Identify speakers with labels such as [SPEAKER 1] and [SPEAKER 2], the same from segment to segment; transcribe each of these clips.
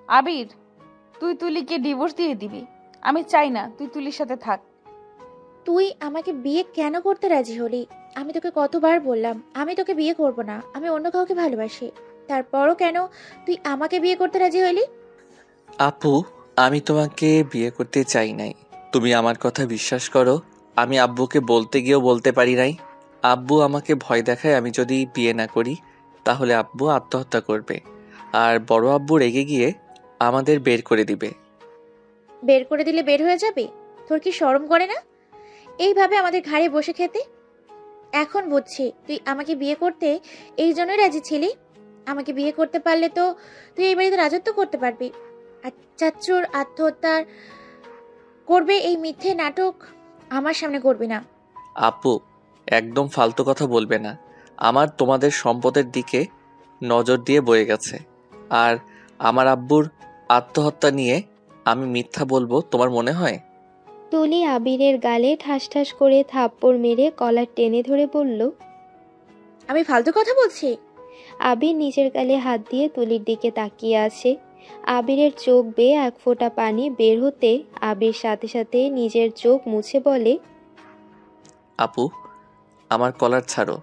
[SPEAKER 1] আবির, তুই তুলিকে ডিভোর্স দিয়ে দিবি। আমি চাই না তুই তুলির সাথে থাক।
[SPEAKER 2] তুই আমাকে বিয়ে কেন করতে রাজি হলি? আমি তোকে কতবার বললাম আমি তোকে বিয়ে করব না, আমি অন্য কাউকে ভালোবাসি। তারপরও কেন তুই আমাকে বিয়ে করতে রাজি হলি?
[SPEAKER 3] আপু, আমি তোমাকে বিয়ে করতে চাই নাই। তুমি আমার কথা বিশ্বাস করো, আমি আব্বুকে বলতে গিয়েও বলতে পারি নাই। আব্বু আমাকে ভয় দেখায় আমি যদি বিয়ে না করি তাহলে আব্বু আত্মহত্যা করবে, আর বড় আব্বু রেগে গিয়ে আমাদের বের করে দিবে।
[SPEAKER 2] বের করে দিলে বের হয়ে যাবি? তোর কি শরম করে না এইভাবে আমাদের ঘাড়ে বসে খেতে? এখন বুঝছি তুই আমাকে বিয়ে করতে এই জন্যই রাজি ছিলি। আমাকে বিয়ে করতে পারলে তো তুই এই বাড়িতে রাজত্ব করতে পারবি। আর চাচ্চুর আত্মহত্যার করবে এই মিথ্যে নাটক আমার সামনে করবি না।
[SPEAKER 3] আপু, একদম ফালতু কথা বলবে না। আমার তোমাদের সম্পদের দিকে নজর দিয়ে বয়ে গেছে, আর আমার আব্বুর আত্মহত্যা নিয়ে আমি মিথ্যা বলবো তোমার মনে হয়?
[SPEAKER 4] তুলি আবিরের গালে ঠাস ঠাস করে থাপ্পড় মেরে কলার টেনে ধরে বলল।
[SPEAKER 2] আমি ফালতু কথা বলছি?
[SPEAKER 4] আবির নিজের গালে হাত দিয়ে তুলির দিকে তাকিয়ে আছে। আবিরের চোখ বেয়ে এক ফোঁটা পানি বের হতে আবির সাথে সাথে নিজের চোখ মুছে বলে,
[SPEAKER 3] আপু, আমার কলার ছাড়ো,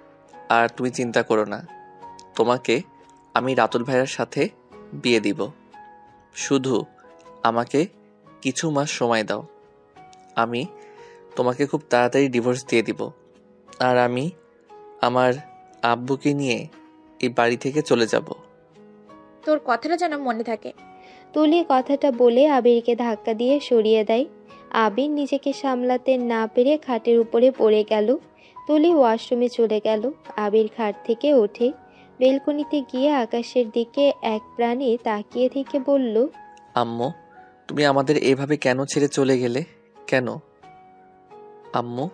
[SPEAKER 3] আর তুমি চিন্তা করো না। তোমাকে আমি রাতুল ভাইয়ের সাথে বিয়ে দিব। শুধু আমাকে কিছু মাস সময় দাও, আমি তোমাকে খুব তাড়াতাড়ি ডিভোর্স দিয়ে দিব, আর আমি আমার আব্বুকে নিয়ে এই বাড়ি থেকে চলে যাব।
[SPEAKER 2] তোর কথাটা যেন মনে থাকে।
[SPEAKER 4] তুলি কথাটা বলে আবিরকে ধাক্কা দিয়ে সরিয়ে দেয়। আবির নিজেকে সামলাতে না পেরে খাটের উপরে পড়ে গেল। তুলি ওয়াশরুমে চলে গেল। আবির খাট থেকে ওঠে, বেলকনিতে গিয়ে আকাশের দিকে এক প্রাণে তাকিয়ে থেকে বলল,
[SPEAKER 3] আম্মু, তুমি আমাদের এভাবে কেন ছেড়ে চলে গেলে? কেন? আম্মু,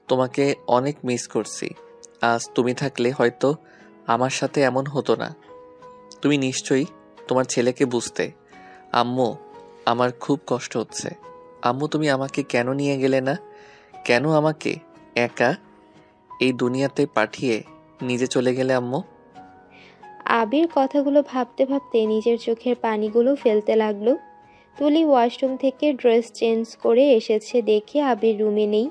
[SPEAKER 3] তোমাকে অনেক মিস করছি। আজ তুমি থাকলে হয়তো আমার সাথে এমন হতো না। তুমি নিশ্চয়ই তোমার ছেলেকে বুঝতে। আম্মু, আমার খুব কষ্ট হচ্ছে। আম্মু, তুমি আমাকে কেন নিয়ে গেলে না? কেন আমাকে একা এই দুনিয়াতে পাঠিয়ে নিজে চলে গেলে আম্মু?
[SPEAKER 4] আবির কথাগুলো ভাবতে ভাবতে নিজের চোখের পানিগুলো ফেলতে লাগলো। তুলি ওয়াশরুম থেকে ড্রেস চেঞ্জ করে এসেছে দেখে আবির রুমে নেই।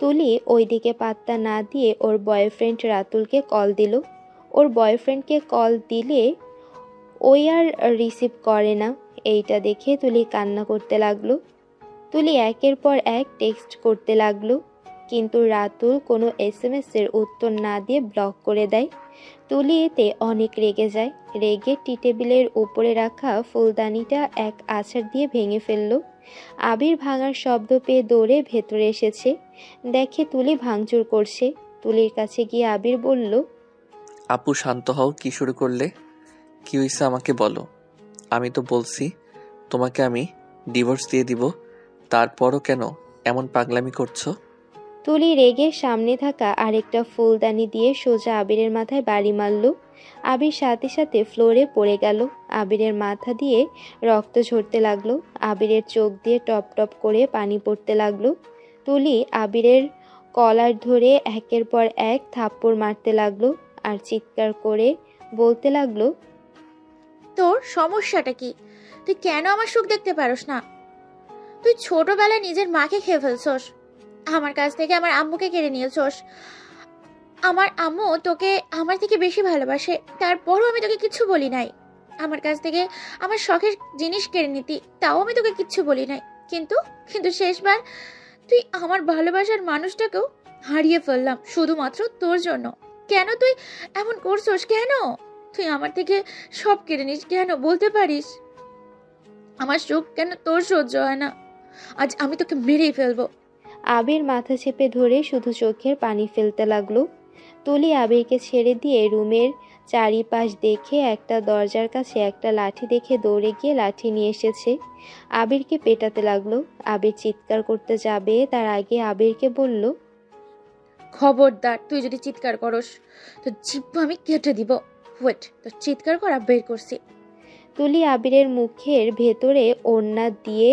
[SPEAKER 4] তুলি ওইদিকে পাত্তা না দিয়ে ওর বয়ফ্রেন্ড রাতুলকে কল দিল। ওর বয়ফ্রেন্ডকে কল দিলে ওই আর রিসিভ করে না। এইটা দেখে তুলি কান্না করতে লাগলো। তুলি একের পর এক টেক্সট করতে লাগলো, কিন্তু রাতুল কোনো এসএমএস-এর উত্তর না দিয়ে ব্লক করে দেয়। তুলি এতে অনেক রেগে যায়। রেগে টি টেবিলের উপরে রাখা ফুলদানিটা এক আছাড় দিয়ে ভেঙে ফেলল। আবির ভাঙার শব্দ পেয়ে দৌড়ে ভেতরে এসেছে, দেখে তুলি ভাঙচুর করছে। তুলির কাছে গিয়ে আবির বলল,
[SPEAKER 3] আপু, শান্ত হও। কি শুরু করলে? কি হয়েছে আমাকে বলো। আমি তো বলছি তোমাকে আমি ডিভোর্স দিয়ে দিব, তারপরও কেন এমন পাগলামি করছো?
[SPEAKER 4] তুলি রেগে সামনে থাকা আরেকটা ফুলদানি দিয়ে সোজা আবিরের মাথায় বাড়ি মারল। আবির সাথে সাথে ফ্লোরে পড়ে গেল। আবিরের মাথা দিয়ে রক্ত ঝরতে লাগলো। আবিরের চোখ দিয়ে টপ টপ করে পানি পড়তে লাগলো। তুলি আবিরের কলার ধরে একের পর এক থাপ্পড় মারতে লাগলো আর চিৎকার করে বলতে লাগলো,
[SPEAKER 2] তোর সমস্যাটা কি? তুই কেন আমার সুখ দেখতে পারোস না? তুই ছোটবেলায় নিজের মাকে খেয়ে ফেলছস, আমার কাছ থেকে আমার আম্মুকে কেড়ে নিয়েছস। আমার আম্মু তোকে আমার থেকে বেশি ভালোবাসে, তারপরও আমি তোকে কিচ্ছু বলি নাই। আমার কাছ থেকে আমার শখের জিনিস কেড়ে নিতি, তাও আমি তোকে কিচ্ছু বলি নাই। কিন্তু কিন্তু শেষবার তুই আমার ভালোবাসার মানুষটাকেও হারিয়ে ফেললাম শুধুমাত্র তোর জন্য। কেন তুই এমন করছস? কেন তুই আমার থেকে সব কেড়ে নিস? কেন বলতে পারিস? আমার সুখ কেন তোর সহ্য হয় না? আজ আমি তোকে মেরেই ফেলবো।
[SPEAKER 4] আবির মাথা চেপে ধরে শুধু চোখের পানি ফেলতে লাগলো। তুলি আবিরকে ছেড়ে দিয়ে রুমের চারিপাশ দেখে একটা দরজার কাছে একটা লাঠি দেখে দৌড়ে গিয়ে লাঠি নিয়ে এসেছে। আবিরকে পেটাতে লাগলো। আবির চিৎকার করতে যাবে তার আগে আবিরকে বলল,
[SPEAKER 2] খবরদার, তুই যদি চিৎকার করস তো জিহ্বা আমি কেটে দিব। ওয়েট, তোর চিৎকার করা বের করছি।
[SPEAKER 4] তুলি আবিরের মুখের ভেতরে ওড়না দিয়ে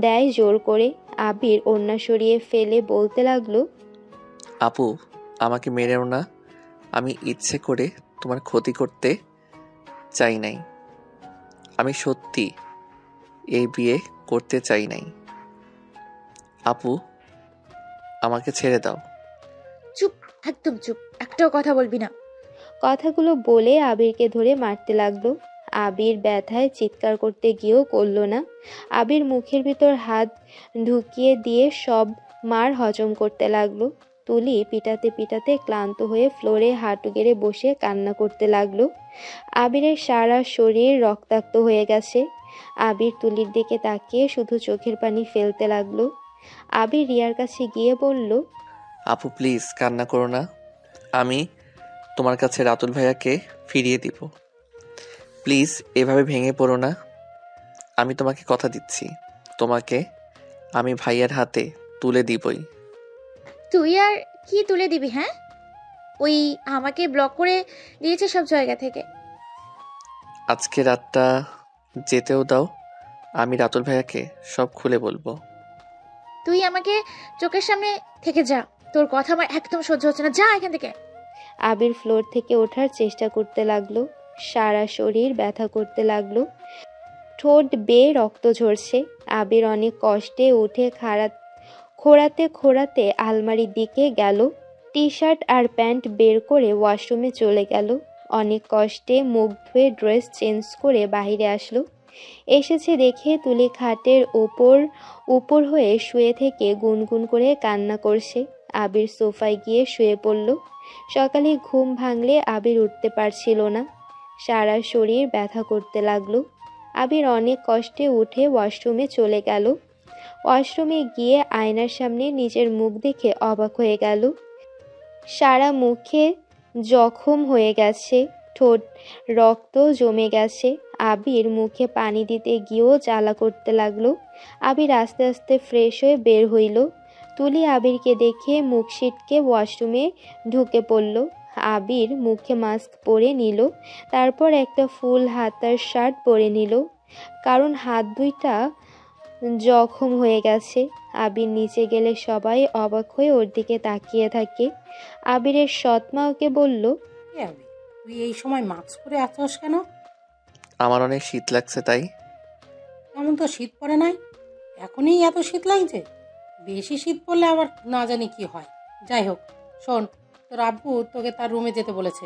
[SPEAKER 4] দেয় জোর করে। আবির ওড়না সরিয়ে ফেলে বলতে লাগলো,
[SPEAKER 3] আপু, আমাকে মেরেও না। আমি ইচ্ছে করে তোমার ক্ষতি করতে চাই নাই। আমি সত্যি এই বিয়ে করতে চাই নাই। আপু, আমাকে ছেড়ে দাও।
[SPEAKER 2] চুপ, একদম চুপ, একটাও কথা বলবি না।
[SPEAKER 4] কথাগুলো বলে আবিরকে ধরে মারতে লাগলো। আবির ব্যথায় চিৎকার করতে গিয়েও করল না। আবির মুখের ভিতর হাত ঢুকিয়ে দিয়ে সব মার হজম করতে লাগলো। তুলি পিটাতে পিটাতে ক্লান্ত হয়ে ফ্লোরে হাঁটু গেড়ে বসে কান্না করতে লাগলো। আবিরের সারা শরীর রক্তাক্ত হয়ে গেছে। আবির তুলির দিকে তাকিয়ে শুধু চোখের পানি ফেলতে লাগলো। আবির রিয়ার কাছে গিয়ে বলল,
[SPEAKER 3] আপু প্লিজ কান্না করো না। আমি তোমার কাছে রাতুল ভাইয়াকে ফিরিয়ে দিব। প্লিজ এভাবে ভেঙে পড়ো না। আমি তোমাকে কথা দিচ্ছি, তোমাকে আমি ভাইয়ার হাতে তুলে দিবই।
[SPEAKER 2] তুই আর কি তুলে দিবি? হ্যাঁ, ওই আমাকে ব্লক করে দিয়েছে সব জায়গা থেকে।
[SPEAKER 3] আজকে রাতটা যেতেও দাও, আমি রাতুল ভাইয়াকে সব খুলে বলবো।
[SPEAKER 2] তুই আমাকে চোখের সামনে থেকে যা, তোর কথা আমার একদম সহ্য হচ্ছে না, যা এখান থেকে।
[SPEAKER 4] আবির ফ্লোর থেকে ওঠার চেষ্টা করতে লাগলো। সারা শরীর ব্যথা করতে লাগলো। ঠোঁট বেয়ে রক্ত ঝরছে। আবির অনেক কষ্টে উঠে খোঁড়াতে খোঁড়াতে আলমারির দিকে গেল। টি শার্ট আর প্যান্ট বের করে ওয়াশরুমে চলে গেল। অনেক কষ্টে মুখ ধুয়ে ড্রেস চেঞ্জ করে বাইরে আসলো। এসেছে দেখে তুলি খাটের উপর হয়ে শুয়ে থেকে গুনগুন করে কান্না করছে। আবির সোফায় গিয়ে শুয়ে পড়ল। সকালে ঘুম ভাঙলে আবির উঠতে পারছিল না। সারা শরীর ব্যথা করতে লাগলো। আবির অনেক কষ্টে উঠে ওয়াশরুমে চলে গেল। ওয়াশরুমে গিয়ে আয়নার সামনে নিজের মুখ দেখে অবাক হয়ে গেল। সারা মুখে জখম হয়ে গেছে, ঠোঁট রক্ত জমে গেছে। আবির মুখে পানি দিতে গিয়েও জ্বালা করতে লাগলো। আবির আস্তে আস্তে ফ্রেশ হয়ে বের হইল। তুলি আবিরকে দেখে মুখ সিটকে ওয়াশরুমে ঢুকে পড়ল। আবির মুখে মাস্ক পরে নিল, তারপর একটা ফুল হাতার শার্ট পরে নিল, কারণ হাত দুইটা জখম হয়ে গেছে। আবির নিচে গেলে সবাই অবাক হয়ে ওর দিকে তাকিয়ে থাকে। আবিরের সৎমা ওকে বলল,
[SPEAKER 5] কি আবি, তুই এই সময় মাস্ক পরে আছিস কেন?
[SPEAKER 3] আমার অনেক শীত লাগছে তাই।
[SPEAKER 5] এমন তো শীত পড়ে নাই, এখনই এত শীত লাগছে। বেশি শীত পড়লে আবার না জানি কি হয়। যাই হোক, শোন, তোর আব্বু তোকে তার রুমে যেতে বলেছে।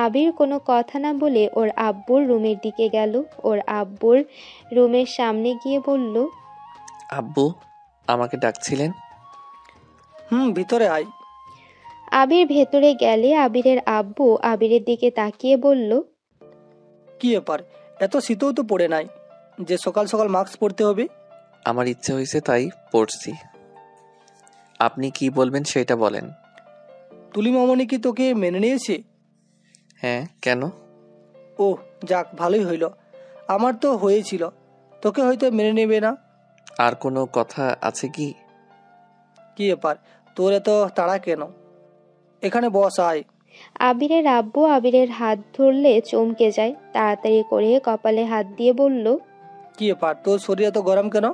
[SPEAKER 4] আবির কোনো কথা না বলে ওর আব্বুর রুমের দিকে গেল। ওর আব্বুর রুমের সামনে গিয়ে বলল,
[SPEAKER 3] আব্বু আমাকে ডাকছিলেন?
[SPEAKER 6] ভিতরে আয়।
[SPEAKER 4] আবির ভেতরে গেলে আবিরের আব্বু আবিরের দিকে তাকিয়ে বলল,
[SPEAKER 6] কি ব্যাপার, এত শীতও তো পড়ে নাই যে সকাল সকাল মাস্ক পরতে হবে?
[SPEAKER 3] আমার ইচ্ছে হয়েছে তাই পড়ছি। আপনি কি বলবেন সেটা বলেন।
[SPEAKER 6] তুলি মামনি কি তোকে মেনে নিয়েছে?
[SPEAKER 3] হ্যাঁ, কেন?
[SPEAKER 6] ও যাক, ভালোই হইল। আমার তো হয়েছিল, তোকে হয়তো মেনে নেবে না।
[SPEAKER 3] আর কোনো কথা আছে কি?
[SPEAKER 6] কি ব্যাপার, তোর এত তাড়া কেন? এখানে বস, আয়।
[SPEAKER 4] আবিরের আব্বু আবিরের হাত ধরলে চমকে যায়। তাড়াতাড়ি করে কপালে হাত দিয়ে বলল,
[SPEAKER 6] কি ব্যাপার, তোর শরীর এত গরম কেন?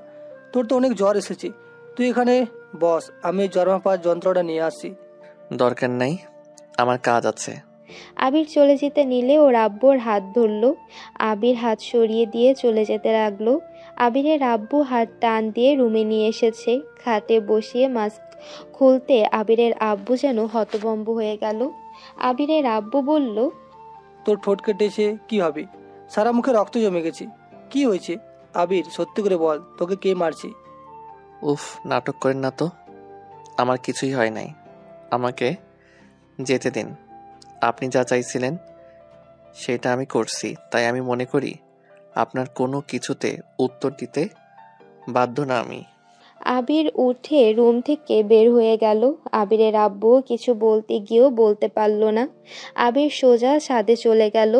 [SPEAKER 6] তোর তো অনেক জ্বর এসেছে। তুই এখানে বস, আমি জ্বর মাপার যন্ত্রটা নিয়ে আসি।
[SPEAKER 3] দরকার নাই, আমার কাজ আছে।
[SPEAKER 4] আবির চলে যেতে নিলে ওর আব্বুর হাত ধরল। আবির হাত সরিয়ে দিয়ে চলে যেতে লাগলো। আবিরের আব্বু হাত টান দিয়ে রুমে নিয়ে এসেছে। খাটে বসিয়ে মাস্ক খুলতে আবিরের আব্বু যেন হতভম্ব হয়ে গেল। আবিরের আব্বু বলল,
[SPEAKER 6] তোর ঠোঁট কেটেছে, কি হবে? সারা মুখে রক্ত জমে গেছে, কি হয়েছে? আবির, সত্যি করে বল, তোকে কে মারছে?
[SPEAKER 3] উফ, নাটক করেন না তো। আমার কিছুই হয় নাই, আমাকে যেতে দিন। আপনি যা চাইছিলেন সেটা আমি করছি, তাই আমি মনে করি আপনার কোনো কিছুতে উত্তর দিতে বাধ্য না আমি।
[SPEAKER 4] আবির উঠে রুম থেকে বের হয়ে গেল। আবিরের আব্বু কিছু বলতে গিয়েও বলতে পারল না। আবির সোজা ছাদে চলে গেল।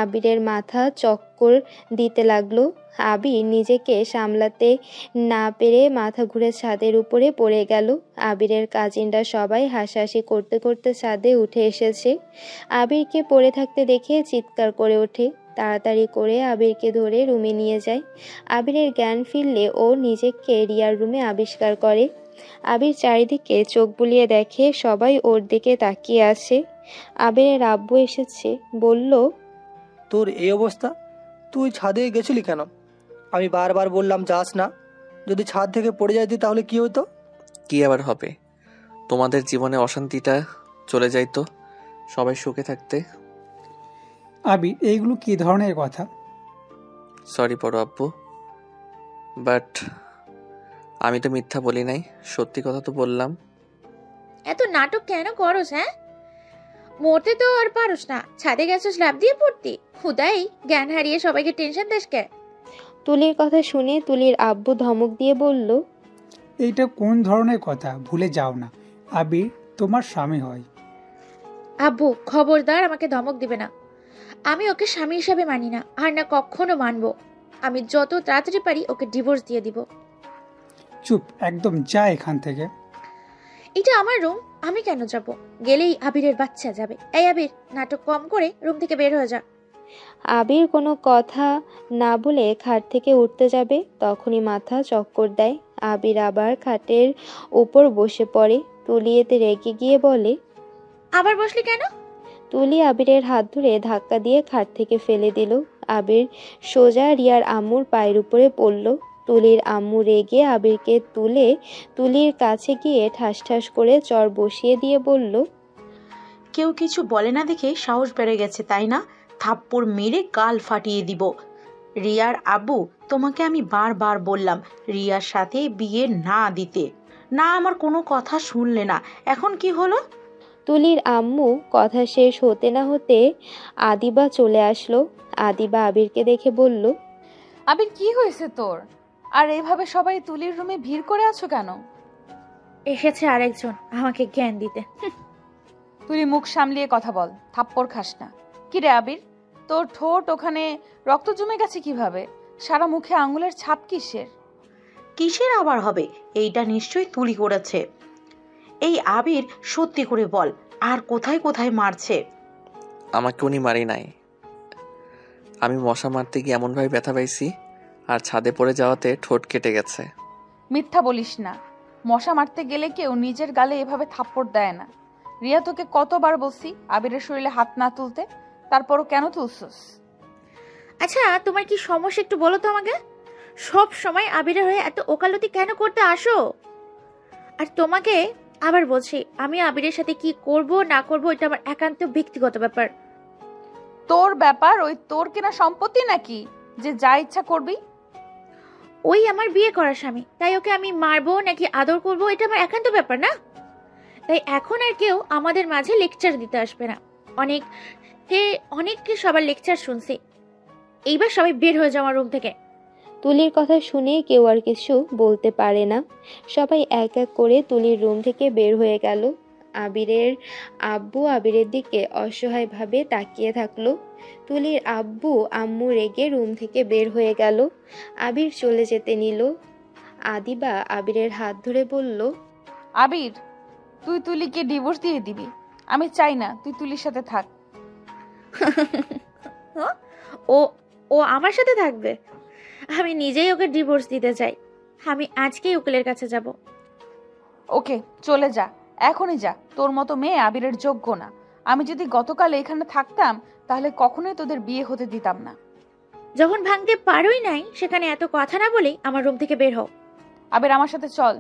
[SPEAKER 4] আবিরের মাথা চক্কর দিতে লাগলো। আবির নিজেকে সামলাতে না পেরে মাথা ঘুরে ছাদের উপরে পড়ে গেল। আবিরের কাজিনরা সবাই হাসাহাসি করতে করতে ছাদে উঠে এসেছে। আবিরকে পড়ে থাকতে দেখে চিৎকার করে ওঠে। তাড়াতাড়ি করে আবিরকে ধরে রুমে নিয়ে যায়। আবিরের জ্ঞান ফিরলে ও নিজেকে রিয়ার রুমে আবিষ্কার করে। আবির চারিদিকে চোখ বুলিয়ে দেখে সবাই ওর দিকে তাকিয়ে আছে। আবিরের আব্বু এসেছে, বলল,
[SPEAKER 6] তোর এই অবস্থা, তুই ছাদে গেছিলি কেন? আমি বারবার বললাম যাস না। যদি ছাদ থেকে পড়ে যাইতি তাহলে কি হতো?
[SPEAKER 3] কি আবার হবে? তোমাদের জীবনে অশান্তিটা চলে যাইতো, সবাই সুখে থাকতে।
[SPEAKER 7] আবির, এইগুলো কি ধরনের কথা?
[SPEAKER 3] সরি বড় আব্বু, বাট আমি তো মিথ্যা বলি নাই, সত্যি কথা তো বললাম।
[SPEAKER 2] এত নাটক কেন করস? হ্যাঁ, মরতে তো আর পারোস না, ছাদে গেছিস লাফ দিয়ে পড়তি, হুদাই জ্ঞান হারিয়ে সবাইকে টেনশন দিস কে?
[SPEAKER 4] তুলির কথা শুনে তুলির আব্বু ধমক দিয়ে বলল,
[SPEAKER 7] এইটা কোন ধরনের কথা? ভুলে যাও না, আবির তোমার স্বামী হয়।
[SPEAKER 2] আব্বু খবরদার আমাকে ধমক দিবে না। আমি ওকে স্বামী হিসাবে মানি না, আর না কখনো মানবো। আমি যত তাড়াতাড়ি পারি ওকে ডিভোর্স দিয়ে দিব।
[SPEAKER 7] চুপ একদম, যা এখান থেকে।
[SPEAKER 2] এটা আমার রুম, আমি কেন যাব? গেলেই আবিরের বাচ্চা যাবে। এই আবির, নাটক কম করে রুম থেকে বের হয়ে যা।
[SPEAKER 4] আবির কোনো কথা না বলে খাট থেকে উঠতে যাবে, তখনই মাথা চক্কর দেয়। আবির আবার খাটের উপর বসে পড়ে। তুলি এতে রেগে গিয়ে বলে,
[SPEAKER 2] আবার বসলি কেন?
[SPEAKER 4] তুলি আবিরের হাত ধরে ধাক্কা দিয়ে খাট থেকে ফেলে দিল। আবির সোজা রিয়ার আম্মুর পায়ের উপরে পড়ল। তুলির আম্মু রেগে আবিরকে তুলে তুলির কাছে গিয়ে ঠাস ঠাস করে চর বসিয়ে দিয়ে বলল,
[SPEAKER 8] কেউ কিছু বলে না দেখে সাহস বেড়ে গেছে তাই না? থাপ্পড় মেরে গাল ফাটিয়ে দিব। রিয়ার আব্বু, তোমাকে আমি বারবার বললাম রিয়ার সাথে বিয়ে না দিতে, না আমার কোনো কথা শুনলে না, এখন কি হলো?
[SPEAKER 4] তুলির আম্মু কথা শেষ হতে না হতে আদিবা চলে আসলো। আদিবা আবিরকে দেখে বলল,
[SPEAKER 1] আবির কি হয়েছে তোর? আর এইভাবে সবাই তুলির রুমে ভিড় করে আছো কেন?
[SPEAKER 2] এসেছে আরেকজন আমাকে জ্ঞান দিতে।
[SPEAKER 1] তুই মুখ সামলিয়ে কথা বল, থাপ্পড় খাস না। কি রে আবির, তোর ঠোঁট ওখানে রক্ত জমে গেছে কিভাবে? সারা মুখে আঙুলের ছাপ কিসের?
[SPEAKER 8] কিসের আবার হবে? এইটা নিশ্চয়ই তুলি করেছে। এই আবির, সত্যি করে বল, আর কোথায় কোথায় মারছে?
[SPEAKER 3] আমাকে উনি মারি নাই, আমি মশা মারতে গিয়ে এমনভাবে ব্যথা পাইছি, আর ছাদে পড়ে যাওয়াতে ঠোঁট কেটে গেছে।
[SPEAKER 1] মিথ্যা বলিস না, মশা মারতে গেলে কেউ নিজের গালে এভাবে থাপ্পড় দেয় না। রিয়া তোকে কতবার বলছি আবিরের শরীরে হাত না তুলতে, তারপরও কেন তুলছস?
[SPEAKER 2] আচ্ছা, তোমার কি সমস্যা একটু বলো তো আমাকে। সব সময় আবিরের হয়ে এত ওকালতি কেন করতে আসো? আর তোমাকে আবার বলছি, আমি আবিরের সাথে কি করব না করব এটা আমার একান্ত ব্যক্তিগত ব্যাপার।
[SPEAKER 1] তোর ব্যাপার? ওই তোর কেনা সম্পত্তি নাকি যে যা ইচ্ছা করবি?
[SPEAKER 2] ওই আমার বিয়ে করা স্বামী, তাই ওকে আমি মারবো নাকি আদর করব এটা আমার একান্ত ব্যাপার না। তাই এখন আর কেউ আমাদের মাঝে লেকচার দিতে আসবে না। অনেককে সবার লেকচার শুনছি, এইবার সবাই বের হয়ে যাও আমার রুম থেকে।
[SPEAKER 4] তুলির কথা শুনে কেউ আর কিছু বলতে পারে না। সবাই এক এক করে তুলির রুম থেকে বের হয়ে গেল। আবিরের আব্বু আবিরের দিকে অসহায়ভাবে তাকিয়ে থাকলো। তুলির আব্বু আম্মু রেগে রুম থেকে বের হয়ে গেল। আবির চলে যেতে নিল। আদিবা আবিরের হাত ধরে বলল,
[SPEAKER 1] আবির, তুই তুলিকে ডিভোর্স দিয়ে দিবি। আমি চাই না তুই তুলির সাথে থাক।
[SPEAKER 2] ও ও আমার সাথে থাকবে? আমি নিজেই ওকে ডিভোর্স দিতে চাই। আমি আজকেই উকিলের কাছে যাব।
[SPEAKER 1] ওকে, চলে যা, এখনই যা। তোর মতো মেয়ে আবিরের যোগ্য না। আমি যদি গতকাল এখানে থাকতাম তাহলে কখনোই তোদের বিয়ে হতে দিতাম না।
[SPEAKER 2] যখন ভাঙতে পারোই নাই, সেখানে এত কথা না বলেই আমার রুম থেকে বের হও।
[SPEAKER 1] আবির, আমার সাথে চল।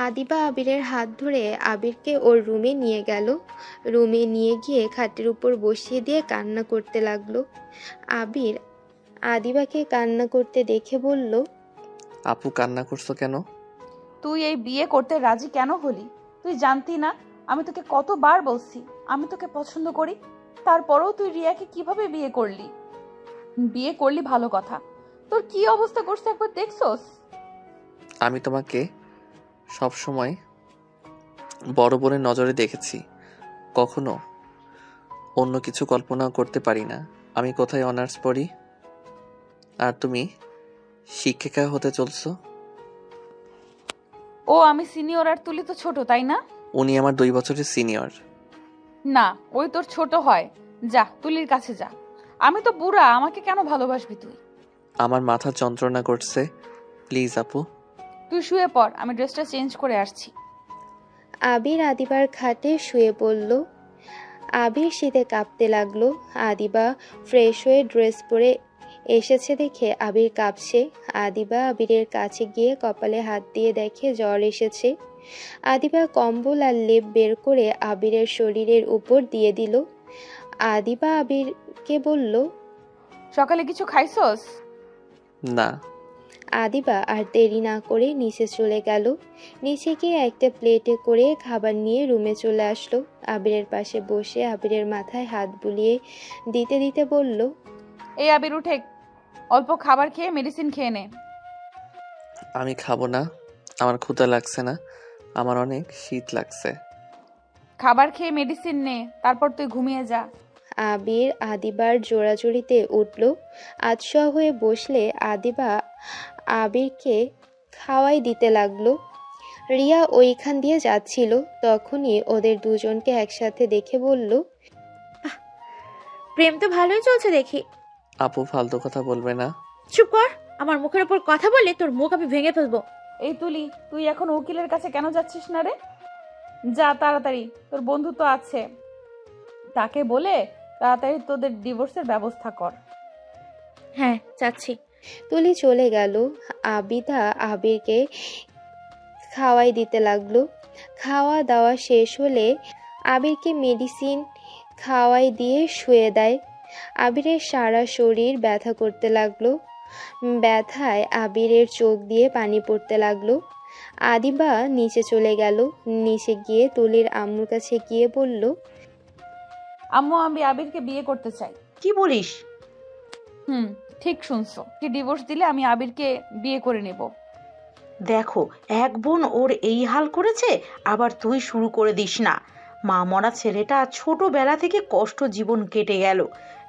[SPEAKER 4] আদিবা আবিরের হাত ধরে আবিরকে ওর রুমে নিয়ে গেল। রুমে নিয়ে গিয়ে খাটের উপর বসিয়ে দিয়ে কান্না করতে লাগলো। আবির আদিবাকে কান্না করতে দেখে বলল,
[SPEAKER 3] আপু, কান্না করছো কেন?
[SPEAKER 1] তুই এই বিয়ে করতে রাজি কেন হলি? তুই জানতি না আমি তোকে কতবার বলছি আমি তোকে পছন্দ করি? তারপরেও তুই রিয়াকে কিভাবে বিয়ে করলি? বিয়ে করলি ভালো কথা, তোর কি অবস্থা করছে একবার দেখছস?
[SPEAKER 3] আমি তোমাকে সব সময় বড় বোনের নজরে দেখেছি, কখনো অন্য কিছু কল্পনা করতে পারি না। আমি কোথায় অনার্স পড়ি, আর তুমি শিক্ষিকা হতে চলছো।
[SPEAKER 1] ও আমি সিনিয়র আর তুলি তো ছোট, তাই না?
[SPEAKER 3] উনি আমার 2 বছরের সিনিয়র।
[SPEAKER 1] না, ওই তোর ছোট হয়। যা তুলির কাছে যা। আমি তো বুড়া, আমাকে কেন ভালোবাসবি তুই?
[SPEAKER 3] আমার মাথা যন্ত্রণা করছে, প্লিজ আপু।
[SPEAKER 1] তুই শুয়ে পড়, আমি ড্রেসটা চেঞ্জ করে আসছি।
[SPEAKER 4] আবির আদিবার খাটে শুয়ে পড়ল। আবির শীতে কাঁপতে লাগলো। আদিবা ফ্রেশ হয়ে ড্রেস পরে এসেছে দেখে আবির কাঁপছে। আদিবা আবিরের কাছে গিয়ে কপালে হাত দিয়ে দেখে জ্বর এসেছে। আদিবা কম্বল আর লেপ বের করে আবিরের শরীরের উপর দিয়ে দিল। আদিবা আবিরকে বলল,
[SPEAKER 1] সকালে কিছু খাইছস?
[SPEAKER 3] না।
[SPEAKER 4] আদিবা আর দেরি না করে নিচে চলে গেল। নিচে গিয়ে একটা প্লেটে করে খাবার নিয়ে রুমে চলে আসলো। আবিরের পাশে বসে আবিরের মাথায় হাত বুলিয়ে দিতে দিতে বলল,
[SPEAKER 1] এই আবির উঠে অল্প খাবার খেয়ে মেডিসিন খেয়ে নে।
[SPEAKER 3] আমি খাবো না, আমার ক্ষুধা লাগছে না, আমার অনেক শীত লাগছে।
[SPEAKER 1] খাবার খেয়ে মেডিসিন নে, তারপর তুই ঘুমিয়ে যা।
[SPEAKER 4] আবির আদিবার জোড়াজুড়িতে উঠল। আতশোয়া হয়ে বসলে আদিবা আবিরকে খাওয়াই দিতে লাগলো। রিয়া ওইখান দিয়ে যাচ্ছিল, তখনই ওদের দুজনকে একসাথে দেখে বলল,
[SPEAKER 2] প্রেম তো ভালোই চলছে দেখি।
[SPEAKER 3] আপু ফালতু কথা বলবে না।
[SPEAKER 2] চুপ কর, আমার মুখের উপর কথা বললে তোর মুখ আমি ভেঙে ফেলবো।
[SPEAKER 1] এই তুলি, তুই এখন উকিলের কাছে কেন যাচ্ছিস না রে? যা তাড়াতাড়ি, তোর বন্ধু তো আছে, তাকে বলে তাড়াতাড়ি তোদের ডিভোর্সের ব্যবস্থা কর।
[SPEAKER 2] হ্যাঁ যাচ্ছি।
[SPEAKER 4] তুলি চলে গেল। আবিদা আবিরকে খাওয়াই দিতে লাগলো। খাওয়া দাওয়া শেষ হলে আবিরকে মেডিসিন খাওয়াই দিয়ে শুয়ে দেয়। আবিরের সারা শরীর ব্যথা করতে লাগলো। ব্যথায় আবিরের চোখ দিয়ে পানি পড়তে লাগলো। আদিবা নিচে চলে গেল। নিচে গিয়ে তুলির আম্মুর কাছে গিয়ে বলল,
[SPEAKER 1] আম্মু, আমি আবিরকে বিয়ে করতে চাই।
[SPEAKER 8] কি বলিস?
[SPEAKER 1] ঠিক শুনছো, কি ডিভোর্স দিলে আমি আবিরকে বিয়ে করে নেব।
[SPEAKER 8] দেখো, এক বোন ওর এই হাল করেছে, আবার তুই শুরু করে দিস না। মা মরা ছেলেটা ছোটবেলা থেকে কষ্ট জীবন কেটে গেল,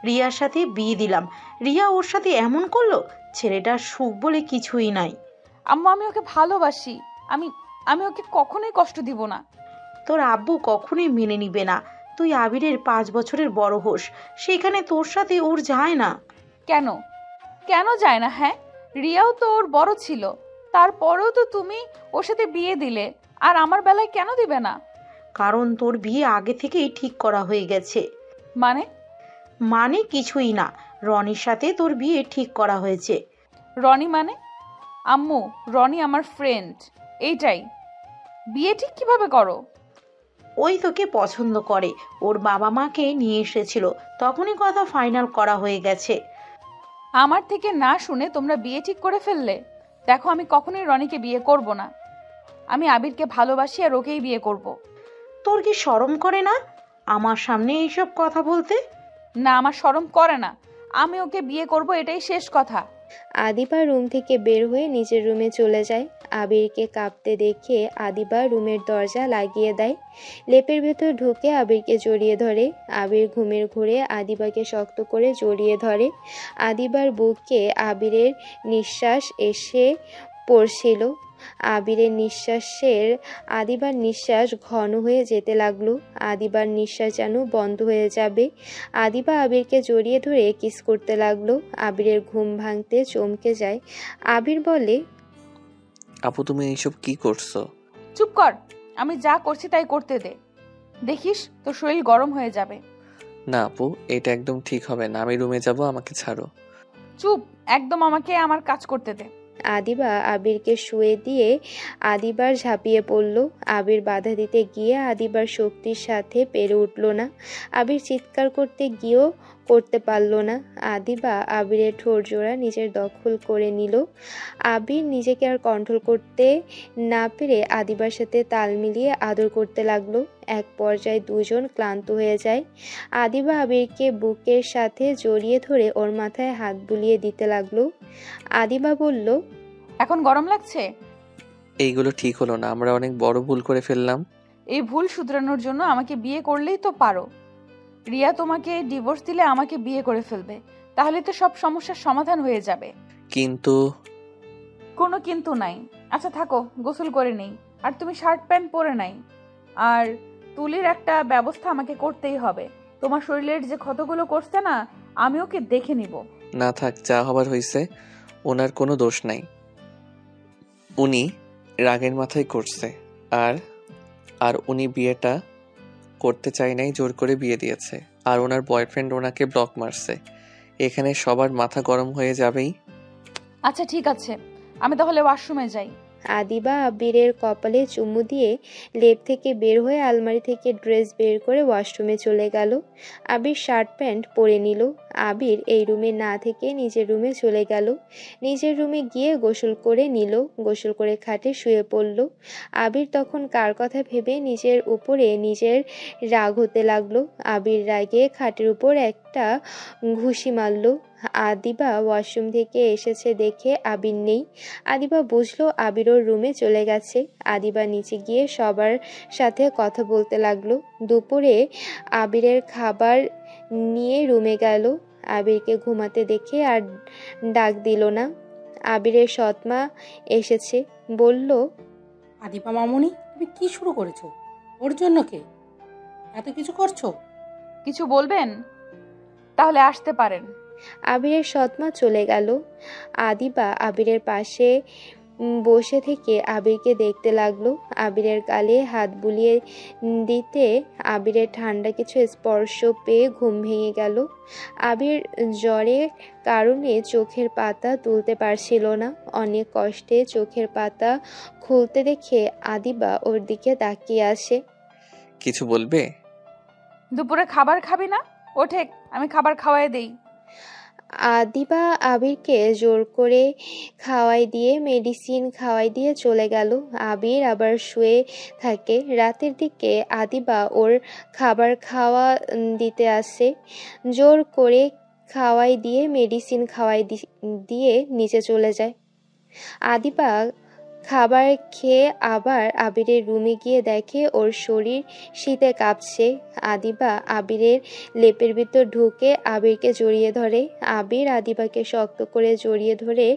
[SPEAKER 8] রিয়ার সাথে বিয়ে দিলাম, রিয়া ওর সাথে এমন করলো। ছেলেটার সুখ বলে কিছুই নাই।
[SPEAKER 1] আম্মু, আমি ওকে ভালোবাসি, আমি আমি ওকে কখনোই কষ্ট দিব না।
[SPEAKER 8] তোর আব্বু কখনোই মেনে নিবে না। তুই আবিরের 5 বছরের বড় হোস, সেখানে তোর সাথে ওর যায় না।
[SPEAKER 1] কেন কেন যায় না? হ্যাঁ, রিয়াও তো ওর বড় ছিল, তারপরেও তো তুমি ওর সাথে বিয়ে দিলে, আর আমার বেলায় কেন দিবে না?
[SPEAKER 8] কারণ তোর বিয়ে আগে থেকেই ঠিক করা হয়ে গেছে।
[SPEAKER 1] মানে?
[SPEAKER 8] মানে কিছুই না, রনির সাথে তোর বিয়ে ঠিক করা হয়েছে।
[SPEAKER 1] রনি মানে? আম্মু, রনি আমার ফ্রেন্ড, এইটাই। বিয়ে ঠিক কিভাবে করো?
[SPEAKER 8] ওই তোকে পছন্দ করে, ওর বাবা মাকে নিয়ে এসেছিল, তখনই কথা ফাইনাল করা হয়ে গেছে।
[SPEAKER 1] আমার থেকে না শুনে তোমরা বিয়ে ঠিক করে ফেললে? দেখো, আমি কখনোই রনিকে বিয়ে করব না। আমি আবিরকে ভালোবাসি আর ওকেই বিয়ে করব।
[SPEAKER 8] তোর কি শরম করে না আমার সামনে এইসব কথা বলতে?
[SPEAKER 1] না, আমার শরম করে না, আমি ওকে বিয়ে করব, এটাই শেষ কথা।
[SPEAKER 4] আদিবা রুম থেকে বের হয়ে নিজের রুমে চলে যায়। আবিরকে কাঁপতে দেখে আদিবা রুমের দরজা লাগিয়ে দেয়। লেপের ভেতর ঢুকে আবিরকে জড়িয়ে ধরে। আবির ঘুমের ঘোরে আদিবাকে শক্ত করে জড়িয়ে ধরে। আদিবার বুকে আবিরের নিঃশ্বাস এসে পড়ছিল। আদিবার নিঃশ্বাস ঘন হয়ে যেতে লাগলো। আদিবার নিঃশ্বাস যেন বন্ধ হয়ে যাবে। আদিবা আবিরকে জড়িয়ে ধরে কিস করতে লাগলো। আবিরের ঘুম ভাঙতে চমকে যায়। আবির বলে,
[SPEAKER 3] আপু তুমি এইসব কি করছো?
[SPEAKER 1] চুপ কর, আমি যা করছি তাই করতে দে, দেখিস তোর শরীর গরম হয়ে যাবে।
[SPEAKER 3] না আপু, এটা একদম ঠিক হবে না, আমি রুমে যাব, আমাকে ছাড়ো।
[SPEAKER 1] চুপ, একদম আমাকে আমার কাজ করতে দে।
[SPEAKER 4] আদিবা আবিরকে শুয়ে দিয়ে আদিবার ঝাঁপিয়ে পড়ল। আবির বাধা দিতে গিয়ে আদিবার শক্তির সাথে পেরে উঠল না। আবির চিৎকার করতে গিয়েও করতে পারল না। আদিবা আবিরের ঠোঁট জোড়া নিজের দখল করে নিল। আবির নিজেকে আর কন্ট্রোল করতে না পেরে আদিবার সাথে তাল মিলিয়ে আদর করতে লাগলো। এক পর্যায়ে দুজন ক্লান্ত হয়ে যায়। আদিবা আবিরকে বুকের সাথে জড়িয়ে ধরে ওর মাথায় হাত বুলিয়ে দিতে লাগলো। আদিবা বলল,
[SPEAKER 1] এখন গরম লাগছে?
[SPEAKER 3] এইগুলো ঠিক হলো না, আমরা অনেক বড় ভুল করে ফেললাম।
[SPEAKER 1] এই ভুল শুধরানোর জন্য আমাকে বিয়ে করলেই তো পারো। রিয়া তোমাকে ডিভোর্স দিলে আমাকে বিয়ে করে ফেলবে, তাহলে তো সব সমস্যার সমাধান হয়ে যাবে।
[SPEAKER 3] কিন্তু
[SPEAKER 1] কোনো কিন্তু নাই। আচ্ছা থাকো, গোসল করে নেই, আর তুমি শার্ট প্যান্ট পরে নাই। আর তুলির একটা ব্যবস্থা আমাকে করতেই হবে। তোমার শরীরের যে ক্ষতগুলো করছে না, আমি ওকে দেখে নিব।
[SPEAKER 3] না থাক, যা হবার হয়েছে, ওনার কোনো দোষ নাই, উনি রাগের মাথায় করছে। আর উনি বিয়েটা করতে চাই নাই, জোর করে বিয়ে দিয়েছে। আর ওনার বয়ফ্রেন্ড ওনাকে ব্লক মারছে, এখানে সবার মাথা গরম হয়ে যাবেই।
[SPEAKER 1] আচ্ছা ঠিক আছে, আমি তাহলে ওয়াশরুমে যাই।
[SPEAKER 4] আদিবা আবিরের কপালে চুমু দিয়ে লেপ থেকে বের হয়ে আলমারি থেকে ড্রেস বের করে ওয়াশরুমে চলে গেল। আবির শার্ট প্যান্ট পরে নিল। আবির এই রুমে না থেকে নিজের রুমে চলে গেল। নিজের রুমে গিয়ে গোসল করে নিল। গোসল করে খাটে শুয়ে পড়ল। আবির তখন কার কথা ভেবে নিজের উপরে নিজের রাগ হতে লাগলো। আবির রাগে খাটের উপর একটা ঘুষি মারল। আদিবা ওয়াশরুম থেকে এসেছে দেখে আবির নেই। আদিবা বুঝলো আবির ওর রুমে চলে গেছে। আদিবা নিচে গিয়ে সবার সাথে কথা বলতে লাগলো। দুপুরে আবিরের খাবার নিয়ে রুমে গেল। আবিরকে ঘুমাতে দেখে আর ডাক দিল না। আবিরের সৎমা এসেছে, বলল,
[SPEAKER 5] আদিপা মামুনি, তুমি কি শুরু করেছো? ওর জন্য কে এত কিছু করছো?
[SPEAKER 1] কিছু বলবেন? তাহলে আসতে পারেন।
[SPEAKER 4] আবিরের সৎমা চলে গেল। আদিবা আবিরের পাশে বসে থেকে আবিরকে দেখতে লাগলো। আবিরের গালে হাত বুলিয়ে দিতে আবিরের ঠান্ডা কিছু স্পর্শ পেয়ে ঘুম ভেঙে গেল। আবির জ্বরের কারণে চোখের পাতা তুলতে পারছিল না। অনেক কষ্টে চোখের পাতা খুলতে দেখে আদিবা ওর দিকে তাকিয়ে আসে।
[SPEAKER 3] কিছু বলবে?
[SPEAKER 1] দুপুরে খাবার খাবি না? ওঠে, আমি খাবার খাওয়াই দেই।
[SPEAKER 4] আদিবা আবিরকে জোর করে খাওয়াই দিয়ে মেডিসিন খাওয়াই দিয়ে চলে গেল। আবির আবার শুয়ে থাকে। রাতের দিকে আদিবা ওর খাবার খাওয়া দিতে আসে। জোর করে খাওয়াই দিয়ে মেডিসিন খাওয়াই দিয়ে নিচে চলে যায়। আদিবা খাবার খেয়ে আবার আবিরের রুমে গিয়ে দেখে ওর শরীর শীতে কাঁপছে। আদিবা আবিরের লেপের ভিতর ঢুকে আবিরকে জড়িয়ে ধরে। আবির আদিবাকে শক্ত করে জড়িয়ে ধরে।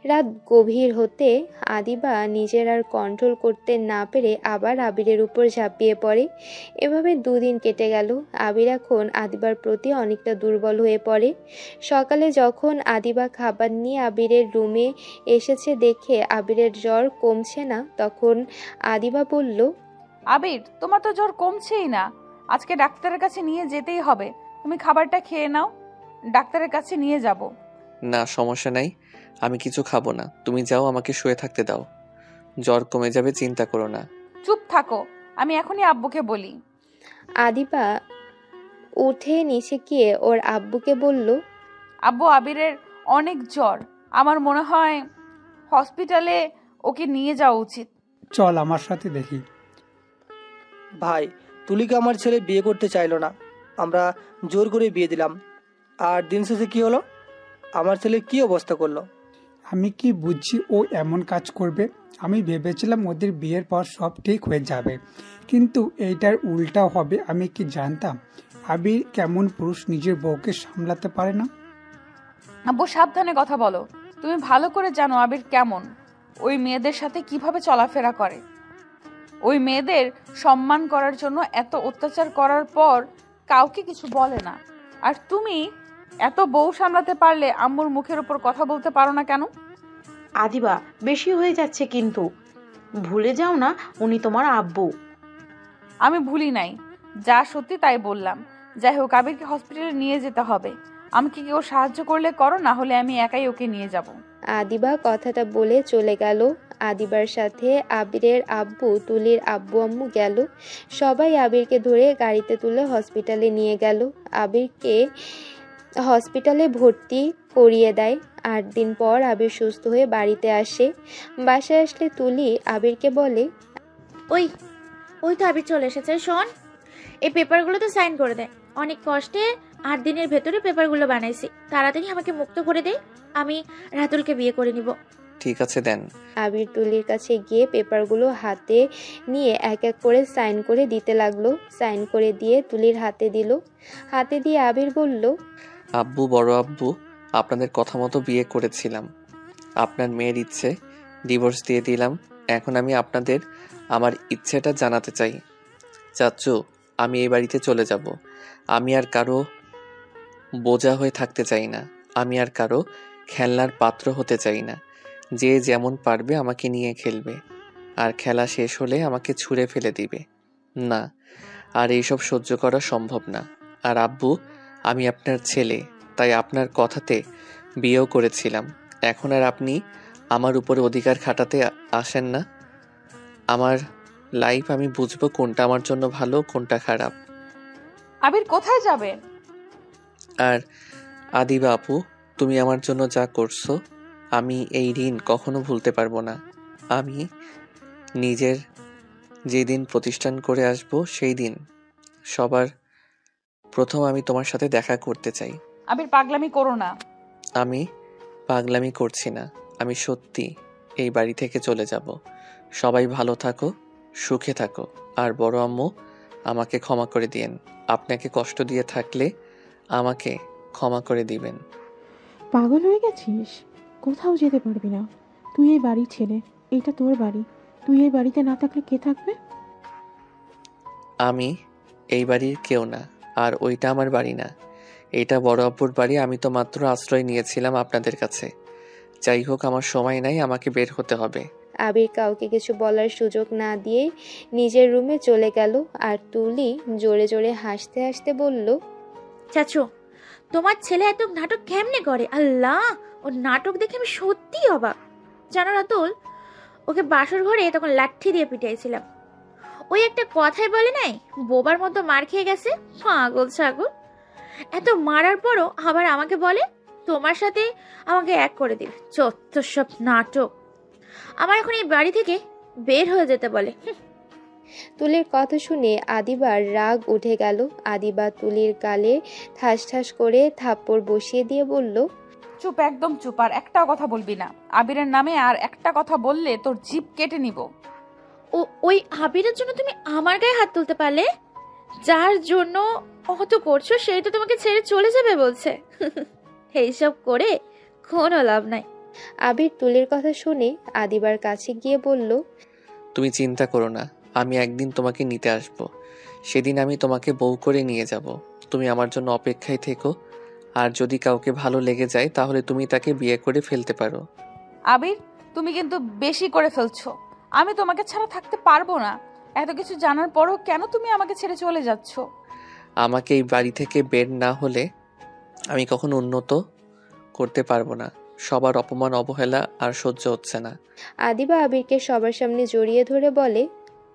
[SPEAKER 4] রাত গভীর হতে আদিবা নিজের আর কন্ট্রোল করতে না পেরে আবার আবিরের উপর ঝাঁপিয়ে পড়ে। এভাবে দুদিন কেটে গেল। আবির এখন আদিবার প্রতি অনেকটা দুর্বল হয়ে পড়ে। সকালে যখন আদিবা খাবার নিয়ে আবিরের রুমে এসেছে দেখে আবিরের জ্বর কমছে না, তখন আদিবা বলল,
[SPEAKER 1] আবির, তোমার তো জ্বর কমছেই না। আজকে ডাক্তারের কাছে নিয়ে যেতেই হবে। তুমি খাবারটা খেয়ে নাও, ডাক্তারের কাছে নিয়ে যাব।
[SPEAKER 3] না, সমস্যা নাই, আমি কিছু খাবো না। তুমি যাও, আমাকে শুয়ে থাকতে দাও। জ্বর কমে যাবে, চিন্তা করো না।
[SPEAKER 1] চুপ থাকো, আমি এখনই আব্বুকে বলি।
[SPEAKER 4] আদিবা উঠে নিচে গিয়ে ওর আব্বুকে বলল,
[SPEAKER 1] আব্বু, আবিরের অনেক জ্বর। আমার মনে হয় হসপিটালে ওকে নিয়ে যাওয়া উচিত।
[SPEAKER 7] চল আমার সাথে দেখি।
[SPEAKER 6] ভাই, তুলিকে আমার ছেলে বিয়ে করতে চাইলো না, আমরা জোর করে বিয়ে দিলাম। আর দিন শেষে কী হলো? আমার ছেলে কী অবস্থা করলো।
[SPEAKER 7] আমি কি বুঝছি ও এমন কাজ করবে? আমি ভেবেছিলাম ওদের বিয়ের পর সব ঠিক হয়ে যাবে, কিন্তু এইটার উল্টা হবে আমি কি জানতাম? আবির কেমন পুরুষ নিজের বউকে সামলাতে পারে না।
[SPEAKER 1] আব্বু, সাবধানে কথা বলো। তুমি ভালো করে জানো আবির কেমন, ওই মেয়েদের সাথে কিভাবে চলাফেরা করে। ওই মেয়েদের সম্মান করার জন্য এত অত্যাচার করার পর কাউকে কিছু বলে না। আর তুমি এত বউ সামলাতে পারলে আম্মুর মুখের উপর কথা বলতে পারো না কেন?
[SPEAKER 8] আদিবা, বেশি হয়ে যাচ্ছে কিন্তু। ভুলে যাও না উনি তোমার আব্বু।
[SPEAKER 1] আমি ভুলি নাই, যা সত্যি তাই বললাম। যাই হোক, আবিরকে হসপিটালে নিয়ে যেতে হবে। আমাকে কেউ সাহায্য করলে করো, না হলে আমি একাই ওকে নিয়ে যাব।
[SPEAKER 4] আদিবা কথাটা বলে চলে গেল। আদিবার সাথে আবিরের আব্বু, তুলির আব্বু আম্মু গেল। সবাই আবিরকে ধরে গাড়িতে তুলে হসপিটালে নিয়ে গেল। আবিরকে হসপিটালে ভর্তি করিয়ে দেয়। 8 দিন পর আবির সুস্থ হয়ে বাড়িতে আসে। বাসায় আসলে তুলি আবিরকে বলে,
[SPEAKER 2] ওই ওই তো আবির চলে এসেছে। শোন, এই পেপারগুলো তো সাইন করে দেয়। অনেক কষ্টে 8 দিনের ভেতরে পেপারগুলো বানাইছি। তাড়াতাড়ি আমাকে মুক্ত করে দে, আমি রাতুলকে বিয়ে করে নিব।
[SPEAKER 3] ঠিক আছে, দেন।
[SPEAKER 4] আবির তুলির কাছে গিয়ে পেপারগুলো হাতে নিয়ে এক এক করে সাইন করে দিতে লাগলো। সাইন করে দিয়ে তুলির হাতে দিল। হাতে দিয়ে আবির বলল,
[SPEAKER 3] আব্বু, বড় আব্বু, আপনাদের কথা মতো বিয়ে করেছিলাম। আপনার মেয়ের ইচ্ছে, ডিভোর্স দিয়ে দিলাম। এখন আমি আপনাদের আমার ইচ্ছেটা জানাতে চাই। চাচ্চু, আমি এই বাড়িতে চলে যাব। আমি আর কারো বোঝা হয়ে থাকতে চাই না। আমি আর কারো খেলনার পাত্র হতে চাই না। যে যেমন পারবে আমাকে নিয়ে খেলবে, আর খেলা শেষ হলে আমাকে ছুঁড়ে ফেলে দিবে। না, আর এইসব সহ্য করা সম্ভব না। আর আব্বু, আমি আপনার ছেলে, তাই আপনার কথাতে বিয়েও করেছিলাম। এখন আর আপনি আমার উপরে অধিকার খাটাতে আসেন না। আমার লাইফ আমি বুঝবো কোনটা আমার জন্য ভালো, কোনটা খারাপ।
[SPEAKER 1] আবির কোথায় যাবে?
[SPEAKER 3] আর আদিবা আপু, তুমি আমার জন্য যা করছো, আমি এই ঋণ কখনো ভুলতে পারবো না। আমি নিজের যেদিন প্রতিষ্ঠান করে আসব, সেই দিন সবার প্রথম আমি তোমার সাথে দেখা করতে চাই।
[SPEAKER 1] আবির পাগলামি করো না।
[SPEAKER 3] আমি পাগলামি করছি না, আমি সত্যি এই বাড়ি থেকে চলে যাব। সবাই ভালো থাকো, সুখে থাকো। আর বড় আম্মু, আমাকে ক্ষমা করে দিয়েন। আপনাকে কষ্ট দিয়ে থাকলে আমাকে ক্ষমা করে দিবেন।
[SPEAKER 9] পাগল হয়ে গেছিস? কোথাও যেতে পারবি না। তুই এই বাড়ির ছেলে, এটা তোর বাড়ি। তুই এই বাড়িতে না থাকলে কে থাকবে?
[SPEAKER 3] আমি এই বাড়ির কেউ না, আর ওইটা আমার বাড়ি না। এটা বড় আব্বুর বাড়ি। আমি তো মাত্র আশ্রয় নিয়েছিলাম আপনাদের কাছে। যাই হোক, আমার সময় নাই, আমাকে বের হতে হবে।
[SPEAKER 4] আবির কাউকে কিছু বলার সুযোগ না দিয়ে নিজের রুমে চলে গেল। আর তুলি জোরে জোরে হাসতে হাসতে বলল,
[SPEAKER 2] চাচু, তোমার ছেলে এত নাটক কেমনে করে? আল্লাহ, ওর নাটক দেখে আমি সত্যি অবাক। জানো রাতুল, ওকে বাসর ঘরে তখন লাঠি দিয়ে পিটাইছিলাম। ওই একটা কথাই বলে নাই, বোবার মতো মার খেয়ে গেছে। পাগল ছাগল। এত মারার পরও আবার আমাকে বলে তোমার সাথে আমাকে এক করে দিবে। যত সব নাটক। আমার এখন এই বাড়ি থেকে বের হয়ে যেতে বলে।
[SPEAKER 4] তুলির কথা শুনে আদিবার রাগ উঠে গেল। আদিবা তুলির গালে ঠাস ঠাস করে থাপ্পড় বসিয়ে দিয়ে বলল,
[SPEAKER 1] চুপ, একদম চুপ, আর একটা কথা বলবি না। আবিরের নামে আর একটা কথা বললে তোর জিভ কেটে নিব।
[SPEAKER 2] ওই আবিরের জন্য তুমি আমার গায়ে হাত তুলতে পারলে? যার জন্য অত করছো সেই তো তোমাকে ছেড়ে চলে যাবে বলছে। এইসব করে কোনো লাভ নাই।
[SPEAKER 4] আবির তুলির কথা শুনে আদিবার কাছে গিয়ে বলল,
[SPEAKER 3] তুমি চিন্তা করো না, আমি একদিন তোমাকে নিতে আসব। সেদিন আমি তোমাকে বউ করে নিয়ে যাব। তুমি আমার জন্য অপেক্ষায় থেকো। আর যদি কাউকে ভালো লেগে যায় তাহলে তুমি তাকে বিয়ে করে ফেলতে পারো।
[SPEAKER 1] আবির, তুমি কিন্তু বেশি করে ফেলছো। আমি তোমাকে ছাড়া থাকতে পারবো না। এত কিছু জানার পরও কেন তুমি আমাকে ছেড়ে চলে যাচ্ছ?
[SPEAKER 3] আমাকে এই বাড়ি থেকে বের না হলে আমি কখনো উন্নত করতে পারবো না। সবার অপমান অবহেলা আর সহ্য হচ্ছে না।
[SPEAKER 4] আদিবা আবিরকে সবার সামনে জড়িয়ে ধরে বলে,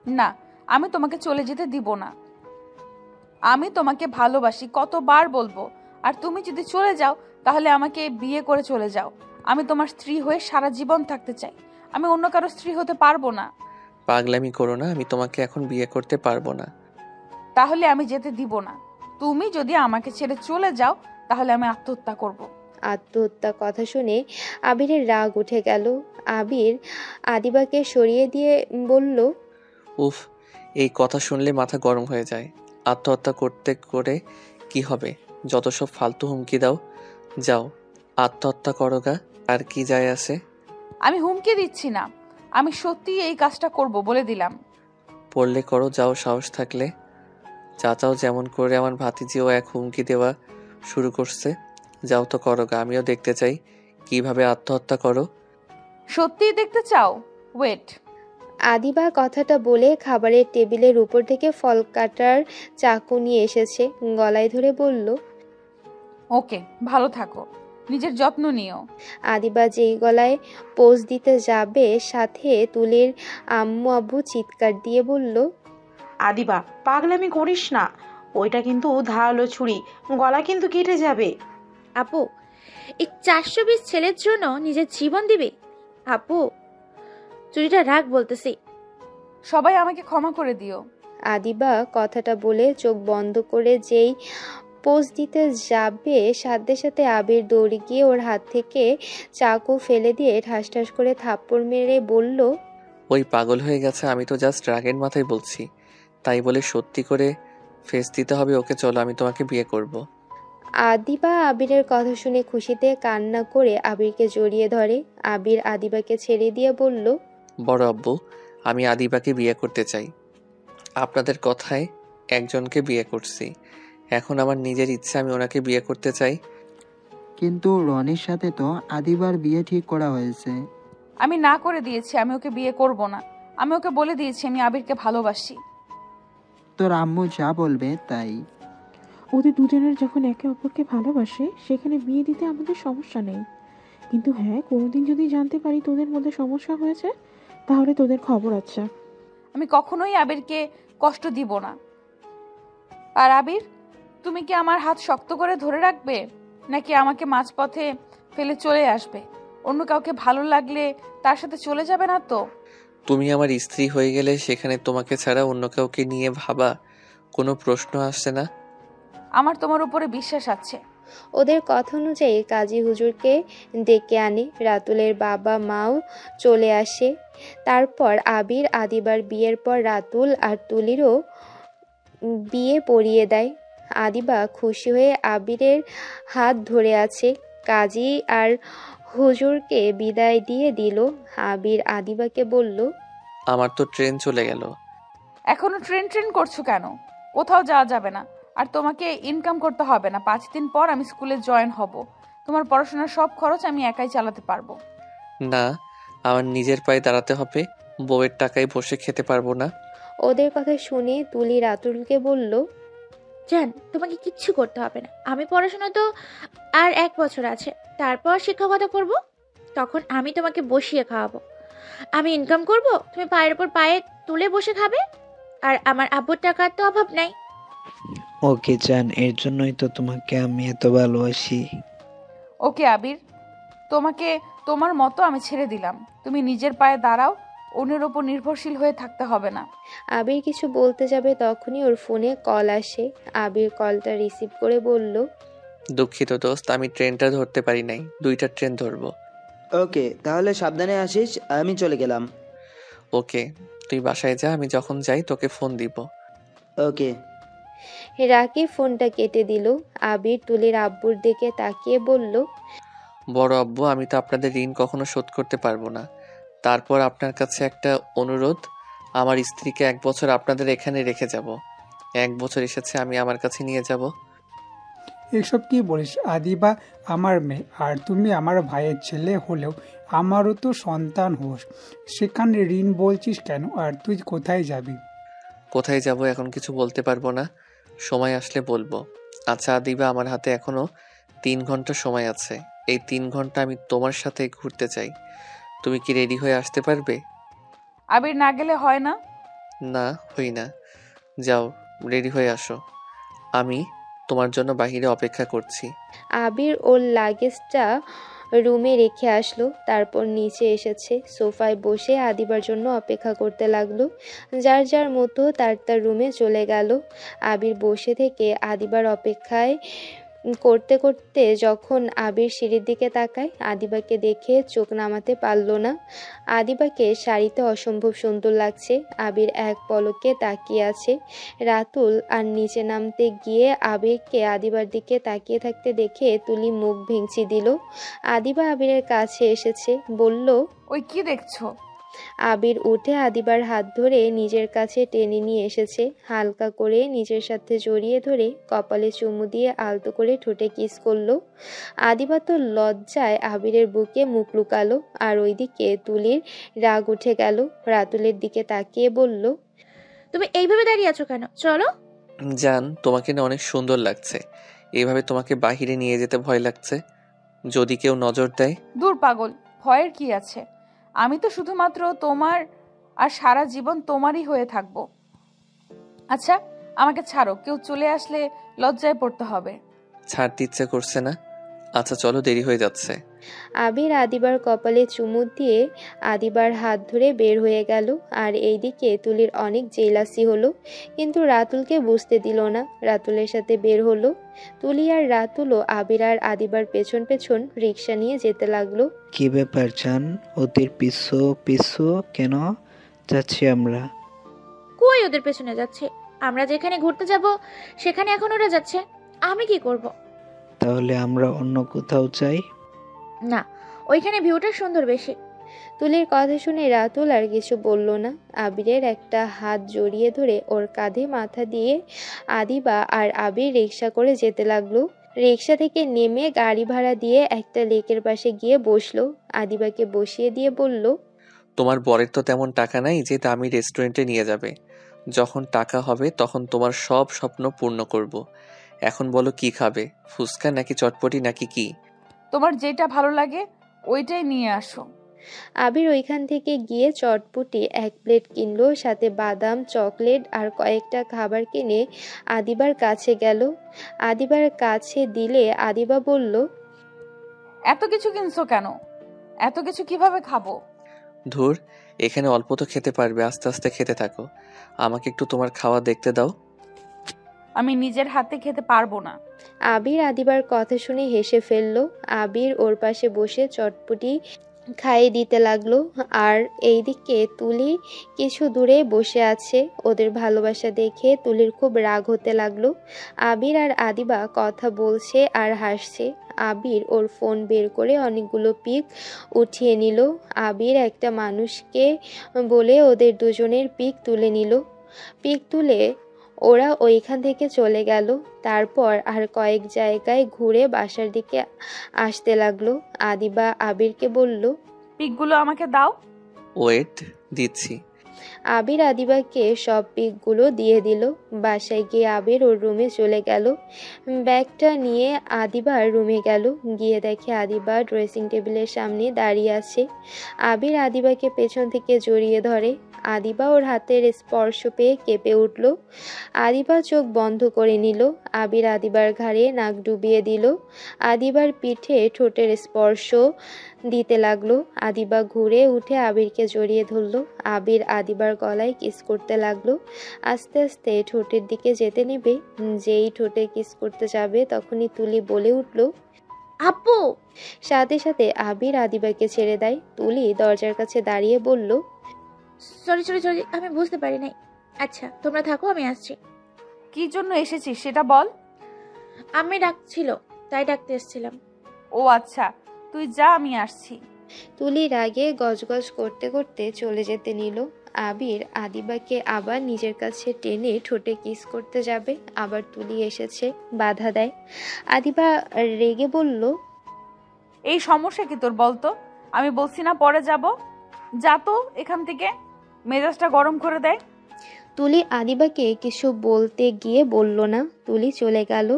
[SPEAKER 1] না, আমি তোমাকে চলে যেতে দিব না। আমি তোমাকে ভালোবাসি, কতবার বলবো। আর তুমি যদি চলে যাও তাহলে আমাকে বিয়ে করে চলে যাও। আমি তোমার স্ত্রী হয়ে সারা জীবন থাকতে চাই। আমি অন্য কারো স্ত্রী হতে পারবো না।
[SPEAKER 3] পাগলামি করো না, আমি তোমাকে এখন বিয়ে করতে পারবো না।
[SPEAKER 1] তাহলে আমি যেতে দিব না। তুমি যদি আমাকে ছেড়ে চলে যাও তাহলে আমি আত্মহত্যা করব।
[SPEAKER 4] আত্মহত্যা কথা শুনে আবিরের রাগ উঠে গেল। আবির আদিবাকে সরিয়ে দিয়ে বলল,
[SPEAKER 3] উফ, এই কথা শুনলে মাথা গরম হয়ে যায়। আত্মহত্যা করতে করে কি হবে? যত সব ফালতু হুমকি দাও। যাও আত্মহত্যা করো গা, আর কি যায় আসে?
[SPEAKER 1] আমি হুমকি দিচ্ছি না, আমি সত্যি এই কাজটা করব বলে দিলাম।
[SPEAKER 3] পড়লে করো, যাও সাহস থাকলে। চাচাও যেমন করে আমার ভাতিজিও এক হুমকি দেওয়া শুরু করছে। যাও তো করো গা, আমিও দেখতে চাই কিভাবে আত্মহত্যা করো।
[SPEAKER 1] সত্যিই দেখতে চাও? ওয়েট।
[SPEAKER 4] আদিবা কথাটা বলে খাবারের টেবিলের উপর থেকে ফল কাটার চাকু নিয়ে এসেছে, গলায় ধরে বলল,
[SPEAKER 1] ওকে, ভালো থাকো, নিজের যত্ন নিও।
[SPEAKER 4] আদিবা যেই গলায় পোজ দিতে যাবে, সাথে তুলির আম্মু আব্বু চিৎকার দিয়ে বলল,
[SPEAKER 8] আদিবা, পাগলামি করিস না। ওইটা কিন্তু ধারালো ছুরি, গলা কিন্তু কেটে যাবে।
[SPEAKER 2] আপু, এই 420 ছেলের জন্য নিজের জীবন দিবে? আপু, চুরিটা রাখ বলতেছি।
[SPEAKER 1] সবাই আমাকে ক্ষমা করে দিও।
[SPEAKER 4] আদিবা কথাটা বলে চোখ বন্ধ করে যেই পোজ দিতে যাবে, সাথে সাথে আবির দৌড়ে গিয়ে ওর হাত থেকে চাকু ফেলে দিয়ে ঠাস ঠাস করে থাপ্পড় মেরে বলল,
[SPEAKER 3] ওই পাগল হয়ে গেছে, আমি তো জাস্ট রাগের মাথায় বলছি। তাই বলে সত্যি করে ফেস দিতে হবে ওকে? চলো, আমি তোমাকে বিয়ে করব।
[SPEAKER 4] আদিবা আবিরের কথা শুনে খুশিতে কান্না করে আবিরকে জড়িয়ে ধরে। আবির আদিবাকে ছেড়ে দিয়ে বলল,
[SPEAKER 3] বড় আব্বু, আমি আদিবাকে বিয়ে করতে চাই। আপনাদের কথায় একজনকে বিয়ে করছি, এখন আমার নিজের ইচ্ছা আমি ওনাকে বিয়ে করতে চাই।
[SPEAKER 10] কিন্তু রনির সাথে তো আদিবার বিয়ে ঠিক করা হয়েছে।
[SPEAKER 1] আমি না করে দিয়েছি, আমি ওকে বিয়ে করব না। আমি ওকে বলে দিয়েছি আমি আবিরকে ভালোবাসি।
[SPEAKER 10] তোর আম্মু যা বলবে তাই।
[SPEAKER 9] ওদের দুজনের যখন একে অপরকে ভালোবাসে সেখানে বিয়ে দিতে আমাদের সমস্যা নেই। কিন্তু হ্যাঁ, কোনোদিন যদি জানতে পারি তোদের মধ্যে সমস্যা হয়েছে তাহলে তোদের খবর আছে।
[SPEAKER 1] আমি কখনোই আবিরকে কষ্ট দিব না। আর আবির, তুমি কি আমার হাত শক্ত করে ধরে রাখবে, নাকি আমাকে মাঝপথে ফেলে চলে আসবে? অন্য কাউকে ভালো লাগলে তার সাথে চলে যাবে না তো?
[SPEAKER 3] তুমি আমার স্ত্রী হয়ে গেলে সেখানে তোমাকে ছাড়া অন্য কাউকে নিয়ে ভাবা কোনো প্রশ্ন আসছে না।
[SPEAKER 1] আমার তোমার উপরে বিশ্বাস আছে।
[SPEAKER 4] ওদের কথা অনুযায়ী কাজী হুজুরকে ডেকে আনে। রাতুলের বাবা মাও চলে আসে। তারপর আবির আদিবার বিয়ের পর রাতুল আর তুলিরও বিয়ে পড়িয়ে দেয়। আদিবা খুশি হয়ে আবিরের হাত ধরে আছে। কাজী আর হুজুরকে বিদায় দিয়ে দিল। আবির আদিবাকে বলল,
[SPEAKER 3] আমার তো ট্রেন চলে গেল।
[SPEAKER 1] এখনো ট্রেন ট্রেন করছো কেন? কোথাও যাওয়া যাবে না। আর তোমাকে ইনকাম করতে হবে না। 5 দিন পর আমি স্কুলে জয়েন হব। তোমার পড়াশোনার সব খরচ আমি একাই চালাতে পারবো।
[SPEAKER 3] না, আমার নিজের পায়ে দাঁড়াতে হবে। বউয়ের টাকায় বসে খেতে পারবো না।
[SPEAKER 4] ওদের কথা শুনে তুলি রাতুলকে বলল,
[SPEAKER 2] জান, তোমাকে কিচ্ছু করতে হবে না। আমি পড়াশোনা তো আর 1 বছর আছে, তারপর শিক্ষকতা করব। তখন আমি তোমাকে বসিয়ে খাওয়াবো। আমি ইনকাম করব, তুমি পায়ের উপর পায়ে তুলে বসে খাবে। আর আমার আব্বুর টাকার তো অভাব নাই।
[SPEAKER 11] ওকে জান, এর জন্যই তো তোমাকে আমি এত ভালোবাসি।
[SPEAKER 1] ওকে আবির, তোমাকে তোমার মতো আমি ছেড়ে দিলাম। তুমি নিজের পায়ে দাঁড়াও, অন্যের ওপর নির্ভরশীল হয়ে থাকতে হবে না।
[SPEAKER 4] আবির কিছু বলতে যাবে তখনই ওর ফোনে কল আসে। আবির কলটা রিসিভ করে বলল,
[SPEAKER 3] দুঃখিত দোস্ত, আমি ট্রেনটা ধরতে পারি নাই। 2টা ট্রেন ধরবো।
[SPEAKER 12] ওকে, তাহলে সাবধানে আসিস, আমি চলে গেলাম।
[SPEAKER 3] ওকে, তুই বাসায় যা, আমি যখন যাই তোকে ফোন দিব।
[SPEAKER 12] ওকে।
[SPEAKER 4] রাকিব ফোনটা কেটে দিল। আবির তুলির আব্বুর দিকে তাকিয়ে বলল,
[SPEAKER 3] বড় আব্বু, আমি তো আপনাদের ঋণ কখনো শোধ করতে পারবো না। তারপর আপনার কাছে একটা অনুরোধ, আমার স্ত্রীকে 1 বছর আপনাদের এখানে রেখে যাব। 1 বছর এসেছে, আমি আমার কাছে নিয়ে যাব।
[SPEAKER 7] এসব কি বলিস? আদিবা আমার মেয়ে, আর তুমি আমার ভাইয়ের ছেলে হলেও আমারও তো সন্তান হোস। সেখানে ঋণ বলছিস কেন? আর তুই কোথায় যাবি?
[SPEAKER 3] কোথায় যাব এখন কিছু বলতে পারবো না, সময় আসলে বলবো। আচ্ছা আদিবা, আমার হাতে এখনো 3 ঘন্টা সময় আছে। এই 3 ঘন্টা আমি তোমার সাথে ঘুরতে চাই। তুমি কি রেডি হয়ে আসতে পারবে?
[SPEAKER 1] আবির, না গেলে হয় না?
[SPEAKER 3] না, হই না। যাও, রেডি হয়ে আসো। আমি তোমার জন্য বাহিরে অপেক্ষা করছি।
[SPEAKER 4] আবির ওর লাগেজটা রুমে রেখে আসলো। তারপর নিচে এসেছে, সোফায় বসে আদিবার জন্য অপেক্ষা করতে লাগলো। যার যার মতো তার তার রুমে চলে গেল। আবির বসে থেকে আদিবার অপেক্ষায় করতে করতে যখন আবির সিঁড়ির দিকে তাকায়, আদিবাকে দেখে চোখ নামাতে পারল না। আদিবাকে শাড়িতে অসম্ভব সুন্দর লাগছে। আবির এক পলকে তাকিয়ে আছে। রাতুল আর নিচে নামতে গিয়ে আবিরকে আদিবার দিকে তাকিয়ে থাকতে দেখে তুলি মুখ ভেঙচি দিল। আদিবা আবিরের কাছে এসেছে, বলল,
[SPEAKER 1] ওই কি দেখছো?
[SPEAKER 4] আবির উঠে আদিবার হাত ধরে নিজের কাছে টেনে নিয়ে এসেছে। হালকা করে নিজের সাথে জড়িয়ে ধরে কপালে চুমু দিয়ে আলতো করে ঠোঁটে কিস করলো। আদিবা তো লজ্জায় আবিরের বুকে মুখ লুকালো। আর ওইদিকে তুলির রাগ উঠে গেল। রাতুলের দিকে তাকিয়ে বলল,
[SPEAKER 2] তুমি এইভাবে দাঁড়িয়ে আছো কেন? চলো।
[SPEAKER 3] জান, তোমাকে না অনেক সুন্দর লাগছে। এভাবে তোমাকে বাহিরে নিয়ে যেতে ভয় লাগছে, যদি কেউ নজর দেয়।
[SPEAKER 1] দূর পাগল, ভয়ের কি আছে? আমি তো শুধুমাত্র তোমার, আর সারা জীবন তোমারই হয়ে থাকবো। আচ্ছা, আমাকে ছাড়ো। কেউ চলে আসলে লজ্জায় পড়তে হবে।
[SPEAKER 3] ছাড়তে ইচ্ছে করছে না। আচ্ছা চলো, দেরি হয়ে যাচ্ছে।
[SPEAKER 4] আবির আদিবার কপালে চুমু দিয়ে আদিবার হাত ধরে বের হয়ে গেল। আর এইদিকে তুলির অনেক জেলাসি হলো, কিন্তু রাতুলকে বুঝতে দিল না। রাতুলের সাথে বের হলো। তুলি আর রাতুলও আবির আর আদিবার পেছন পেছন রিক্সা নিয়ে যেতে লাগলো।
[SPEAKER 11] কি ব্যাপার জান, ওদের পিছু পিছু কেন যাচ্ছি আমরা?
[SPEAKER 2] কই ওদের পেছনে যাচ্ছে? আমরা যেখানে ঘুরতে যাব সেখানে এখন ওরা যাচ্ছে। আমি কি করব?
[SPEAKER 11] তাহলে আমরা অন্য কোথাও যাই।
[SPEAKER 2] না, ওইখানে ভিউটা সুন্দর বেশি।
[SPEAKER 4] তুলির কথা শুনে রাতুল আর কিছু বলল না। আবিরের একটা হাত জড়িয়ে ধরে ওর কাঁধে মাথা দিয়ে আদিবা আর আবির রিক্সা করে যেতে লাগলো। রিক্সা থেকে নেমে গাড়ি ভাড়া দিয়ে একটা লেকের পাশে গিয়ে বসলো। আদিবাকে বসিয়ে দিয়ে বলল,
[SPEAKER 3] তোমার বরের তো তেমন টাকা নাই যে দামি রেস্টুরেন্টে নিয়ে যাবে। যখন টাকা হবে তখন তোমার সব স্বপ্ন পূর্ণ করব। এখন বলো কি খাবে, ফুচকা নাকি চটপটি নাকি কি?
[SPEAKER 1] তোমার যেটা ভালো লাগে ওইটাই নিয়ে আসো।
[SPEAKER 4] আবির ওইখান থেকে গিয়ে চটপটি 1 প্লেট কিনলো, সাথে বাদাম, চকলেট আর কয়েকটা খাবার কিনে আদিবার কাছে গেল। আদিবার কাছে দিলে আদিবা বলল,
[SPEAKER 1] এত কিছু কিনছো কেন? এত কিছু কিভাবে খাবো?
[SPEAKER 3] ধুর, এখানে অল্প তো খেতে পারবে, আস্তে আস্তে খেতে থাকো। আমাকে একটু তোমার খাওয়া দেখতে দাও।
[SPEAKER 1] আমি নিজের হাতে খেতে পারবো না।
[SPEAKER 4] আবির আদিবার কথা শুনে হেসে ফেলল। আবির ওর পাশে বসে চটপটি খাইয়ে দিতে লাগলো। আর এইদিকে তুলি কিছু দূরে বসে আছে। ওদের ভালোবাসা দেখে তুলির খুব রাগ হতে লাগলো। আবির আর আদিবা কথা বলছে আর হাসছে। আবির ওর ফোন বের করে অনেকগুলো পিক উঠিয়ে নিল। আবির একটা মানুষকে বলে ওদের দুজনের পিক তুলে নিল। পিক তুলে ওরা ওইখান থেকে চলে গেল। তারপর আর কয়েক জায়গায় ঘুরে বাসার দিকে আসতে লাগলো। আদিবা আবিরকে বলল,
[SPEAKER 1] পিকগুলো আমাকে দাও।
[SPEAKER 3] ওয়েট, দিচ্ছি।
[SPEAKER 4] আবির আদিবাকে সব পিকগুলো দিয়ে দিল। বাসায় গিয়ে আবির ওর রুমে চলে গেল। ব্যাগটা নিয়ে আদিবার রুমে গেল। গিয়ে দেখে আদিবা ড্রেসিং টেবিলের সামনে দাঁড়িয়ে আছে। আবির আদিবাকে পেছন থেকে জড়িয়ে ধরে। আদিবা ওর হাতের স্পর্শ পেয়ে কেঁপে উঠল। আদিবা চোখ বন্ধ করে নিল। আবির আদিবার ঘাড়ে নাক ডুবিয়ে দিল। আদিবার পিঠে ঠোঁটের স্পর্শ দিতে লাগলো। আদিবা ঘুরে উঠে আবিরকে জড়িয়ে ধরল। আবির আদিবার গলায় কিস করতে লাগলো। আস্তে আস্তে ঠোঁটের দিকে যেতে নেবে। যেই ঠোঁটে কিস করতে যাবে তখনই তুলি বলে উঠল,
[SPEAKER 2] আপু!
[SPEAKER 4] সাথে সাথে আবির আদিবাকে ছেড়ে দেয়। তুলি দরজার কাছে দাঁড়িয়ে বলল,
[SPEAKER 2] সরি সরি সরি, আমি বুঝতে পারি নাই। আচ্ছা তোমরা থাকো, আমি আসছি।
[SPEAKER 1] কি জন্য এসেছিস সেটা বল।
[SPEAKER 2] আমি ডাকছিল, তাই ডাকতে এসেছিলাম।
[SPEAKER 1] ও আচ্ছা, তুই যা, আমি আসছি।
[SPEAKER 4] তুলি রাগে গজগজ করতে করতে চলে যেতে নিল। আবির আদিবাকে আবার নিজের কাছে টেনে ঠোঁটে কিস করতে যাবে, আবার তুলি এসেছে, বাধা দেয়। আদিবা রেগে বলল,
[SPEAKER 1] এই সমস্যা কি তোর বলতো? আমি বলছি না পরে যাব। যা তো এখান থেকে, মেজাজটা গরম করে দেয়।
[SPEAKER 4] তুলি আদিবাকে কিছু বলতে গিয়ে বলল না। তুলি চলে গেল।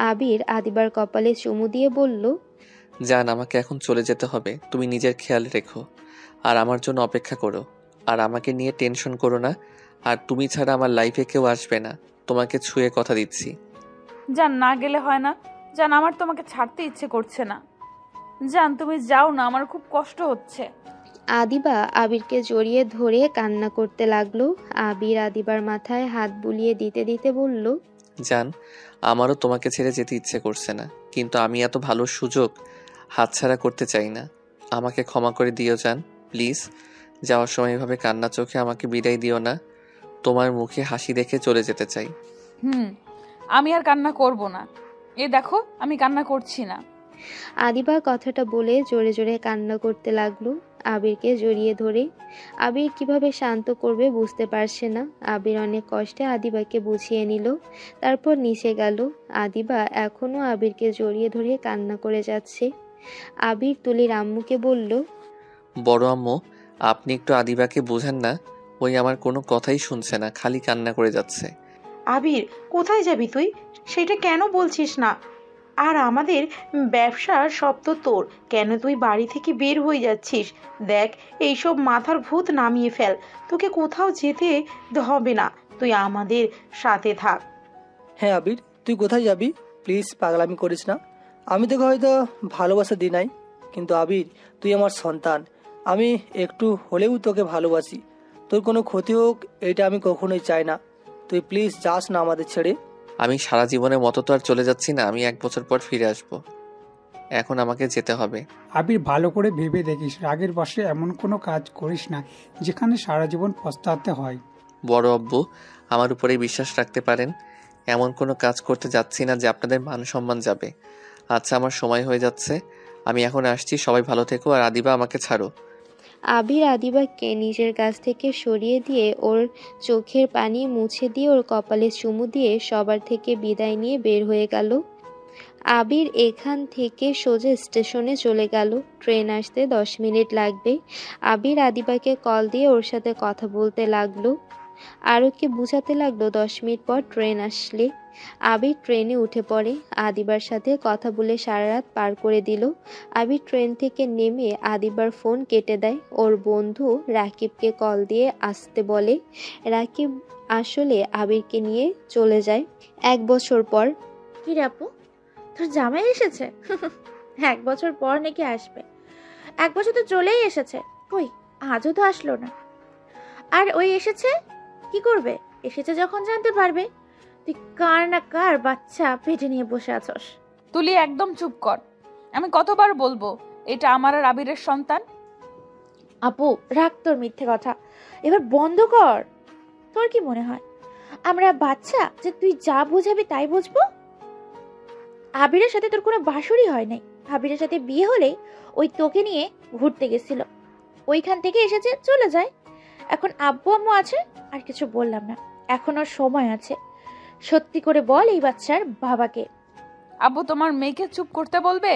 [SPEAKER 4] আবির আদিবার কপালে চুমু দিয়ে বলল,
[SPEAKER 3] জান, আমাকে এখন চলে যেতে হবে। তুমি নিজের খেয়াল রেখো আর আমার জন্য অপেক্ষা করো। আর আমাকে নিয়ে টেনশন করো না। আর তুমি ছাড়া আমার লাইফে কেউ আসবে না, তোমাকে ছুঁয়ে কথা দিচ্ছি।
[SPEAKER 1] জান, না গেলে হয় না। জান, আমার তোমাকে ছাড়তে ইচ্ছে করছে না। জান, তুমি যাও না, আমার খুব কষ্ট হচ্ছে।
[SPEAKER 4] আদিবা আবিরকে জড়িয়ে ধরে কান্না করতে লাগলো। আবির আদিবার মাথায় হাত বুলিয়ে দিতে দিতে বলল,
[SPEAKER 3] জান, আমারও তোমাকে ছেড়ে যেতে ইচ্ছে করছে না, কিন্তু আমি এত ভালো সুযোগ হাতছাড়া করতে চাই না। আমাকে ক্ষমা করে দিও জান, প্লিজ। যাওয়ার সময় এভাবে কান্না চোখে আমাকে বিদায় দিও না। তোমার মুখে হাসি দেখে চলে যেতে চাই।
[SPEAKER 1] আমি আর কান্না করব না। এ দেখো, আমি কান্না করছি না।
[SPEAKER 4] আদিবা কথাটা বলে জোরে জোরে কান্না করতে লাগলো। আবিরকে জড়িয়ে ধরে। আবির কিভাবে শান্ত করবে বুঝতে পারছে না। আবির অনেক কষ্টে আদিবাকে বুঝিয়ে নিল। তারপর নিচে গেল। আদিবা এখনো আবিরকে জড়িয়ে ধরে কান্না করে যাচ্ছে। আবির তুলির আম্মুকে বলল,
[SPEAKER 3] বড় আম্মু, আপনি একটু আদিবাকে বোঝান না। ওই আমার কোনো কথাই শুনছে না, খালি কান্না করে যাচ্ছে।
[SPEAKER 8] আবির, কোথায় যাবি তুই? সেটা কেন বলছিস না? আর আমাদের ব্যবসার সব তো তোর, কেন তুই বাড়ি থেকে বের হয়ে যাচ্ছিস? দেখ, এইসব মাথার ভূত নামিয়ে ফেল। তোকে কোথাও যেতে হবে না, তুই আমাদের সাথে থাক।
[SPEAKER 6] হ্যাঁ আবির, তুই কোথায় যাবি? প্লিজ পাগলামি করিস না। আমি তোকে হয়তো ভালোবাসা দিই নাই, কিন্তু আবির, তুই আমার সন্তান। আমি একটু হলেও তোকে ভালোবাসি। তোর কোনো ক্ষতি হোক এটা আমি কখনোই চাই না। তুই প্লিজ যাস না আমাদের ছেড়ে।
[SPEAKER 3] আমি সারা জীবনের মতো তো আর চলে যাচ্ছি না, আমি 1 বছর পর ফিরে আসব। এখন আমাকে যেতে হবে।
[SPEAKER 7] আবির, ভালো করে ভেবে দেখিস, রাগের বশে এমন কোনো কাজ করিস না যেখানে সারা জীবন পস্তাতে হয়।
[SPEAKER 3] বড় আব্বু, আমার উপরেই বিশ্বাস রাখতে পারেন। এমন কোনো কাজ করতে যাচ্ছি না যে আপনাদের মান সম্মান যাবে। আচ্ছা, আমার সময় হয়ে যাচ্ছে, আমি এখন আসছি। সবাই ভালো থেকো, আর আদিবা, আমাকে ছাড়ো।
[SPEAKER 4] আবির আদিবাকে নিজের কাছ থেকে সরিয়ে দিয়ে ওর চোখের পানি মুছে দিয়ে ওর কপালে চুমু দিয়ে সবার থেকে বিদায় নিয়ে বের হয়ে গেল। আবির এখান থেকে সোজা স্টেশনে চলে গেল। ট্রেন আসতে 10 মিনিট লাগবে। আবির আদিবাকে কল দিয়ে ওর সাথে কথা বলতে লাগলো। আরোকে বুঝাতে লাগলো 10 মিনিট পর ট্রেন আসলে আবির ট্রেনে উঠে পড়ে। আদিবার সাথে কথা বলে সারা রাত পার করে দিল। আবির ট্রেন থেকে নেমে আদিবার ফোন কেটে দেয়। ওর বন্ধু রাকিবকে কল দিয়ে আসতে বলে। রাকিব আসলে আবিরকে নিয়ে চলে যায়। 1 বছর পর।
[SPEAKER 2] কি রে আপু, তোর জামাই এসেছে? 1 বছর পর নাকি আসবে? 1 বছর তো চলেই এসেছে, কই আজও তো আসলো না। আর ওই এসেছে কি করবে? এসেছে যখন জানতে পারবে তুই কার না কার বাচ্চা পেটে নিয়ে বসে আছস।
[SPEAKER 1] তুলি একদম চুপ কর। আমি কতবার বলবো এটা আমার আর আবিরের সন্তান?
[SPEAKER 2] আপু রাখ তোর মিথ্যে কথা, এবার বন্ধ কর। তোর কি মনে হয় আমরা বাচ্চা যে তুই যা বোঝাবি তাই বুঝবো? আবিরের সাথে তোর কোনো বাসরই হয় নাই। আবিরের সাথে বিয়ে হলেই ওই তোকে নিয়ে ঘুরতে গেছিল, ওইখান থেকে এসেছে চলে যায়। এখন আব্বু আম্মু আছে, আর কিছু বললাম না, এখনো সময় আছে। সত্যি করে বল এই বাচ্চার বাবাকে।
[SPEAKER 1] আব্বু তোমার মেয়েকে চুপ করতে বলবে?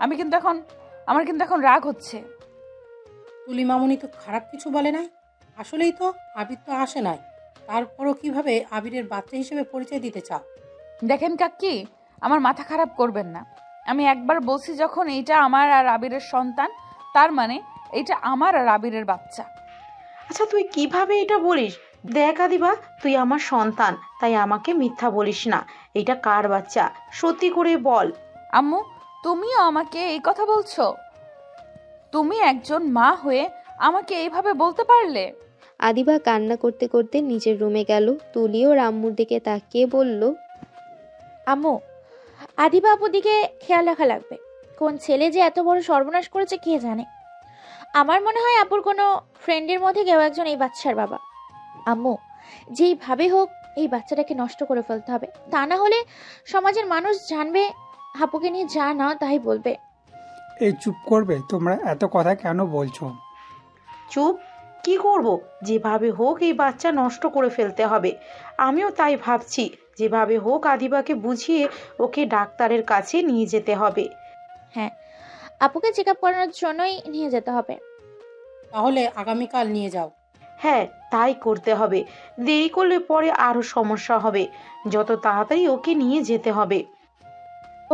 [SPEAKER 1] আমার কিন্তু এখন রাগ হচ্ছে।
[SPEAKER 5] তুলি মামুনি তো খারাপ কিছু বলে নাই। আসলেই তো আবির তো আসে নাই, তারপরও কিভাবে আবিরের বাচ্চা হিসেবে পরিচয় দিতে চাও?
[SPEAKER 1] দেখেন কাকি, আমার মাথা খারাপ করবেন না। আমি একবার বলছি যখন এইটা আমার আর আবিরের সন্তান, তার মানে এইটা আমার আর আবিরের বাচ্চা।
[SPEAKER 8] আচ্ছা তুই কিভাবে এটা বলিস? দেখ আদিবা, তুই আমার সন্তান, তাই আমাকে মিথ্যা বলিস না। এটা কার বাচ্চা সত্যি করে বল।
[SPEAKER 1] আম্মু, তুমিও আমাকে এই কথা বলছো? তুমি একজন মা হয়ে আমাকে এইভাবে বলতে পারলে?
[SPEAKER 4] আদিবা কান্না করতে করতে নিজের রুমে গেল। তুলি ওর আম্মুর দিকে তাকিয়ে বলল,
[SPEAKER 2] আম্মু, আদিবা আপুর দিকে খেয়াল রাখা লাগবে। কোন ছেলে যে এত বড় সর্বনাশ করেছে কে জানে। আমার মনে হয় আপুর কোনো ফ্রেন্ডের মধ্যে কেউ একজন এই বাচ্চার বাবা। আম্মু, যেইভাবে হোক এই বাচ্চাটাকে নষ্ট করে ফেলতে হবে, তা না হলে সমাজের মানুষ জানবে আপুকে নিয়ে যা না তাই বলবে।
[SPEAKER 7] এই চুপ করবে? তোমরা এত কথা কেন বলছো?
[SPEAKER 8] চুপ কি করব? যেভাবে হোক এই বাচ্চা নষ্ট করে ফেলতে হবে। আমিও তাই ভাবছি, যেভাবে হোক আদিবাকে বুঝিয়ে ওকে ডাক্তারের কাছে নিয়ে যেতে হবে।
[SPEAKER 2] হ্যাঁ, আপুকে চেক আপ করানোর জন্যই নিয়ে যেতে হবে।
[SPEAKER 5] তাহলে আগামীকাল নিয়ে যাও।
[SPEAKER 8] হ্যাঁ, তাই করতে হবে। দেরি করলে পরে আরো সমস্যা হবে। যত তাড়াতাড়ি ওকে নিয়ে যেতে হবে।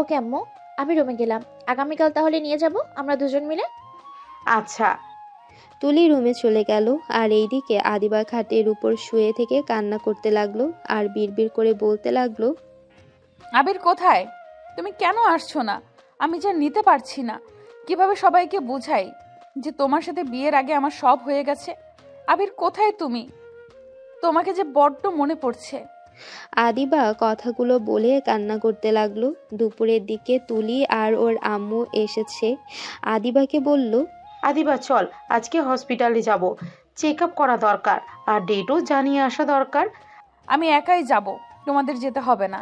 [SPEAKER 2] ওকে আম্মু, আমি রুমে গেলাম। আগামীকাল তাহলে নিয়ে যাব আমরা দুজন মিলে।
[SPEAKER 8] আচ্ছা।
[SPEAKER 4] তুলি রুমে চলে গেল। আর এইদিকে আদিবা খাটের উপর শুয়ে থেকে কান্না করতে লাগলো আর বিড়বিড় করে বলতে লাগলো,
[SPEAKER 1] আবির কোথায়? তুমি কেন আসছো না? আমি যা নিতে পারছি না। কিভাবে সবাইকে বুঝাই যে তোমার সাথে বিয়ের আগে আমার সব হয়ে গেছে? আবির কোথায় তুমি? তোমাকে যে বড্ড মনে পড়ছে।
[SPEAKER 4] আদিবা কথাগুলো বলে কান্না করতে লাগলো। দুপুরের দিকে তুলি আর ওর আম্মু এসেছে। আদিবাকে বলল,
[SPEAKER 8] আদিবা চল, আজকে হসপিটালে যাব, চেক আপ করা দরকার, আর ডেটও জানিয়ে আসা দরকার।
[SPEAKER 1] আমি একাই যাব, তোমাদের যেতে হবে না।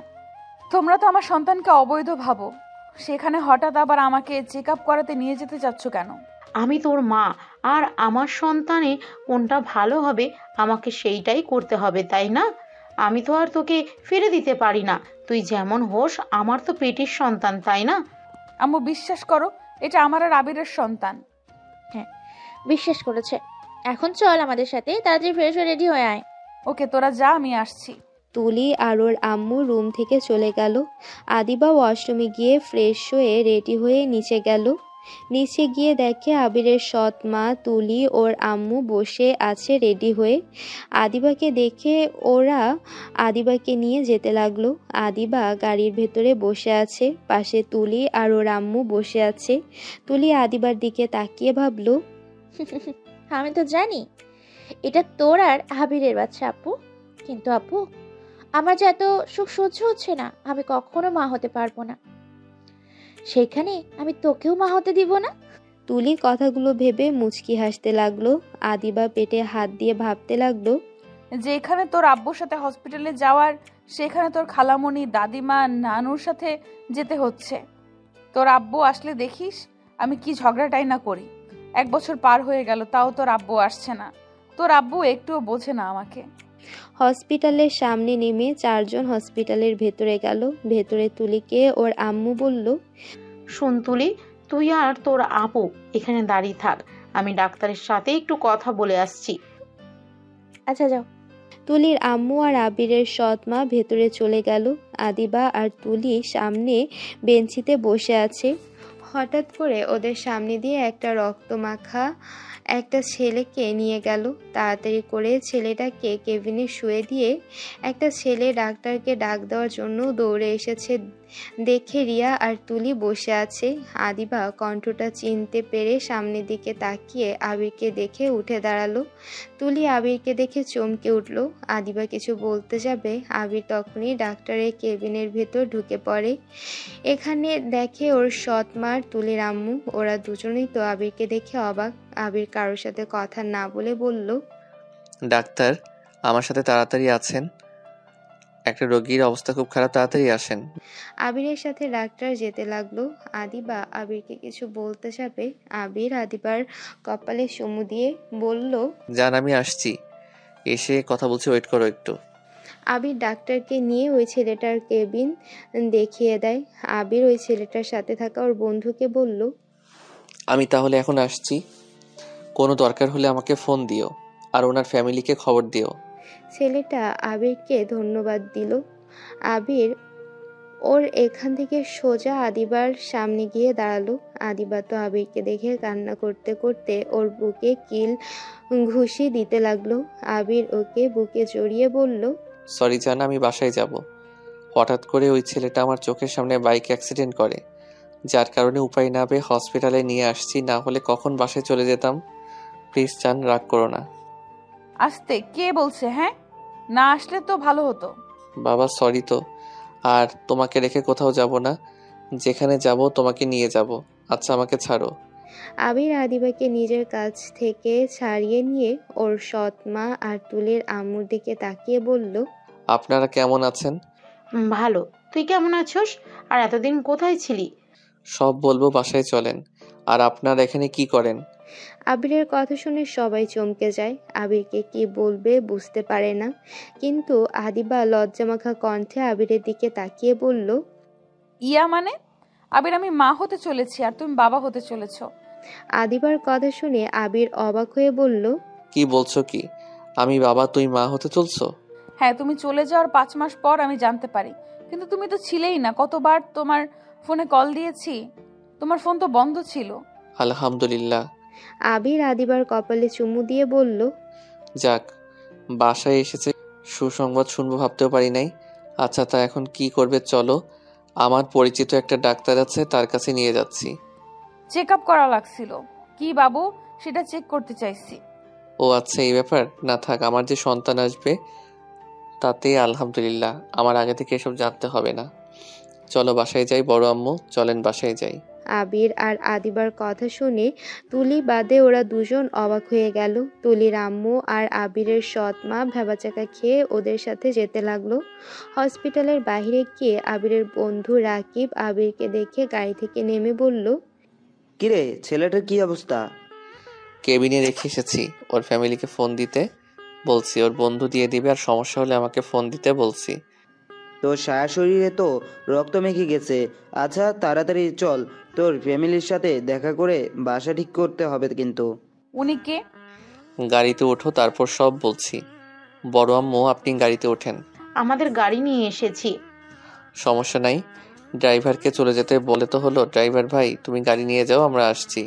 [SPEAKER 1] তোমরা তো আমার সন্তানকে অবৈধ ভাবো, সেখানে হঠাৎ আবার আমাকে চেক আপ করাতে নিয়ে যেতে চাচ্ছ কেন?
[SPEAKER 8] আমি তোর মা, আর আমার সন্তানে কোনটা ভালো হবে আমাকে সেইটাই করতে হবে, তাই না? আমি তো আর তোকে ফিরে দিতে পারি না। তুই যেমন হোস আমার তো পেটের সন্তান, তাই না?
[SPEAKER 1] আম্মু বিশ্বাস করো, এটা আমার আর আবিরের সন্তান।
[SPEAKER 2] হ্যাঁ, বিশ্বাস করেছে। এখন চল আমাদের সাথে, তাড়াতাড়ি ফ্রেশ হয়ে রেডি হয়ে আয়।
[SPEAKER 1] ওকে, তোরা যা, আমি আসছি।
[SPEAKER 4] তুলি আর ওর আম্মু রুম থেকে চলে গেল। আদিবা ওয়াশরুমে গিয়ে ফ্রেশ হয়ে রেডি হয়ে নিচে গেল। নিচে গিয়ে দেখে আবিরের সৎ মা তুলি ওর আম্মু বসে আছে রেডি হয়ে। আদিবাকে দেখে ওরা আদিবাকে নিয়ে যেতে লাগলো। আদিবা গাড়ির ভেতরে বসে আছে, পাশে তুলি আর ওর আম্মু বসে আছে। তুলি আদিবার দিকে তাকিয়ে ভাবলো,
[SPEAKER 2] আমি তো জানি এটা তোর আর আবিরের বাচ্চা আপু, কিন্তু আপু আমার যে এত সুখ সহ্য হচ্ছে না, আমি কখনো মা হতে পারবো না। সেখানে আমি তোকেও মা হতে দিব না।
[SPEAKER 4] তুলি কথাগুলো ভেবে মুচকি হাসতে লাগলো। আদিবা পেটে হাত দিয়ে ভাবতে লাগলো,
[SPEAKER 1] যেখানে তোর আব্বুর সাথে হসপিটালে যাওয়ার, সেখানে তোর খালামণি, দাদিমা, নানুর সাথে যেতে হচ্ছে। তোর আব্বু আসলে দেখিস আমি কি ঝগড়াটাই না করি। 1 বছর পার হয়ে গেল, তাও তোর আব্বু আসছে না। তোর আব্বু একটুও বোঝে না আমাকে।
[SPEAKER 4] হসপিটালের সামনে নেমে 4 জন হসপিটালের ভেতরে গেল। ভেতরে তুলিকে ওর আম্মু বলল,
[SPEAKER 8] শোন তুলি, তুই আর তোর আপু এখানে দাঁড়িয়ে থাক, আমি ডাক্তারের সাথে একটু কথা বলে আসছি।
[SPEAKER 2] আচ্ছা যাও।
[SPEAKER 4] তুলির আম্মু আর আবিরের সৎ মা ভেতরে চলে গেল। আদিবা আর তুলি সামনে বেঞ্চিতে বসে আছে। হঠাৎ করে ওদের সামনে দিয়ে একটা রক্তমাখা একটা ছেলেকে নিয়ে গেল। তাড়াতাড়ি করে ছেলেটাকে কেবিনে শুয়ে দিয়ে একটা ছেলে ডাক্তারকে ডাক দেওয়ার জন্য দৌড়ে এসেছে। দেখে রিয়া আর তুলি বসে আছে। আদিবা কণ্ঠটা চিনতে পেরে সামনের দিকে তাকিয়ে আবিরকে দেখে উঠে দাঁড়ালো। তুলি আবিরকে দেখে চমকে উঠল। আদিবা কিছু বলতে যাবে, আবির তখনই ডাক্তারের কেবিনের ভেতর ঢুকে পড়ে। এখানে দেখে ওর সৎ মার তুলির আম্মু। ওরা দুজনেই তো আবিরকে দেখে অবাক। আবির কারোর সাথে কথা না বলে বলল,
[SPEAKER 3] ডাক্তার আমার সাথে তাড়াতাড়ি আছেন, একটা রোগীর অবস্থা খুব খারাপ, তাড়াতাড়ি আসেন।
[SPEAKER 4] আবিরের সাথে ডাক্তার যেতে লাগলো। আদিবা আবিরকে কিছু বলতে যাবে, আবির আদিবার কপালে চুমু দিয়ে বলল,
[SPEAKER 3] যান আমি আসছি, এসে কথা বলছি, ওয়েট করো একটু।
[SPEAKER 4] আবির ডাক্তারকে নিয়ে ওই ছেলেটার কেবিন দেখিয়ে দেয়। আবির ওই ছেলেটার সাথে থাকা ওর বন্ধুকে বলল,
[SPEAKER 3] আমি তাহলে এখন আসছি, কোনো দরকার হলে আমাকে ফোন দিও আর ওনার ফ্যামিলিকে খবর দিও।
[SPEAKER 4] ছেলেটা আবিরকে ধন্যবাদ দিল। আবির ওর এখান থেকে সোজা আদিবার সামনে গিয়ে দাঁড়ালো। আদিবা তো আবিরকে দেখে কান্না করতে করতে ওর বুকে কিল ঘুষি দিতে লাগলো। আবির ওকে বুকে জড়িয়ে বলল,
[SPEAKER 3] সরি জান, আমি বাসায় যাব। হঠাৎ করে ওই ছেলেটা আমার চোখের সামনে বাইক অ্যাক্সিডেন্ট করে, যার কারণে উপায় না পেয়ে হসপিটালে নিয়ে আসছি, না হলে কখন বাসায় চলে যেতাম। প্লিজ জান, রাগ করো না।
[SPEAKER 1] আসতে কে বলছে? হ্যাঁ, না আসলে তো ভালো হতো।
[SPEAKER 3] বাবা সরি তো, আর তোমাকে রেখে কোথাও যাব না, যেখানে যাব তোমাকে নিয়ে যাব। আচ্ছা আমাকে ছাড়ো।
[SPEAKER 4] আবির আদিবাকে নিজের কাছ থেকে ছাড়িয়ে নিয়ে ওর সৎ মা আর তুলির আম্মুর দিকে তাকিয়ে বলল,
[SPEAKER 3] আপনারা কেমন আছেন?
[SPEAKER 8] ভালো, তুই কেমন আছোস? আর এতদিন কোথায় ছিলি?
[SPEAKER 3] সব বলবো, বাসায় চলেন। আর আপনারা এখানে কি করেন?
[SPEAKER 4] আবিরের কথা শুনে সবাই চমকে যায়। আবিরকে কি বলবে বুঝতে পারে না, কিন্তু আদিবা লজ্জামাখা কণ্ঠে আবিরের দিকে তাকিয়ে বলল,
[SPEAKER 1] ইয়া মানে? আবির, আমি মা হতে চলেছি আর তুমি বাবা হতে চলেছ।
[SPEAKER 4] আদিবার কথা শুনে আবির অবাক হয়ে বলল,
[SPEAKER 3] কি বলছো কি? আমি বাবা, তুই মা হতে চলছো?
[SPEAKER 1] হ্যাঁ, তুমি চলে যাওয়ার 5 মাস পর আমি জানতে পারি, কিন্তু তুমি তো ছিলেই না। কতবার তোমার ফোনে কল দিয়েছি, তোমার ফোন তো বন্ধ ছিল।
[SPEAKER 3] আলহামদুলিল্লাহ।
[SPEAKER 4] আবির আদিবার কপালে চুমু দিয়ে বলল,
[SPEAKER 3] যাক, বাসায় এসেছে, সুসংবাদ শুনবো ভাবতেও পারি নাই। আচ্ছা তা এখন কি করবে চলো, আমার পরিচিত একটা ডাক্তার আছে, তার কাছে নিয়ে যাচ্ছি।
[SPEAKER 1] চেক আপ করা লাগছিল। কি বাবু, সেটা চেক করতে চাইছি।
[SPEAKER 3] ও আচ্ছা এই ব্যাপার, না থাক, আমার যে সন্তান আসবে তাতে আলহামদুলিল্লাহ, আমার আগে থেকে এসব জানতে হবে না। চলো বাসায় যাই, বড় আম্মু চলেন বাসায় যাই।
[SPEAKER 4] আবির আর আদিবার কথা শুনে তুলি বাদে ওরা দুজন অবাক হয়ে গেল। তুলির আম্মু আর আবিরের সৎ মা ভেবাচাকা খেয়ে ওদের সাথে যেতে লাগলো। হসপিটালের বাইরে গিয়ে আবিরের বন্ধু রাকিব আবিরকে দেখে গাড়ি থেকে নেমে বলল,
[SPEAKER 12] কিরে ছেলেটার কি অবস্থা?
[SPEAKER 3] কেবিনে রেখে এসেছি, ওর ফ্যামিলিকে ফোন দিতে বলছি, ওর বন্ধু দিয়ে দিবে, আর সমস্যা হলে আমাকে ফোন দিতে বলছি।
[SPEAKER 12] তোর সারা শরীরে তো রক্ত মেখে গেছে। আচ্ছা তাড়াতাড়ি চল, তোর ফ্যামিলির সাথে দেখা করে বাসা ঠিক করতে হবে কিন্তু।
[SPEAKER 1] উনি কে?
[SPEAKER 3] গাড়িতে ওঠো, তারপর সব বলছি। বড় আম্মু আপনি গাড়িতে ওঠেন।
[SPEAKER 8] আমাদের গাড়ি নিয়ে এসেছি।
[SPEAKER 3] সমস্যা নাই, ড্রাইভারকে চলে যেতে বলে তো হলো। ড্রাইভার ভাই তুমি গাড়ি নিয়ে যাও, আমরা আসছি।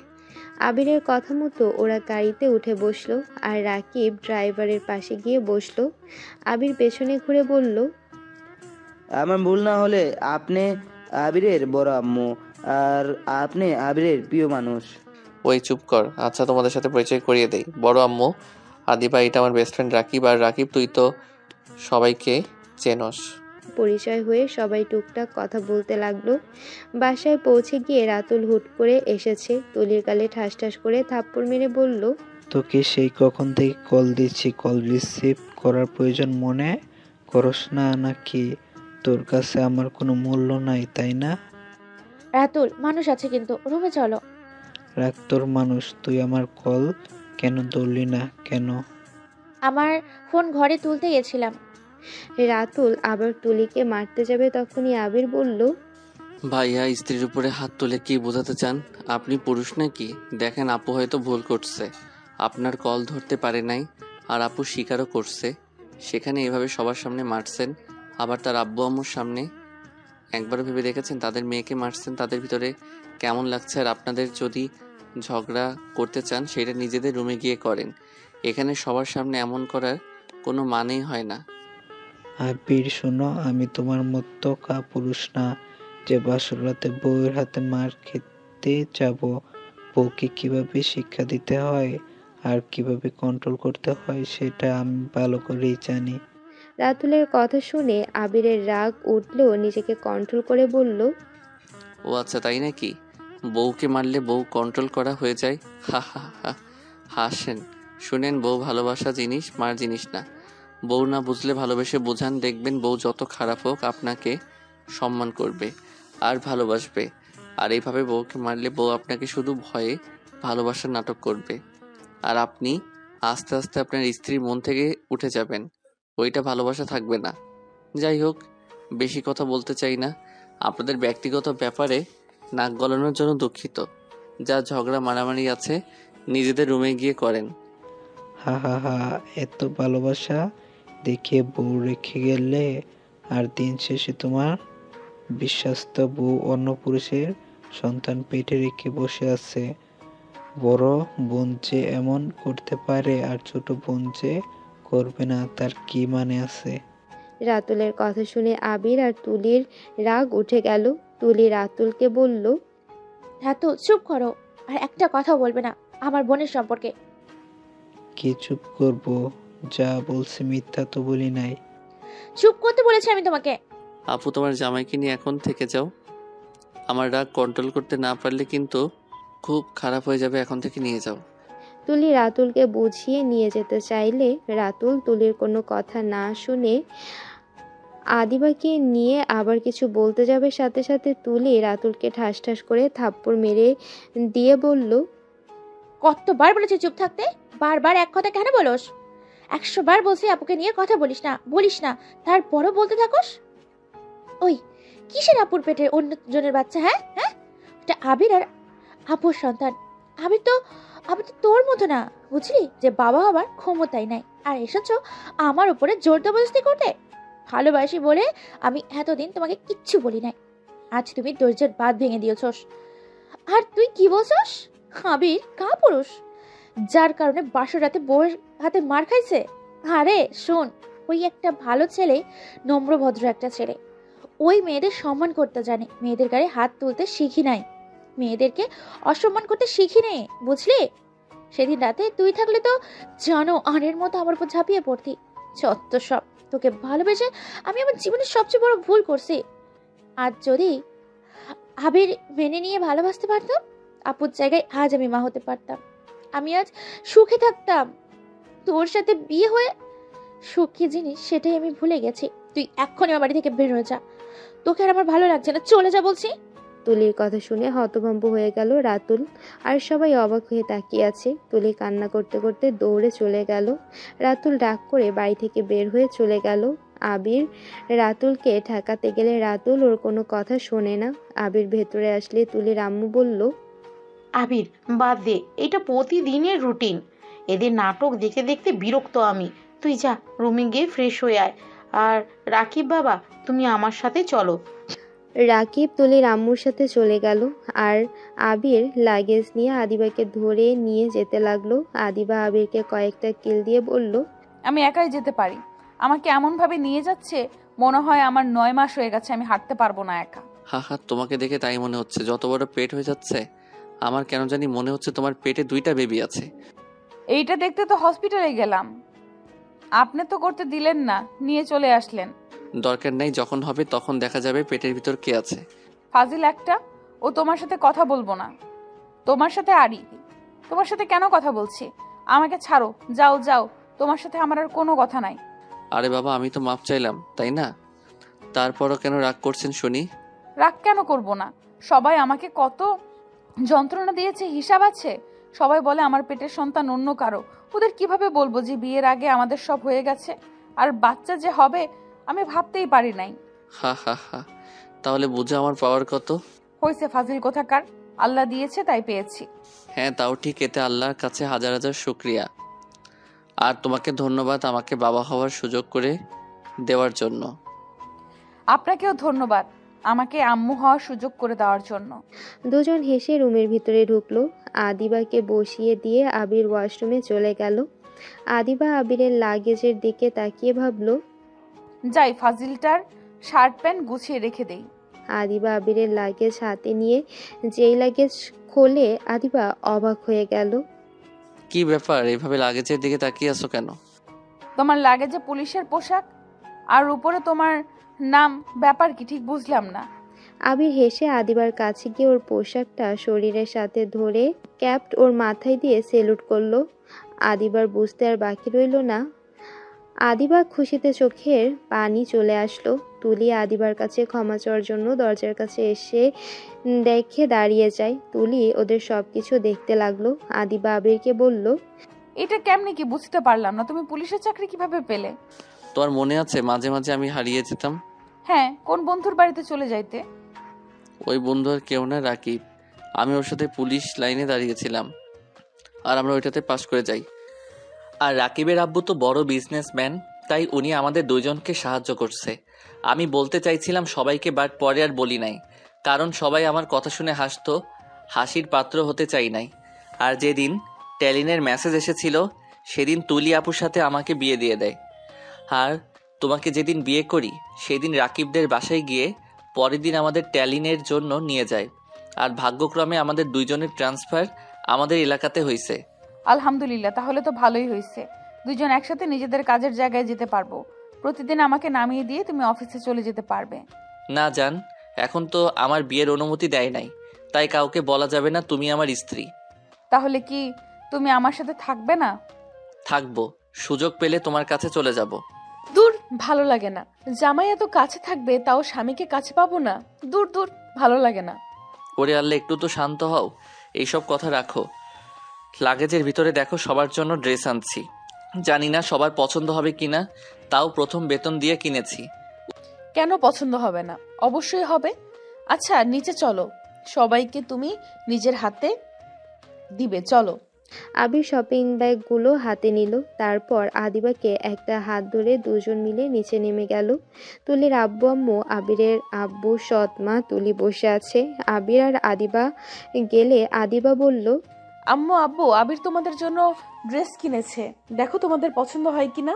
[SPEAKER 4] আবিরের কথা মতো ওরা গাড়িতে উঠে বসলো আর রাকিব ড্রাইভারের পাশে গিয়ে বসলো। আবির পেছনে ঘুরে বলল,
[SPEAKER 12] আমার ভুল না হলে আপনি আবিরের বড় আম্মু, আর আপনি আবিরের প্রিয় মানুষ।
[SPEAKER 3] ওই চুপ কর। আচ্ছা তোমাদের সাথে পরিচয় করিয়ে দেই, বড় আম্মু আদিবা, এটা আমার বেস্ট ফ্রেন্ড রাকিব। আর রাকিব তুই তো সবাইকে চেনস।
[SPEAKER 4] পরিচয় হয়ে সবাই টুকটাক কথা বলতে লাগলো। বাসায় পৌঁছে গিয়ে রাতুল হুট করে এসেছে। তুলির গালে ঠাস ঠাস করে থাপ্পড় মেরে বলল,
[SPEAKER 11] তোকে সেই কখন থেকে কল দিচ্ছি, কল রিসিভ করার প্রয়োজন মনে করস না নাকি? তোর কাছে আমার কোনো মূল্য নাই তাই না?
[SPEAKER 2] রাতুল, মানুষ আছে কিন্তু, রুমে চলো।
[SPEAKER 11] রাখ তোর মানুষ, তুই আমার কল কেন ধরলি না কেন?
[SPEAKER 2] আমার ফোন ঘরে তুলতে গেছিলাম।
[SPEAKER 4] রাতুল আবার তুলিকে মারতে যাবে, তখনই আবির বলল,
[SPEAKER 13] ভাইয়া স্ত্রীর উপরে হাত তুলে কি বোঝাতে চান? আপনি পুরুষ নাকি? দেখেন আপু হয়তো ভুল করছে, আপনার কল ধরতে পারে নাই, আর আপু স্বীকারও করছে। সেখানে এভাবে সবার সামনে মারছেন, আবার তার আব্বু আম্মুর সামনে। একবার ভেবে দেখেছেন তাদের মেয়েকে মারছেন, তাদের ভিতরে কেমন লাগছে? আর আপনাদের যদি ঝগড়া করতে চান সেটা নিজেদের রুমে গিয়ে করেন, এখানে সবার সামনে এমন করার কোনো মানেই হয় না।
[SPEAKER 11] আবির শোনো, আমি তোমার মতো কাপুরুষ না যে বাসর রাতে বউয়ের হাতে মার খেতে যাব। বউকে কিভাবে শিক্ষা দিতে হয় আর কিভাবে কন্ট্রোল করতে হয় সেটা আমি ভালো করেই জানি।
[SPEAKER 4] রাতুলের কথা শুনে আবিরের রাগ উঠলেও নিজেকে কন্ট্রোল করে বলল,
[SPEAKER 13] ও আচ্ছা, তাই নাকি? বউকে মারলে বউ কন্ট্রোল করা হয়ে যায়? হা হা হা। হাসেন। শুনেন, বউ ভালোবাসা জিনিস, মার জিনিস না। বউ না বুঝলে ভালোবেসে বোঝান, দেখবেন বউ যত খারাপ হোক আপনাকে সম্মান করবে আর ভালোবাসবে। আর এইভাবে বউকে মারলে বউ আপনাকে শুধু ভয়ে ভালোবাসার নাটক করবে, আর আপনি আস্তে আস্তে আপনার স্ত্রীর মন থেকে উঠে যাবেন, ওইটা ভালোবাসা থাকবে না। যাই হোক, বেশি কথা বলতে চাই না। আপনাদের ব্যক্তিগত ব্যাপারে নাক গলানোর জন্য দুঃখিত। যা ঝগড়া মারামারি আছে নিজেদের রুমে গিয়ে করেন।
[SPEAKER 11] হা হা হা, এত ভালোবাসা দেখিয়ে বউ রেখে গেলে, আর দিন শেষে তোমার বিশ্বাস্ত বউ অন্য পুরুষের সন্তান পেটে রেখে বসে আছে। বড় বোন যে এমন করতে পারে আর ছোট বোন যে করবে না, তার কি মানে আছে?
[SPEAKER 4] রাতুলের কথা শুনে আবির আর তুলির রাগ উঠে গেল। তুলি রাতুলকে বলল,
[SPEAKER 2] রাতুল চুপ করো, আর একটা কথা বলবে না আমার বোনের সম্পর্কে।
[SPEAKER 11] কি চুপ করবো? যা বলছি মিথ্যা তো বলি নাই।
[SPEAKER 2] চুপ করতে বলেছি আমি তোমাকে।
[SPEAKER 13] আপু, তোমার জামাইকে নিয়ে এখন থেকে যাও। আমার রাগ কন্ট্রোল করতে না পারলে কিন্তু খুব খারাপ হয়ে যাবে, এখন থেকে নিয়ে যাও।
[SPEAKER 4] তুলি রাতুলকে বুঝিয়ে নিয়ে যেতে চাইলে রাতুল তুলির কোনো কথা না শুনে আদিবাকে নিয়ে আবার কিছু বলতে যাবে, সাথে সাথে তুলি রাতুলকে ঠাস ঠাস করে থাপ্পড় মেরে দিয়ে বলল,
[SPEAKER 2] কতবার বলেছি চুপ থাকতে, বারবার এক কথা কেন বলোস? 100 বার বলছি আপুকে নিয়ে কথা বলিস না, তারপরও বলতে থাকোস। ওই কিসের আপুর পেটের অন্য জনের বাচ্চা? হ্যাঁ হ্যাঁ, এটা আবির আর আপুর সন্তান। আবির তো তোর মতো না, বুঝলি, যে বাবা হবার ক্ষমতাই নাই, আর এসেছো আমার উপরে জোর জবরদস্তি করতে। ভালোবাসি বলে আমি এতদিন তোমাকে কিচ্ছু বলি নাই, আজ তুমি ধৈর্যের বাঁধ ভেঙে দিয়েছস। আর তুই কি বলছস? আবির কাপুরুষ, যার কারণে বাসর রাতে বউয়ের হাতে মার খাইছে। আরে শোন, ওই একটা ভালো ছেলে, নম্র ভদ্র একটা ছেলে, ওই মেয়েদের সম্মান করতে জানে, মেয়েদের গায়ে হাত তুলতে শিখি নাই, মেয়েদেরকে অসম্মান করতে শিখি নেই, বুঝলি? সেদিন রাতে তুই থাকলে তো জানো আনের মতো আমার উপর ঝাঁপিয়ে পড়তি। চত্ব সব, তোকে ভালোবেসে আমি আমার জীবনের সবচেয়ে বড় ভুল করছি। আজ যদি আবির মেনে নিয়ে ভালোবাসতে পারতাম, আপুর জায়গায় আজ আমি মা হতে পারতাম, আমি আজ সুখে থাকতাম। তোর সাথে বিয়ে হয়ে সুখী জিনিস সেটাই আমি ভুলে গেছি। তুই এক্ষুনি আমার বাড়ি থেকে বের হয়ে যা, তোকে আর আমার ভালো লাগছে না, চলে যা বলছি।
[SPEAKER 4] তুলির কথা শুনে হতভম্ব হয়ে গেল রাতুল, আর সবাই অবাক হয়ে তাকিয়ে আছে। তুলি কান্না করতে করতে দৌড়ে চলে গেল। রাতুল রাগ করে বাড়ি থেকে বের হয়ে চলে গেল। আবির রাতুলকে ঠেকাতে গেলে রাতুল ওর কোনো কথা শোনে না। আবির ভেতরে আসলে তুলির আম্মু বলল,
[SPEAKER 8] আবির বাদ দে, এটা প্রতিদিনের রুটিন, এদের নাটক দেখতে দেখতে বিরক্ত আমি। তুই যা রুমে গিয়ে ফ্রেশ হয়ে আয়, আর রাকিব বাবা তুমি আমার সাথে চলো।
[SPEAKER 4] রাকিব তুলির আম্মুর সাথে চলে গেল, আর আবির লাগেজ নিয়ে আদিবাকে ধরে নিয়ে যেতে লাগলো। আদিবা আবিরকে কয়েকটা কিল দিয়ে বলল,
[SPEAKER 1] আমি একাই যেতে পারি। আমাকে এমনভাবে নিয়ে যাচ্ছে মনে হয় আমার 9 মাস হয়ে গেছে, আমি হাঁটতে পারবো না একা।
[SPEAKER 13] হা হা, তোমাকে দেখে তাই মনে হচ্ছে। যত বড় পেট হয়ে যাচ্ছে, আমার কেন জানি মনে হচ্ছে তোমার পেটে 2টা বেবি আছে।
[SPEAKER 1] এইটা দেখতে তো হসপিটালে গেলাম, আপনি তো করতে দিলেন না, নিয়ে চলে আসলেন।
[SPEAKER 13] দরকার নাই, যখন হবে তখন দেখা যাবে পেটের ভিতর কে আছে।
[SPEAKER 1] ফাজিল একটা, ও তোমার সাথে কথা বলবো না। তোমার সাথে তোমার সাথে কেন কথা বলছি? আমাকে ছাড়ো, যাও যাও, তোমার সাথে আমার আর কোনো কথা নাই।
[SPEAKER 13] আরে বাবা, আমি তো মাপ চাইলাম, তাই না? তারপরও কেন রাগ করছেন শুনি?
[SPEAKER 1] রাগ কেন করব না? সবাই আমাকে কত যন্ত্রণা দিয়েছে হিসাব আছে। সবাই বলে আমার পেটের সন্তান অন্য কারো। ওদের কিভাবে বলবো যে বিয়ের আগে আমাদের সব হয়ে গেছে, আর বাচ্চা যে হবে আমি ভাবতেই পারি নাই।
[SPEAKER 13] হা হা হা, তাহলে বুঝো আমার পাওয়ার কত।
[SPEAKER 1] হয়েছে ফাজিল কোথাকার, আল্লাহ দিয়েছে তাই পেয়েছি।
[SPEAKER 13] হ্যাঁ তাও ঠিক, এতে আল্লাহর কাছে হাজার হাজার শুকরিয়া। আর তোমাকে ধন্যবাদ আমাকে বাবা হওয়ার সুযোগ করে দেওয়ার জন্য।
[SPEAKER 1] আপনাকেও ধন্যবাদ আমাকে আম্মু হওয়ার সুযোগ করে দেওয়ার জন্য।
[SPEAKER 4] দুজন হেসে রুমের ভিতরে ঢুকলো। আদিবাকে বসিয়ে দিয়ে আবির ওয়াশরুমে চলে গেল। আদিবা আবিরের লাগেজের দিকে তাকিয়ে ভাবলো,
[SPEAKER 1] যাই ফাজিলটার শার্ট প্যান্ট গুছিয়ে রেখে দেই।
[SPEAKER 4] আদিবা আবিরের লাগেজ হাতে নিয়ে যেই লাগেজ খোলে আদিবা অবাক হয়ে গেল।
[SPEAKER 13] কি ব্যাপার, এইভাবে লাগেজের দিকে তাকিয়ে আছো কেন?
[SPEAKER 1] তোমার লাগেজে পুলিশের পোশাক আর উপরে তোমার নাম, ব্যাপার কি ঠিক বুঝলাম না।
[SPEAKER 4] আবির হেসে আদিবার কাছে গিয়ে ওর পোশাকটা শরীরের সাথে ধরে ক্যাপ ওর মাথায় দিয়ে সেলুট করলো। আদিবার বুঝতে আর বাকি রইল না। আদিবা খুশিতে চোখের পানি চলে আসলো। তুলি আদিবার কাছে ক্ষমা চাওয়ার জন্য দরজার কাছে এসে দেখে দাঁড়িয়ে যায়। তুলি ওদের সবকিছু দেখতে লাগলো। আদিবা আবিরকে বলল,
[SPEAKER 1] এটা কেমনে কি বুঝতে পারলাম না, তুমি পুলিশের চাকরি কিভাবে পেলে?
[SPEAKER 13] তোমার মনে আছে মাঝে মাঝে আমি হারিয়ে যেতাম?
[SPEAKER 1] হ্যাঁ, কোন বন্ধুর বাড়িতে চলে যাইতে?
[SPEAKER 13] ওই বন্ধু আর কেউ না, রাকিব। আমি ওর সাথে পুলিশ লাইনে দাঁড়িয়েছিলাম আর আমরা ওইটাতে পাশ করে যাই। আর রাকিবের আব্বু তো বড় বিজনেসম্যান, তাই উনি আমাদের দুইজনকে সাহায্য করছে। আমি বলতে চাইছিলাম সবাইকে, বাট পরে আর বলি নাই, কারণ সবাই আমার কথা শুনে হাসতো, হাসির পাত্র হতে চাই নাই। আর যেদিন ট্যালিনের মেসেজ এসেছিল সেদিন তুলি আপুর সাথে আমাকে বিয়ে দিয়ে দেয়। আর তোমাকে যেদিন বিয়ে করি সেদিন রাকিবদের বাসায় গিয়ে পরের দিন আমাদের ট্যালিনের জন্য নিয়ে যায়। আর ভাগ্যক্রমে আমাদের দুইজনের ট্রান্সফার আমাদের এলাকাতে হয়েছে।
[SPEAKER 1] আলহামদুলিল্লাহ, তাহলে তো ভালোই হয়েছে। দুইজন একসাথে নিজেদের কাজের জায়গায় যেতে পারবো। প্রতিদিন আমাকে নামিয়ে দিয়ে তুমি অফিসে চলে যেতে পারবে।
[SPEAKER 13] না জান, এখন তো আমার বিয়ের অনুমতি দেয় নাই, তাই কাউকে বলা যাবে না তুমি আমার স্ত্রী।
[SPEAKER 1] তাহলে কি তুমি আমার সাথে থাকবে না?
[SPEAKER 13] থাকবো, সুযোগ পেলে তোমার কাছে চলে যাব।
[SPEAKER 1] দূর, ভালো লাগে না। জামাই এত কাছে থাকবে তাও স্বামীকে কাছে পাবো না। দূর দূর, ভালো লাগে না।
[SPEAKER 13] ওরে আল্লাহ, একটু তো শান্ত হও, এইসব কথা রাখো। লাগেজের ভিতরে দেখো সবার জন্য ড্রেস আনছি, জানি না সবার পছন্দ হবে কিনা, তাও প্রথম বেতন দিয়ে কিনেছি।
[SPEAKER 1] কেন পছন্দ হবে না? অবশ্যই হবে। আচ্ছা নিচে চলো, সবাইকে তুমি নিজের হাতে দিবে, চলো।
[SPEAKER 4] আবির শপিং ব্যাগগুলো হাতে নিল। তারপর আদিবাকে একটা হাত ধরে দুজন মিলে নিচে নেমে গেল। তুলির আব্বু আম্মু, আবিরের আব্বু সৎ মা তুলি বসে আছে। আবির আর আদিবা গেলে আদিবা বলল,
[SPEAKER 1] আম্মু আব্বু, আবির তোমাদের জন্য ড্রেস কিনেছে, দেখো তোমাদের পছন্দ হয় কিনা।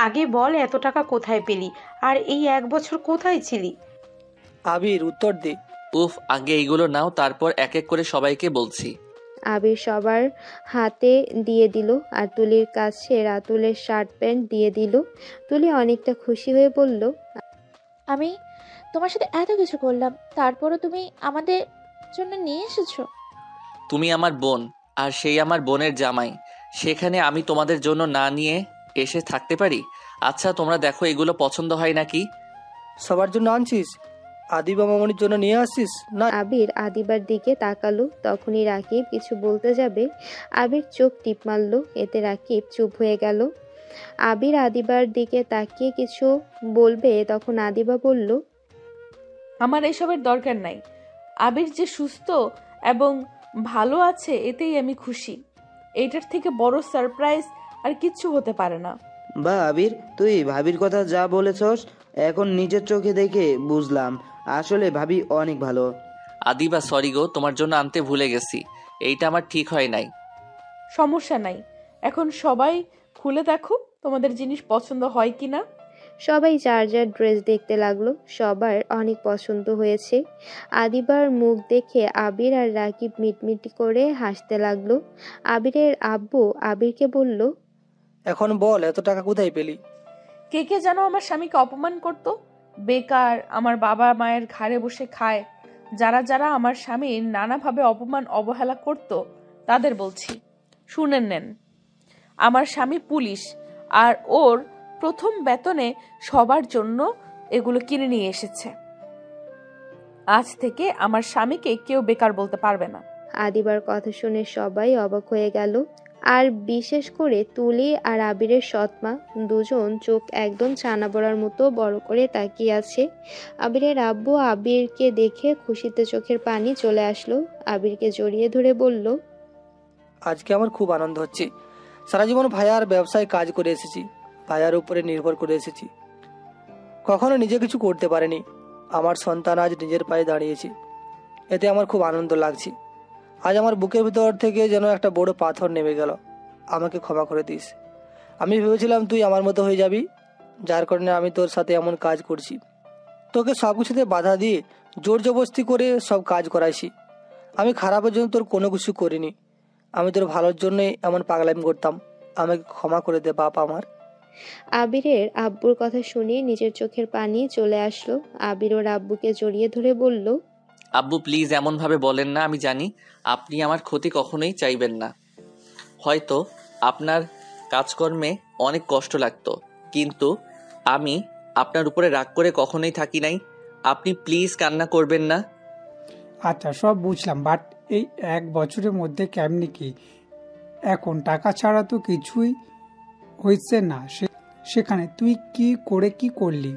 [SPEAKER 8] আগে বল, এত টাকা কোথায় পেলি? আর এই 1 বছর কোথায় ছিলি?
[SPEAKER 6] আবির উত্তর দে।
[SPEAKER 13] উফ, আগে এইগুলো নাও, তারপর এক এক করে সবাইকে বলছি।
[SPEAKER 4] আবির সবার হাতে দিয়ে দিল আর তুলির কাছে রাতুলের শার্ট প্যান্ট দিয়ে দিল। তুলি অনেকটা খুশি হয়ে বলল,
[SPEAKER 2] আমি তোমার সাথে এত কিছু করলাম, তারপরও তুমি আমাদের জন্য নিয়ে এসেছো।
[SPEAKER 13] তুমি আমার বোন আর সেই আমার বোনের জামাই, সেখানে আমি তোমাদের জন্য না নিয়ে এসে থাকতে পারি? আচ্ছা তোমরা দেখো এগুলো পছন্দ হয় নাকি?
[SPEAKER 6] সবার জন্য আনছিস? আদিবা মামনির জন্য নিয়ে আসছিস না?
[SPEAKER 4] আবির আদিবার দিকে তাকালো। তখনই রাকিব কিছু বলতে যাবে, আবির চোখ টিপ মারল। এতে রাকিব চুপ হয়ে গেল। আবির আদিবার দিকে তাকিয়ে কিছু বলবে, তখন আদিবা বলল,
[SPEAKER 1] আমার এসবের দরকার নাই। আবির যে সুস্থ এবং ভালো আছে এতেই আমি খুশি। এটার থেকে বড় সারপ্রাইজ আর কিচ্ছু হতে পারে না।
[SPEAKER 12] বা আবির, তুই ভাবির কথা যা বলেছস এখন নিজের চোখে দেখে বুঝলাম, আসলে ভাবি অনেক ভালো।
[SPEAKER 13] আদিবা সরি গো, তোমার জন্য আনতে ভুলে গেছি, এইটা আমার ঠিক হয় নাই।
[SPEAKER 1] সমস্যা নাই, এখন সবাই খুলে দেখো তোমাদের জিনিস পছন্দ হয় কিনা।
[SPEAKER 4] সবাই যার যার ড্রেস দেখতে লাগলো। সবার অনেক পছন্দ হয়েছে। আদিবার মুখ দেখে আবির আর রাকিব মিটমিটি করে হাসতে লাগলো। আবিরের আব্বু আবিরকে বলল,
[SPEAKER 6] এখন বল, এত টাকা কোথায় পেলি?
[SPEAKER 1] কে কে যেন আমার স্বামীকে অপমান করত, বেকার আমার বাবা মায়ের ঘাড়ে বসে খায়, যারা যারা আমার স্বামীর নানাভাবে অপমান অবহেলা করত তাদের বলছি, শুনেন নেন। আমার স্বামী পুলিশ, আর ওর প্রথম বেতনে সবার জন্য এগুলো কিনে নিয়ে এসেছে। আজ থেকে আমার স্বামীকে কেউ বেকার বলতে পারবে না।
[SPEAKER 4] আদিবার কথা শুনে সবাই অবাক হয়ে গেল। আর বিশেষ করে তুলি আর আবিরের সৎমা, দুজন চোখ একদম ছানা বড়ার মতো বড় করে তাকিয়ে আছে। আবিরের আব্বু আবিরকে দেখে খুশিতে চোখের পানি চলে আসলো। আবিরকে জড়িয়ে ধরে বলল,
[SPEAKER 6] আজকে আমার খুব আনন্দ হচ্ছে। সারা জীবন ভাইয়ার ব্যবসায় কাজ করে এসেছি, ভাইয়ার উপরে নির্ভর করে এসেছি, কখনো নিজে কিছু করতে পারেনি। আমার সন্তান আজ নিজের পায়ে দাঁড়িয়েছে, এতে আমার খুব আনন্দ লাগছে। আজ আমার বুকের ভিতর থেকে যেন একটা বড় পাথর নেমে গেল। আমাকে ক্ষমা করে দিস। আমি ভেবেছিলাম তুই আমার মতো হয়ে যাবি, যার কারণে আমি তোর সাথে এমন কাজ করছি। তোকে সব কিছুতে বাধা দিয়ে জোর জবরদস্তি করে সব কাজ করাইছি। আমি খারাপের জন্য তোর কোনো কিছু করিনি, আমি তোর ভালোর জন্যই এমন পাগলামি করতাম। আমাকে ক্ষমা করে দে বাপ আমার।
[SPEAKER 4] আবিরের আব্বুর কথা শুনে নিজের চোখের পানি চলে আসলো। আবির ওর আব্বুকে জড়িয়ে ধরে বলল,
[SPEAKER 3] আব্বু প্লিজ এমনভাবে বলেন না। আমি জানি আপনি আমার ক্ষতি কখনোই চাইবেন না। হয়তো আপনার কাজকর্মে অনেক কষ্ট লাগতো, কিন্তু আমি আপনার উপরে রাগ করে কখনোই থাকি নাই। আপনি প্লিজ কান্না করবেন না।
[SPEAKER 7] আচ্ছা সব বুঝলাম, বাট এই 1 বছরের মধ্যে কেমনি কি? এখন টাকা ছাড়া তো কিছুই হয়েছে না, সেখানে তুই কি করে কি করলি?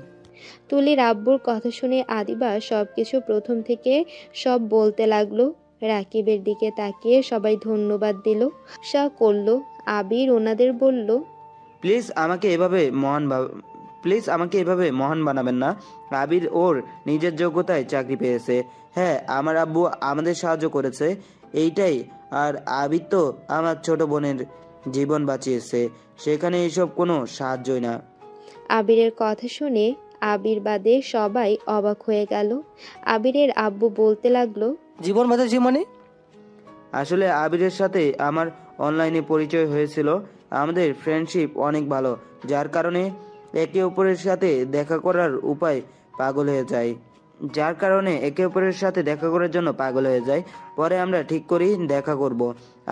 [SPEAKER 4] তুলির আব্বুর কথা শুনে আদিবা সবকিছু প্রথম থেকে সব বলতে লাগলো। রাকিবের দিকে তাকিয়ে সবাই ধন্যবাদ দিল, করলো। আবির ওনাদের বলল,
[SPEAKER 12] প্লিজ আমাকে এভাবে মহান বানাবেন না। আবির ওর নিজের যোগ্যতায় চাকরি পেয়েছে। হ্যাঁ, আমার আব্বু আমাদের সাহায্য করেছে, এইটাই। আর আবির তো আমার ছোট বোনের জীবন বাঁচিয়েছে, সেখানে এসব কোনো সাহায্যই না।
[SPEAKER 4] আবিরের কথা শুনে আবির বাদে সবাই অবাক হয়ে গেল। আবিরের আব্বু বলতে লাগলো,
[SPEAKER 6] জীবন বাঁচাচ্ছি মানে?
[SPEAKER 12] আসলে আবিরের সাথে আমার অনলাইনে পরিচয় হয়েছিল। আমাদের ফ্রেন্ডশিপ অনেক ভালো, যার কারণে একে অপরের সাথে দেখা করার জন্য পাগল হয়ে যায়। পরে আমরা ঠিক করি দেখা করব।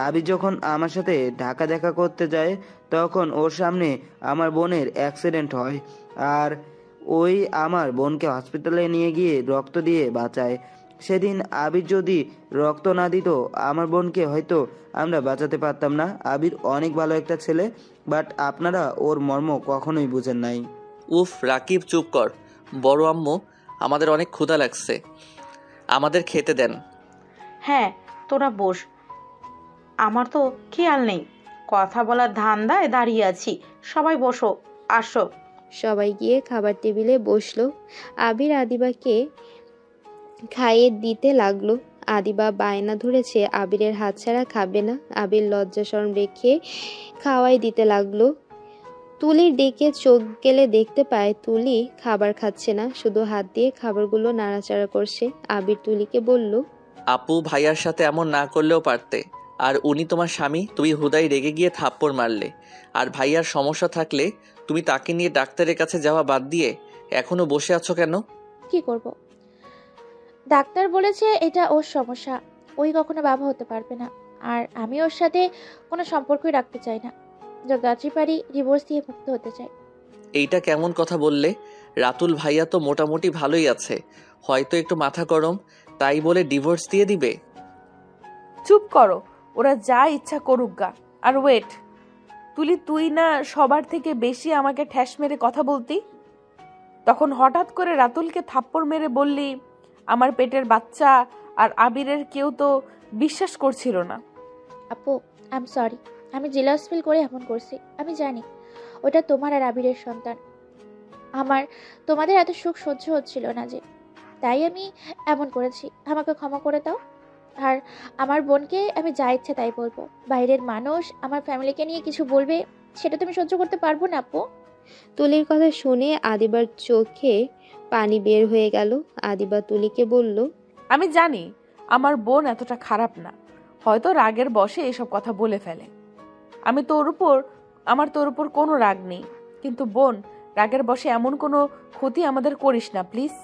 [SPEAKER 12] আবির যখন আমার সাথে ঢাকা দেখা করতে যায়, তখন ওর সামনে আমার বোনের অ্যাক্সিডেন্ট হয়, আর ওই আমার বোনকে হসপিটালে নিয়ে গিয়ে রক্ত দিয়ে বাঁচায়। সেদিন আবির যদি রক্ত না দিত, আমার বোনকে হয়তো আমরা বাঁচাতে পারতাম না। আবির অনেক ভালো একটা ছেলে, বাট আপনারা ওর মর্ম কখনোই বুঝেন নাই।
[SPEAKER 3] উফ রাকিব চুপ কর। বড় আম্মু, আমাদের অনেক ক্ষুধা লাগছে, আমাদের খেতে দেন।
[SPEAKER 8] হ্যাঁ, তোরা বস, আমার তো খেয়াল নেই, কথা বলার ধান্দায় দাঁড়িয়ে আছি। সবাই বসো, আসো।
[SPEAKER 4] সবাই গিয়ে খাবার টেবিলে বসলো। আবির আদিবাকে খাইয়ে দিতে লাগলো। আদিবা বায়না ধরেছে আবিরের হাত ছাড়া খাবে না। আবির লজ্জা শরম রেখে খাওয়াই দিতে লাগলো। তুলির দিকে চোখ গেলে দেখতে পায় তুলি খাবার খাচ্ছে না, শুধু হাত দিয়ে খাবারগুলো নাড়াচাড়া করছে। আবির তুলিকে বলল,
[SPEAKER 3] আপু ভাইয়ার সাথে এমন না করলেও পারতে, আর উনি তোমার স্বামী, তুমি হুদাই রেগে গিয়ে থাপ্পড় মারলে। আর ভাইয়ার সমস্যা থাকলে তুমি তাকে নিয়ে ডাক্তারের কাছে যাওয়া বাদ দিয়ে এখনো বসে আছো কেন?
[SPEAKER 2] কি করব? ডাক্তার বলেছে এটা ওর সমস্যা, ওই কখনো বাবা হতে পারবে না। আর আমি ওর সাথে কোনো সম্পর্কই রাখতে চাই না। যত তাড়াতাড়ি পারি ডিভোর্স দিয়ে মুক্ত হতে চাই।
[SPEAKER 3] এইটা কেমন কথা বললে? রাতুল ভাইয়া তো মোটামুটি ভালোই আছে, হয়তো একটু মাথা গরম, তাই বলে ডিভোর্স দিয়ে দিবে?
[SPEAKER 1] চুপ করো, ওরা যা ইচ্ছা করুক গা। আর ওয়েট, তুই না সবার থেকে বেশি আমাকে ঠ্যাস মেরে কথা বলতি? তখন হঠাৎ করে রাতুলকে থাপ্পড় মেরে বললি আমার পেটের বাচ্চা আর আবিরের কেউ তো বিশ্বাস করছিল না।
[SPEAKER 2] আপু, আই এম সরি, আমি জেলাস ফিল করে এমন করছি। আমি জানি ওটা তোমার আর আবিরের সন্তান। আমার তোমাদের এত সুখ সহ্য হচ্ছিল না, যে তাই আমি এমন করেছি। আমাকে ক্ষমা করে দাও। আর আমার বোনকে আমি যা ইচ্ছে তাই বলবো। বাইরের মানুষ আমার ফ্যামিলিকে নিয়ে কিছু বলবে, সেটা তুমি সহ্য করতে পারবো না আপু।
[SPEAKER 4] তুলির কথা শুনে আদিবার চোখে পানি বের হয়ে গেল। আদিবা তুলিকে বলল,
[SPEAKER 1] আমি জানি আমার বোন এতটা খারাপ না, হয়তো রাগের বশে এসব কথা বলে ফেলে। আমার তোর উপর কোনো রাগ নেই, কিন্তু বোন, রাগের বশে এমন কোনো ক্ষতি আমাদের করিস না প্লিজ।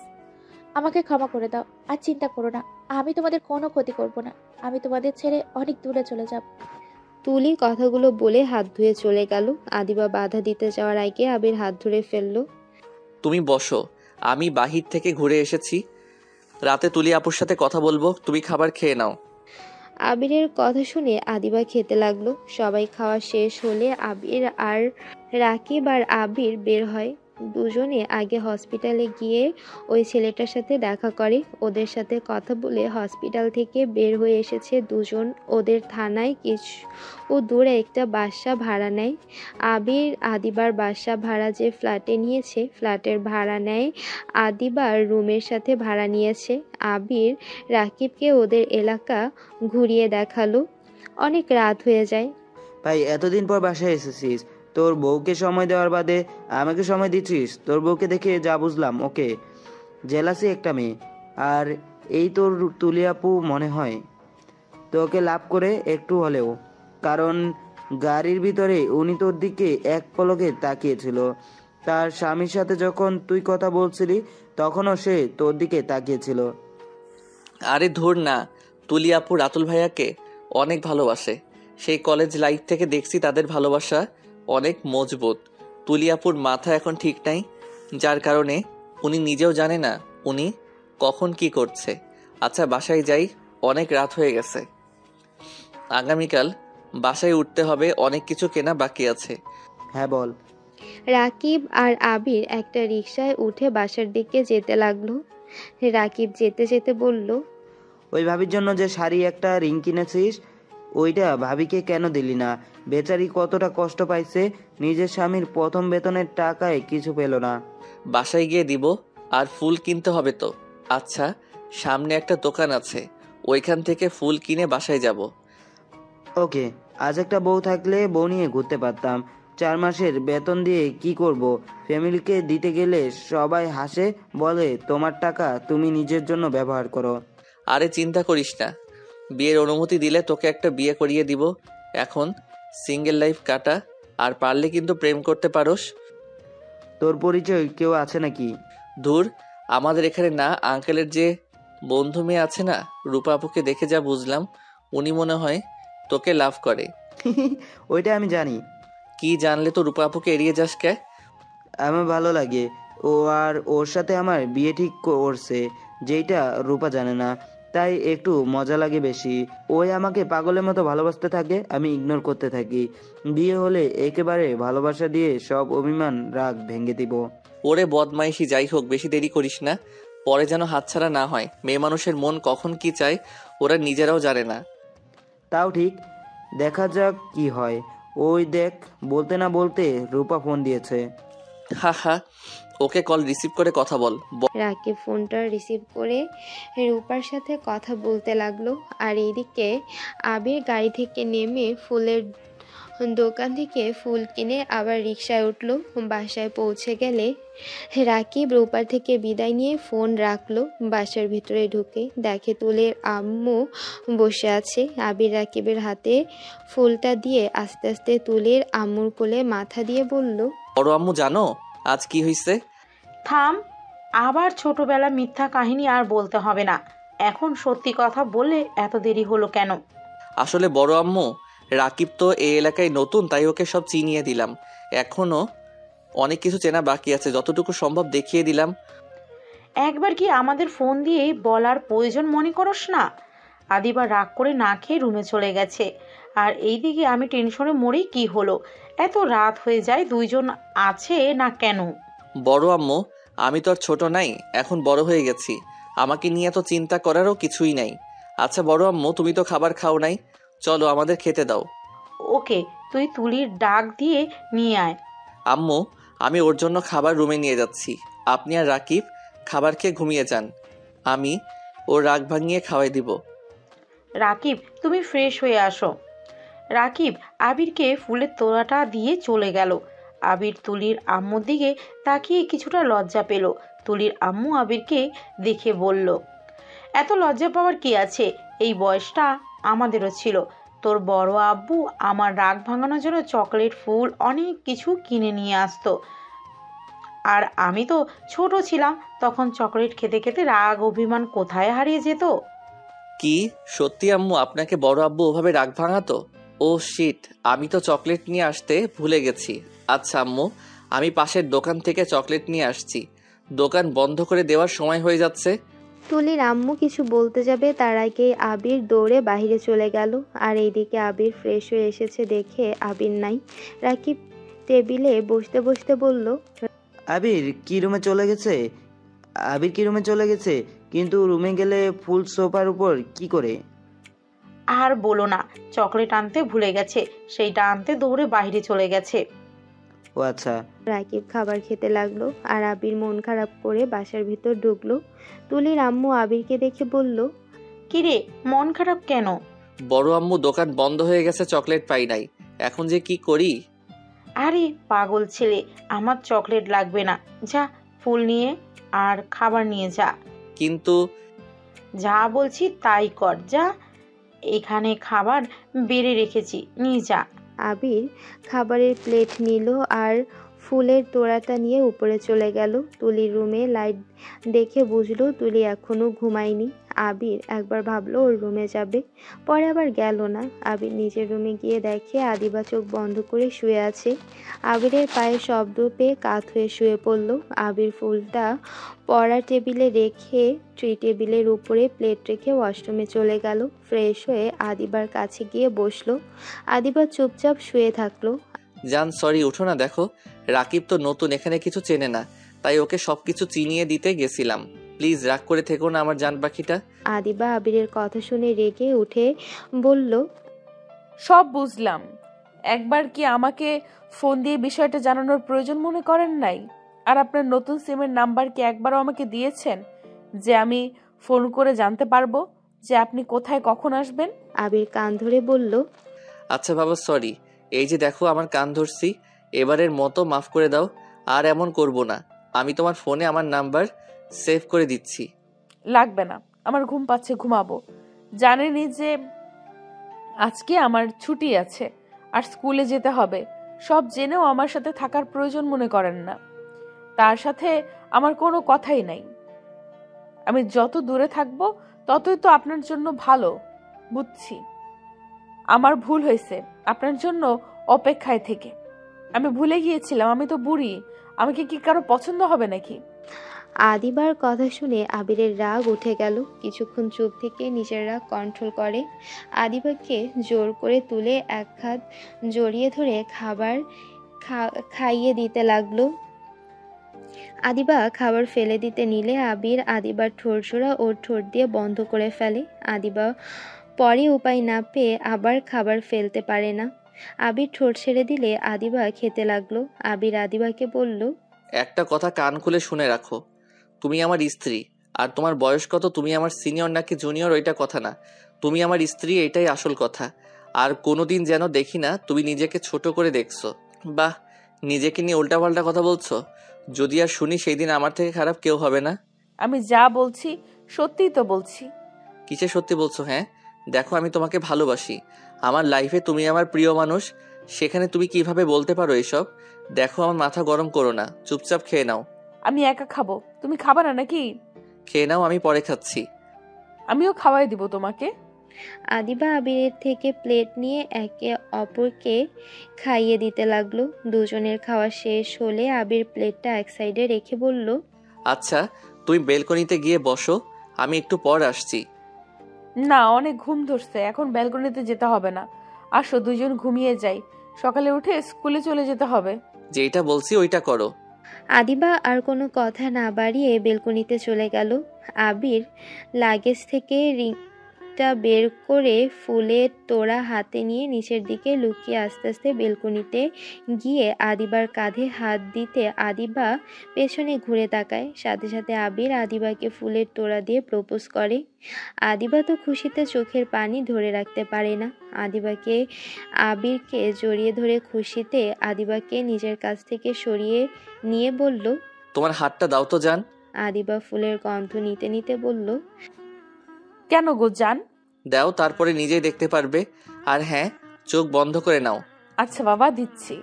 [SPEAKER 2] আমাকে ক্ষমা করে দাও, আর চিন্তা করো না, আমি তোমাদের কোনো ক্ষতি করব না। আমি তোমাদের ছেড়ে অনেক দূরে চলে যাব।
[SPEAKER 4] তুলি কথাগুলো বলে হাত ধুয়ে চলে গেল। আদিবা বাধা দিতে যাওয়ার আগে আবির হাত ধরে ফেললো।
[SPEAKER 3] তুমি বসো, আমি বাহির থেকে ঘুরে এসেছি, রাতে তুলি আপুর সাথে কথা বলবো, তুমি খাবার খেয়ে নাও।
[SPEAKER 4] আবিরের কথা শুনে আদিবা খেতে লাগলো। সবাই খাওয়া শেষ হলে আবির আর রাকিব আর আবির বের হয়। দুজনে আগে হসপিটালে গিয়ে ওই ছেলেটার সাথে দেখা করে, ওদের সাথে কথা বলে হসপিটাল থেকে বের হয়ে এসেছে দুজন। ওদের থানায় কিছু দূরে একটা বাসা ভাড়া নেয়। আবির আদিবার বাসা ভাড়া যে ফ্ল্যাটে নিয়েছে, ফ্ল্যাটের ভাড়া নেয় আদিবার রুমের সাথে ভাড়া নিয়েছে। আবির রাকিবকে ওদের এলাকা ঘুরিয়ে দেখালো। অনেক রাত হয়ে যায়।
[SPEAKER 12] ভাই এতদিন পর বাসায় এসেছিস, তোর বউকে সময় দেওয়ার বাদে আমাকে সময় দিচ্ছিস। তোর বউকে দেখে যা বুঝলাম ওকে জেলাসি একটা মেয়ে। আর এই তোর তুলি আপু মনে হয় তোকে লাভ করে একটু হলেও, কারণ গাড়ির ভিতরে উনি তোর দিকে এক পলকে তাকিয়েছিল। তার স্বামীর সাথে যখন তুই কথা বলছিলি তখনও সে তোর দিকে তাকিয়েছিল।
[SPEAKER 3] আরে ধুর না, তুলি আপু রাতুল ভাইয়াকে অনেক ভালোবাসে। সেই কলেজ লাইফ থেকে দেখছি তাদের ভালোবাসা অনেক মজবুত। তুলি আপুর মাথা এখন ঠিক নাই, যার কারণে উনি নিজেও জানে না উনি কখন কি করছে। আচ্ছা বাসায় যাই, অনেক রাত হয়ে গেছে। আগামীকাল বাসায় উঠতে হবে, অনেক কিছু কেনা বাকি আছে।
[SPEAKER 12] হ্যাঁ বল।
[SPEAKER 4] রাকিব আর আবির একটা রিকশায় উঠে বাসার দিকে যেতে লাগলো। রাকিব যেতে যেতে বলল,
[SPEAKER 12] ওই ভাবির জন্য যে শাড়ি একটা রিং কিনেছিস ওইটা ভাবিকে কেন দিলি না? বেচারি কতটা কষ্ট পাইছে, নিজের স্বামীর প্রথম বেতনের টাকায় কিছু পেল না।
[SPEAKER 3] বাসায় গিয়ে দিব। আর ফুল কিনতে হবে তো। আচ্ছা সামনে একটা দোকান আছে, ওইখান থেকে ফুল কিনে বাসায় যাব।
[SPEAKER 12] ওকে, আজ একটা বউ থাকলে বউ নিয়ে ঘুরতে পারতাম। 4 মাসের বেতন দিয়ে কি করব? ফ্যামিলিকে দিতে গেলে সবাই হাসে, বলে তোমার টাকা তুমি নিজের জন্য ব্যবহার করো।
[SPEAKER 3] আরে চিন্তা করিস না, বিয়ের অনুমতি দিলে তোকে একটা বিয়ে করিয়ে দিব। এখন সিঙ্গেল লাইফ কাটা, আর পারলে কিন্তু প্রেম করতে পারোস।
[SPEAKER 12] তোর পরিচয় কেউ আছে নাকি?
[SPEAKER 3] দূর, আমাদের এখানে না, আঙ্কেলের যে বন্ধু মেয়ে আছে না, রূপা আপুকে দেখে যা বুঝলাম উনি মনে হয় তোকে লাভ করে।
[SPEAKER 12] ওইটা আমি জানি।
[SPEAKER 3] কি জানলে তো রূপা আপুকে এড়িয়ে যাস কে?
[SPEAKER 12] আমার ভালো লাগে ও, আর ওর সাথে আমার বিয়ে ঠিক করছে, যেটা রূপা জানে না, তাই একটু মজা লাগে বেশি। ওই আমাকে পাগলের মতো ভালোবাসতে থাকে, আমি ইগনোর করতে থাকি। বিয়ে হলে একেবারে ভালোবাসা দিয়ে সব অভিমান রাগ ভেঙে দিব।
[SPEAKER 3] ওরে বদমাইশি, যাই হোক বেশি দেরি করিস না, পরে যেন হাতছাড়া না হয়। মেয়ে মানুষের মন কখন কি চায় ওরা নিজেরাও জানে না।
[SPEAKER 12] তাও ঠিক, দেখা যাক কি হয়। ওই দেখ, বলতে না বলতে রূপা ফোন দিয়েছে।
[SPEAKER 3] হা হা, ওকে কল রিসিভ করে কথা বল।
[SPEAKER 4] রাকিব ফোনটা রিসিভ করে রূপার সাথে কথা বলতে লাগলো। আর এইদিকে আবির গাড়ি থেকে নেমে ফুলের দোকান থেকে ফুল কিনে আবার রিকশায় উঠলো। বাসায় পৌঁছে গেলে রাকিব রূপার থেকে বিদায় নিয়ে ফোন রাখলো। বাসার ভিতরে ঢুকে দেখে তুলের আম্মু বসে আছে। আবির রাকিবের হাতে ফুলটা দিয়ে আস্তে আস্তে তুলের আম্মুর কোলে মাথা দিয়ে বলল,
[SPEAKER 3] বড় আম্মু জানো আজ কি হয়েছে?
[SPEAKER 8] থাম, আবার ছোটবেলা মিথ্যা কাহিনী আর বলতে হবে না। এখন সত্যি কথা বললে এত দেরি হলো কেন?
[SPEAKER 3] আসলে বড় আম্মু, রাকিব তো এই এলাকায় নতুন, তাই ওকে সব চিনিয়ে দিলাম। এখনো অনেক কিছু চেনা বাকি আছে, যতটুকু সম্ভব দেখিয়ে দিলাম।
[SPEAKER 8] একবার কি আমাদের ফোন দিয়ে বলার প্রয়োজন মনে করস না? আদিবা রাগ করে না খেয়ে রুমে চলে গেছে, আর এইদিকে আমি টেনশনে মরি। কি হলো, এত রাত হয়ে যায়, দুইজন আছে না কেন?
[SPEAKER 3] বড় আম্মু, আমি তো আর ছোট নাই, এখন বড় হয়ে গেছি, আমাকে নিয়ে তো চিন্তা করারও কিছুই নাই। আচ্ছা বড় আম্মু, তুমি তো খাবার খাও নাই, চলো আমাদের খেতে দাও।
[SPEAKER 8] ওকে, তুই তুলির ডাক দিয়ে নিয়ে আয়।
[SPEAKER 3] আম্মু, আমি ওর জন্য খাবার রুমে নিয়ে যাচ্ছি, আপনি আর রাকিব খাবার খেয়ে ঘুমিয়ে যান, আমি ওর রাগ ভাঙিয়ে খাওয়াই দিব।
[SPEAKER 8] রাকিব, তুমি ফ্রেশ হয়ে আসো। রাকিব আবিরকে ফুলের তোড়াটা দিয়ে চলে গেল। আবির তুলির আম্মুর দিকে তাকিয়ে কিছুটা লজ্জা পেল। তুলির আম্মু আবিরকে দেখে বলল, এত লজ্জা পাওয়ার কি আছে, এই বয়সটা আমাদেরও ছিল। তোর বড় আব্বু আমার রাগ ভাঙানোর জন্য চকলেট, ফুল, অনেক কিছু কিনে নিয়ে আসতো। আর আমি তো ছোট ছিলাম, তখন চকলেট খেতে খেতে রাগ অভিমান কোথায় হারিয়ে যেত।
[SPEAKER 3] কি সত্যি আম্মু আপনাকে বড় আব্বু ওভাবে রাগ ভাঙাতো? ও শিট, আমি তো চকলেট নিয়ে আসতে ভুলে গেছি। আচ্ছা আম্মু, আমি পাশের দোকান থেকে চকলেট নিয়ে আসছি, দোকান বন্ধ করে দেওয়ার সময় হয়ে যাচ্ছে।
[SPEAKER 4] তুলির আম্মু কিছু বলতে যাবে তার আগে আবির দৌড়ে বাইরে চলে গেল। আর এইদিকে আবির ফ্রেশ হয়ে এসেছে দেখে আবির নাই। রাকিব টেবিলে বসতে বসতে বলল,
[SPEAKER 12] আবির কি রুমে চলে গেছে? কিন্তু রুমে গেলে ফুল সোফার উপর কি করে?
[SPEAKER 8] আর বলো না, চকলেট আনতে ভুলে গেছে, সেইটা আনতে দৌড়ে বাইরে চলে গেছে।
[SPEAKER 12] ও আচ্ছা।
[SPEAKER 4] রাকিব খাবার খেতে লাগলো আর আবির মন খারাপ করে বাসার ভিতর ঢুকলো। তুলির আম্মু আবিরকে দেখে বলল,
[SPEAKER 8] কিরে, মন খারাপ কেন?
[SPEAKER 3] বড় আম্মু দোকান বন্ধ হয়ে গেছে, চকলেট পাই নাই, এখন যে কি করি।
[SPEAKER 8] আরে পাগল ছেলে, আমার চকলেট লাগবে না, যা ফুল নিয়ে আর খাবার নিয়ে যা।
[SPEAKER 3] কিন্তু
[SPEAKER 8] যা বলছি তাই কর, যা। এখানে খাবার বেড়ে রেখেছি, নিয়ে যা।
[SPEAKER 4] আবির খাবারের প্লেট নিল আর ফুলের তোড়াটা নিয়ে উপরে চলে গেল। তুলির রুমে লাইট দেখে বুঝলো তুলি এখনো ঘুমায়নি। আবির একবার ভাবলো ওর রুমে যাবে, পরে আবার গেল না। আবির নিজের রুমে গিয়ে দেখে আদিবা চোখ বন্ধ করে শুয়ে আছে। আবিরের পায়ে শব্দ পেয়ে কাত হয়ে শুয়ে পড়ল। আবির ফুলটা পড়া টেবিলে রেখে ট্রি টেবিলের উপরে প্লেট রেখে ওয়াশরুমে চলে গেল। ফ্রেশ হয়ে আদিবার কাছে গিয়ে বসলো। আদিবা চুপচাপ শুয়ে থাকলো।
[SPEAKER 3] জান সরি, উঠো না, দেখো রাকিব তো নতুন, এখানে কিছু চেনে না, তাই ওকে সবকিছু চিনিয়ে দিতে গেছিলাম। প্লিজ রাগ করে থেকো না আমার জান পাখিটা।
[SPEAKER 4] আদিবা আবিরের কথা শুনে রেগে উঠে বলল,
[SPEAKER 1] সব বুঝলাম, একবার কি আমাকে ফোন দিয়ে বিষয়টা জানানোর প্রয়োজন মনে করেন নাই? আর আপনার নতুন সিমের নাম্বার কি একবারও আমাকে দিয়েছেন যে আমি ফোন করে জানতে পারবো যে আপনি কোথায় কখন আসবেন?
[SPEAKER 4] আবির কান ধরে বলল,
[SPEAKER 3] আচ্ছা বাবা সরি, এই যে দেখো আমার কান ধরছি, এবারের মতো মাফ করে দাও, আর এমন করব না। আমি তোমার ফোনে আমার নাম্বার সেভ করে দিচ্ছি।
[SPEAKER 1] লাগবে না, আমার ঘুম পাচ্ছে, ঘুমাবো। জানেনই যে আজকে আমার ছুটি আছে আর স্কুলে যেতে হবে, সব জেনেও আমার সাথে থাকার প্রয়োজন মনে করেন না। তার সাথে আমার কোনো কথাই নাই। আমি যত দূরে থাকবো ততই তো আপনার জন্য ভালো। বুঝছি আমার ভুল হয়েছে আপনার জন্য অপেক্ষায় থেকে। আমি ভুলে গিয়েছিলাম আমি তো বুড়ি, আমাকে কি কারো পছন্দ হবে নাকি?
[SPEAKER 4] আদিবার কথা শুনে আবিরের রাগ উঠে গেল। কিছুক্ষণ চুপ থেকে নিজের রাগ কন্ট্রোল করে আদিবাকে জোর করে তুলে এক হাত জড়িয়ে ধরে খাবার খাইয়ে দিতে লাগলো। আদিবা খাবার ফেলে দিতে নিলে আবির আদিবার ঠোঁট জোড়া ওর ঠোঁট দিয়ে বন্ধ করে ফেলে। আদিবা পরে উপায় না পেয়ে আবার খাবার ফেলতে পারে না। আবির ঠোঁট ছেড়ে দিলে আদিবা খেতে লাগলো। আবির আদিবাকে বলল,
[SPEAKER 3] একটা কথা কান খুলে শুনে রাখো, তুমি আমার স্ত্রী, আর তোমার বয়স কত, তুমি আমার সিনিয়র নাকি জুনিয়র ওইটা কথা না, তুমি আমার স্ত্রী, এটাই আসল কথা। আর কোনোদিন যেন দেখি না তুমি নিজেকে ছোট করে দেখছো, বাহ নিজেকে নিয়ে উল্টাপাল্টা কথা বলছো। যদি আর শুনি সেই দিন আমার থেকে খারাপ কেউ হবে না।
[SPEAKER 1] আমি যা বলছি সত্যিই তো বলছি।
[SPEAKER 3] কিসে সত্যি বলছো? হ্যাঁ দেখো আমি তোমাকে ভালোবাসি, আমার লাইফে তুমি আমার প্রিয় মানুষ, সেখানে তুমি কিভাবে বলতে পারো এসব? দেখো আমার মাথা গরম করো না, চুপচাপ খেয়ে নাও।
[SPEAKER 1] আমি একা খাবো, তুমি খাবা না নাকি?
[SPEAKER 3] খেয়ে নাও, আমি পরে খাচ্ছি।
[SPEAKER 1] আমিও খাওয়াই দিব তোমাকে।
[SPEAKER 4] আদিবা আবিরের থেকে প্লেট নিয়ে একে অপরকে খাইয়ে দিতে লাগলো। দুজনের খাওয়া শেষ হলে আবির প্লেটটা এক সাইডে রেখে বলল,
[SPEAKER 3] আচ্ছা তুমি বেলকনিতে গিয়ে বসো, আমি একটু পর আসছি।
[SPEAKER 1] না, অনেক ঘুম ধরছে, এখন ব্যালকনিতে যেতে হবে না। আসো দুজন ঘুমিয়ে যাই, সকালে উঠে স্কুলে চলে যেতে হবে।
[SPEAKER 3] যেটা বলছি ওইটা করো।
[SPEAKER 4] আদিবা আর কোনো কথা না বাড়িয়ে বেলকনিতে চলে গেল। আবির লাগেজ থেকে রিংটা বের করে ফুলের তোড়া হাতে নিয়ে নিচের দিকে লুকিয়ে আস্তে আস্তে বেলকনিতে গিয়ে আদিবার কাঁধে হাত দিতে আদিবা পেছনে ঘুরে তাকায়। সাথে সাথে আবির আদিবাকে ফুলের তোড়া দিয়ে প্রপোজ করে। আদিবা তো খুশিতে চোখের পানি ধরে রাখতে পারে না। আবিরকে জড়িয়ে ধরে খুশিতে আদিবাকে নিজের কাছ থেকে সরিয়ে নিয়ে বলল,
[SPEAKER 3] তোমার হাতটা দাও তো জান।
[SPEAKER 4] আদিবা ফুলের গন্ধ নিতে নিতে বলল,
[SPEAKER 1] কেন গো জান?
[SPEAKER 3] দাও, তারপরে নিজেই দেখতে পারবে। আর হ্যাঁ, চোখ বন্ধ করে নাও।
[SPEAKER 1] আচ্ছা বাবা, দিচ্ছি।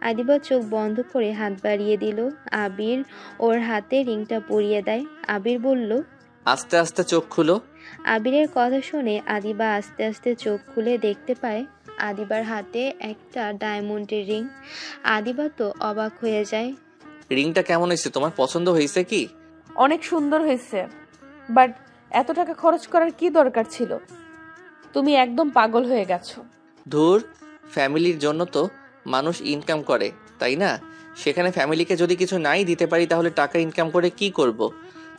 [SPEAKER 4] আদিবা চোখ বন্ধ করে হাত বাড়িয়ে দিল। আবির ওর হাতে রিংটা পরিয়ে দেয়। আবির বলল,
[SPEAKER 3] আস্তে আস্তে চোখ খুলো।
[SPEAKER 4] আবিরের কথা শুনে আদিবা আস্তে আস্তে চোখ খুলে দেখতে পায় আদিবার হাতে একটা ডায়মন্ডের রিং। আদিবা তো অবাক হয়ে যায়।
[SPEAKER 3] রিংটা কেমন হয়েছে, তোমার পছন্দ হয়েছে কি?
[SPEAKER 1] অনেক সুন্দর হয়েছে, বাট এত টাকা খরচ করার কি দরকার ছিল? তুমি একদম পাগল হয়ে গেছো।
[SPEAKER 3] ধুর, ফ্যামিলির জন্য তো মানুষ ইনকাম করে, তাই না? সেখানে ফ্যামিলিকে যদি কিছু নাই দিতে পারি তাহলে টাকা ইনকাম করে কি করব?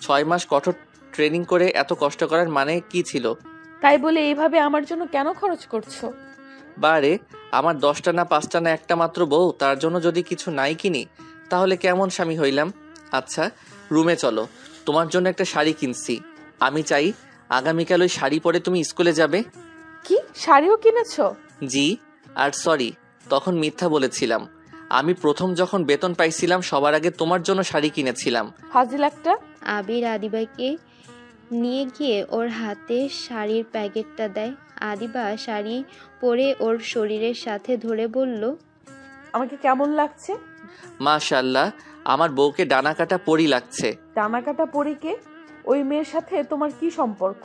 [SPEAKER 3] 6 মাস কঠোর ট্রেনিং করে এত কষ্ট করার মানে কি ছিল?
[SPEAKER 1] তাই বলে এইভাবে আমার জন্য কেন খরচ করছো?
[SPEAKER 3] বারে, আমার 10টা না 5টা না একটা মাত্র বউ, তার জন্য যদি কিছু নাই কিনি তাহলে কেমন স্বামী হইলাম? আচ্ছা রুমে চলো, তোমার জন্য একটা শাড়ি কিনছি। আমি চাই আগামীকাল ওই শাড়ি পরে তুমি স্কুলে যাবে।
[SPEAKER 1] কি, শাড়িও কিনেছো?
[SPEAKER 3] জি, আর সরি, তখন মিথ্যা বলেছিলাম। আমি প্রথম যখন বেতন পাইছিলাম সবার আগে তোমার জন্য শাড়ি কিনেছিলাম।
[SPEAKER 1] ফাজিল একটা।
[SPEAKER 4] আবির আদিবাকে নিয়ে গিয়ে ওর হাতে শাড়ির প্যাকেটটা দেয়। আদিবা শাড়ি পরে ওর শরীরের সাথে ধরে বলল,
[SPEAKER 1] আমাকে কেমন লাগছে?
[SPEAKER 3] মাশাআল্লাহ, আমার বউকে ডানা কাটা পরি লাগছে।
[SPEAKER 1] ডানা কাটা পরীকে? ওই মেয়ের সাথে তোমার কি সম্পর্ক?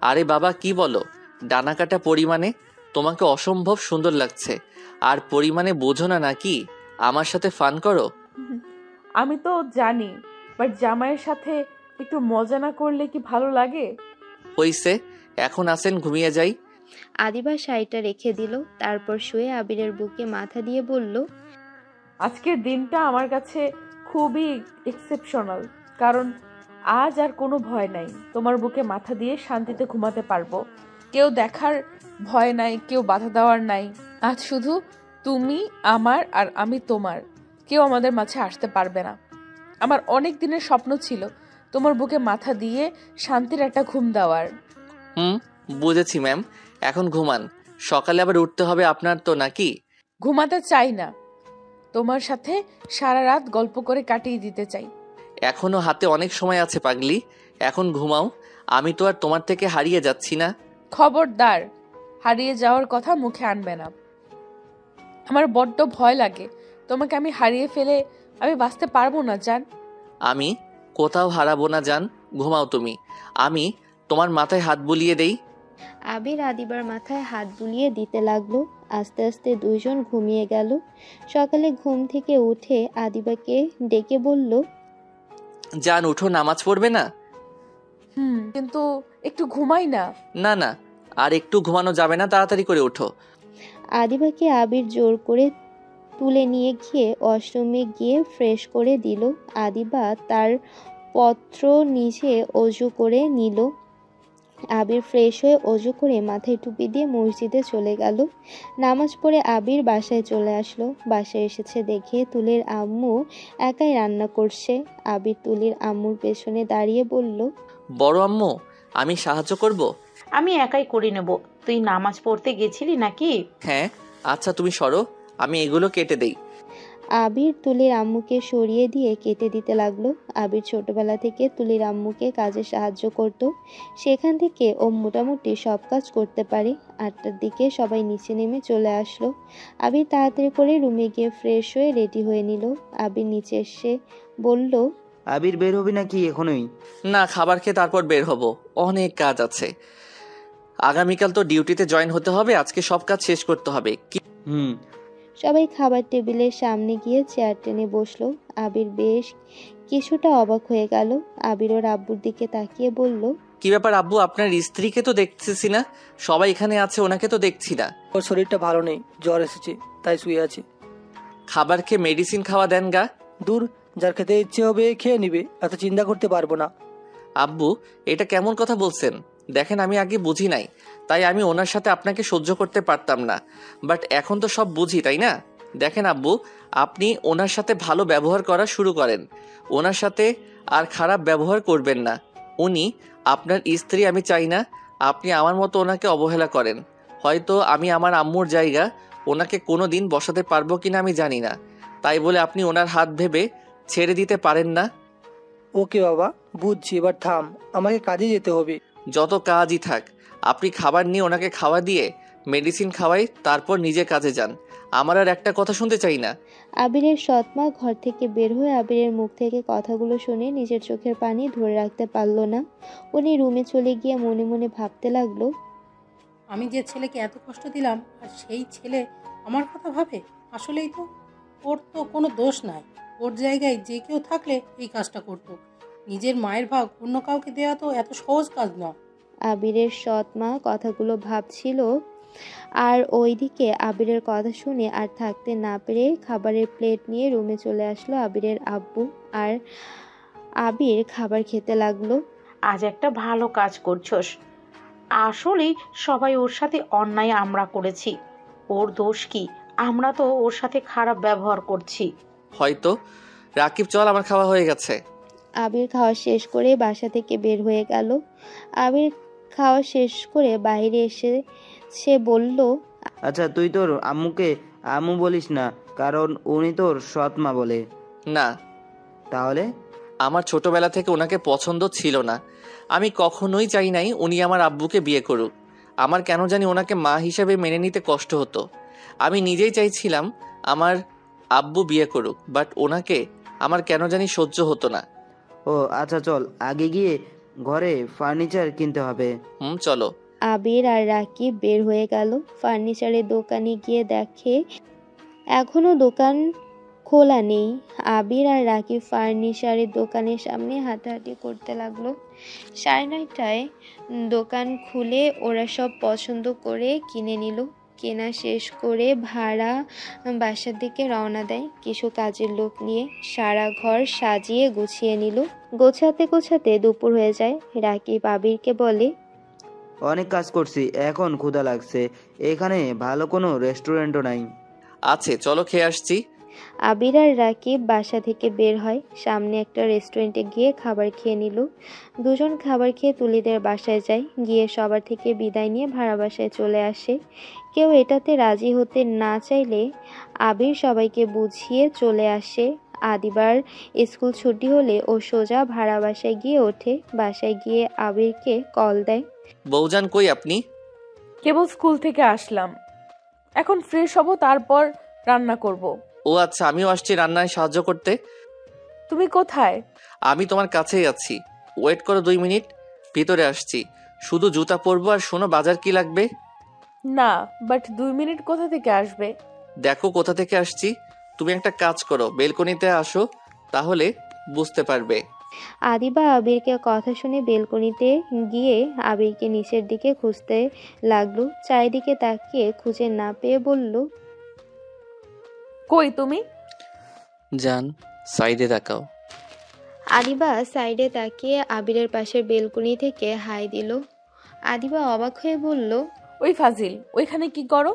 [SPEAKER 3] আরে বাবা কি বলো, ডানা কাটা পরিমাণে তোমাকে অসম্ভব সুন্দর লাগছে। আর পরিমাণে বোঝো না নাকি? আমার সাথে ফান করো।
[SPEAKER 1] আমি তো জানি, বাট জামাইয়ের সাথে একটু মজা না করলে কি ভালো লাগে?
[SPEAKER 3] হইছে, এখন আসেন ঘুমিয়ে যাই।
[SPEAKER 4] আদিবা শাড়িটা রেখে দিল, তারপর শুয়ে আবিরের বুকে মাথা দিয়ে বলল,
[SPEAKER 1] আজকের দিনটা আমার কাছে খুবই এক্সেপশনাল, কারণ আজ আর কোনো ভয় নাই। তোমার বুকে মাথা দিয়ে শান্তিতে ঘুমাতে পারবো। কেউ দেখার ভয় নাই, কেউ বাধা দেওয়ার নাই। আজ শুধু তুমি আমার আর আমি তোমার, কেউ আমাদের মাঝে আসতে পারবে না। আমার অনেক দিনের স্বপ্ন ছিল তোমার বুকে মাথা দিয়ে শান্তির একটা ঘুম দেওয়ার।
[SPEAKER 3] বুঝেছি ম্যাম, এখন ঘুমান, সকালে আবার উঠতে হবে আপনার তো নাকি?
[SPEAKER 1] ঘুমাতে চাই না, তোমার সাথে সারা রাত গল্প করে কাটিয়ে দিতে চাই।
[SPEAKER 3] এখনো হাতে অনেক সময় আছে পাগলি, এখন ঘুমাও। আমি তো আর তোমার থেকে হারিয়ে যাচ্ছি না।
[SPEAKER 1] খবরদার, হারিয়ে যাওয়ার কথা মুখে আনবে না। আমার বড্ড ভয় লাগে, তোমাকে আমি হারিয়ে ফেলে আমি বাঁচতে পারবো না জান।
[SPEAKER 3] আমি কোথাও হারাবো না জান, ঘুমাও তুমি। আমি তোমার মাথায় হাত বুলিয়ে দেই।
[SPEAKER 4] আবির আদিবার মাথায় হাত বুলিয়ে দিতে লাগলো। আস্তে আস্তে দুইজন ঘুমিয়ে গেল। সকালে ঘুম থেকে উঠে আদিবাকে ডেকে বলল,
[SPEAKER 3] জান উঠো, নামাজ পড়বে না?
[SPEAKER 1] কিন্তু একটু ঘুমাই না।
[SPEAKER 3] না না, আর একটু ঘুমানো যাবে না, তাড়াতাড়ি করে ওঠো।
[SPEAKER 4] আদিবাকে আবির জোর করে তুলে নিয়ে গিয়ে ওয়াশরুমে গিয়ে ফ্রেশ করে দিল। আদিবা তার পত্র নিজে অজু করে নিল। আবির ফ্রেশ হয়ে অজু করে মাথায় টুপি দিয়ে মসজিদে চলে গেল। নামাজ পড়ে আবির বাসায় চলে আসলো। বাসায় এসেছে দেখে তুলির আম্মু একাই রান্না করছে। আবির তুলির আম্মুর পেছনে দাঁড়িয়ে বলল,
[SPEAKER 3] বড় আম্মু, আমি সাহায্য করব?
[SPEAKER 8] আমি একাই করে নেব। তুই নামাজ পড়তে গেছিলি নাকি?
[SPEAKER 3] হ্যাঁ। আচ্ছা তুমি সরো, আমি এগুলো কেটে দেই।
[SPEAKER 4] আবির তুলির আম্মুকে সরিয়ে দিয়ে কেটে দিতে লাগলো। আবির ছোটবেলা থেকে তুলির আম্মুকে কাজে সাহায্য করত। সেখান থেকে ও মোটামুটি সব কাজ করতে পারে। 8টার দিকে সবাই নিচে নেমে চলে আসলো। আবির তাড়াতাড়ি করে রুমে গিয়ে ফ্রেশ হয়ে রেডি হয়ে নিল। আবির নিচে এসে বলল,
[SPEAKER 12] আবির বের হবি নাকি এখনই?
[SPEAKER 3] না, খাবার খেয়ে তারপর বের হব, অনেক কাজ আছে। আগামীকাল তো ডিউটিতে জয়েন হতে হবে, আজকে সব কাজ শেষ করতে হবে।
[SPEAKER 4] সবাই খাবার টেবিলের সামনে গিয়ে চেয়ার টেনে বসলো। আবির বেশ কিছুটা অবাক হয়ে গেল। আবির ওর আব্বুর দিকে তাকিয়ে বলল,
[SPEAKER 3] কি ব্যাপার আব্বু, আপনার স্ত্রীকে তো দেখতেছি না, সবাই এখানে আছে, ওনাকে তো দেখছি না।
[SPEAKER 6] ওর শরীরটা ভালো নেই, জ্বর এসেছে, তাই শুয়ে আছে।
[SPEAKER 3] খাবার খেয়ে মেডিসিন খাওয়া দেন গা।
[SPEAKER 6] দূর, যার খেতে ইচ্ছে হবে খেয়ে নিবে, এত চিন্তা করতে পারবো না।
[SPEAKER 3] আব্বু এটা কেমন কথা বলছেন? দেখেন আমি আগে বুঝি নাই, তাই আমি ওনার সাথে আপনাকে সহ্য করতে পারতাম না, বাট এখন তো সব বুঝি, তাই না? দেখেন আব্বু, আপনি ওনার সাথে ভালো ব্যবহার করা শুরু করেন, ওনার সাথে আর খারাপ ব্যবহার করবেন না। উনি আপনার স্ত্রী, আমি চাই না আপনি আমার মতো ওনাকে অবহেলা করেন। হয়তো আমি আমার আম্মুর জায়গা ওনাকে কোনো দিন বসাতে পারবো কিনা আমি জানি না, তাই বলে আপনি ওনার হাত ভেবে ছেড়ে দিতে পারেন না।
[SPEAKER 6] ওকে বাবা, বুঝছি, এবার থাম, আমাকে কাজে যেতে হবে।
[SPEAKER 3] যত কাজই থাক, আপনি খাবার নিয়ে ওনাকে খাওয়া দিয়ে মেডিসিন খাওয়াই, তারপর নিজে কাজে যান। আমার আর একটা কথা শুনতে চাই না।
[SPEAKER 4] আবিরের সৎমা ঘর থেকে বের হয়ে আবিরের মুখ থেকে কথাগুলো শুনে নিজের চোখের পানি ধরে রাখতে পারল না। উনি রুমে চলে গিয়ে মনে মনে ভাবতে লাগলো,
[SPEAKER 5] আমি যে ছেলেকে এত কষ্ট দিলাম আর সেই ছেলে আমার কথা ভাবে। আসলেই তো ওর তো কোনো দোষ নাই। ওর জায়গায় যে কেউ থাকলে এই কাজটা করতো। নিজের মায়ের ভাগ অন্য কাউকে দেওয়া তো এত সহজ কাজ না।
[SPEAKER 4] আবিরের সৎমা কথাগুলো ভাবছিল আর ওইদিকে আবিরের কথা শুনে আর থাকতে না পেরে খাবারের প্লেট নিয়ে রুমে চলে আসলো আবিরের আব্বু। আর আবির খাবার খেতে লাগলো।
[SPEAKER 8] আজ একটা ভালো কাজ করছস। আসলেই সবাই ওর সাথে অন্যায় আমরা করেছি। ওর দোষ কি? আমরা তো ওর সাথে খারাপ ব্যবহার করছি।
[SPEAKER 3] হয়তো। রাকিব চল, আমার খাওয়া হয়ে গেছে।
[SPEAKER 4] আবির খাওয়া শেষ করে বাসা থেকে বের হয়ে গেল। আবির খাওয়া শেষ করে বাইরে এসে সে বলল,
[SPEAKER 12] আচ্ছা তুই তোর আম্মুকে আম্মু বলিস না, কারণ উনি তোর সৎ মা বলে।
[SPEAKER 3] না,
[SPEAKER 12] তাহলে?
[SPEAKER 3] আমার ছোটবেলা থেকে ওনাকে পছন্দ ছিল না। আমি কখনোই চাই নাই উনি আমার আব্বুকে বিয়ে করুক। আমার কেন জানি ওনাকে মা হিসেবে মেনে নিতে কষ্ট হতো। আমি নিজেই চাইছিলাম আমার আব্বু বিয়ে করুক, বাট ওনাকে আমার কেন জানি সহ্য হতো না।
[SPEAKER 12] ও আচ্ছা, চল আগে গিয়ে ঘরে ফার্নিচার কিনতে হবে।
[SPEAKER 3] চলো।
[SPEAKER 4] আবির আর রাকিব বের হয়ে গেল। ফার্নিচারের দোকানে গিয়ে দেখে এখনো দোকান খোলা নেই। আবির আর রাকিব ফার্নিচারের দোকানের সামনে হাঁটাহাঁটি করতে লাগলো। 9:30টায় দোকান খুলে ওরা সব পছন্দ করে কিনে নিল। কেনা শেষ করে ভাড়া বাসার দিকে রওনা দেয় কিছু কাজের লোক নিয়ে। সারা ঘর সাজিয়ে গুছিয়ে নিল। গোছাতে গোছাতে দুপুর হয়ে যায়। রাকিব আবিরকে বলে,
[SPEAKER 12] অনেক কাজ করছি, এখন ক্ষুধা লাগছে। এখানে ভালো কোনো রেস্টুরেন্টও নাই।
[SPEAKER 3] আছে, চলো খেয়ে আসছি।
[SPEAKER 4] আবির আর রাকিব বাসা থেকে বের হয়। সামনে একটা রেস্টুরেন্টে গিয়ে খাবার খেয়ে নিল। দুজন খাবার খেয়ে তুলিদের বাসায় যায়। গিয়ে সবার থেকে বিদায় নিয়ে ভাড়া বাসায় চলে আসে। কেউ এটাতে রাজি হতে না চাইলে আবির সবাইকে বুঝিয়ে চলে আসে। আদিবার স্কুল ছুটি হলে ও সোজা ভাড়া বাসায় গিয়ে ওঠে। বাসায় গিয়ে আবিরকে কল দেয়।
[SPEAKER 3] বৌজান কই আপনি?
[SPEAKER 1] কেবল স্কুল থেকে আসলাম, এখন ফ্রেশ হব, তারপর রান্না করব।
[SPEAKER 3] ও আচ্ছা, আমিও আসছি রান্নায় সাহায্য করতে।
[SPEAKER 1] তুমি কোথায়?
[SPEAKER 3] আমি তোমার কাছেই আছি, ওয়েট করো 2 মিনিট, ভিতরে আসছি। শুধু জুতা পরবো। আর শোনো, বাজার কি লাগবে?
[SPEAKER 1] না, বাট 2 মিনিট কোথা থেকে আসবে?
[SPEAKER 3] দেখো কোথা থেকে আসছি। তুমি একটা কাজ করো, বেলকনিতে আসো, তাহলে বুঝতে পারবে।
[SPEAKER 4] আদিবা আবিরকে কথা শুনে বেলকনিতে গিয়ে আবিরকে নিচের দিকে খুঁজতে লাগলো। চারিদিকে তাকিয়ে খুঁজে না পেয়ে বলল,
[SPEAKER 1] কই তুমি?
[SPEAKER 3] জান, সাইডে তাকাও।
[SPEAKER 4] আদিবা সাইডে তাকিয়ে আবিরের পাশের বেলকনি থেকে হাই দিল। আদিবা অবাক হয়ে বলল,
[SPEAKER 1] ওই ফাজিল ওইখানে কি করো?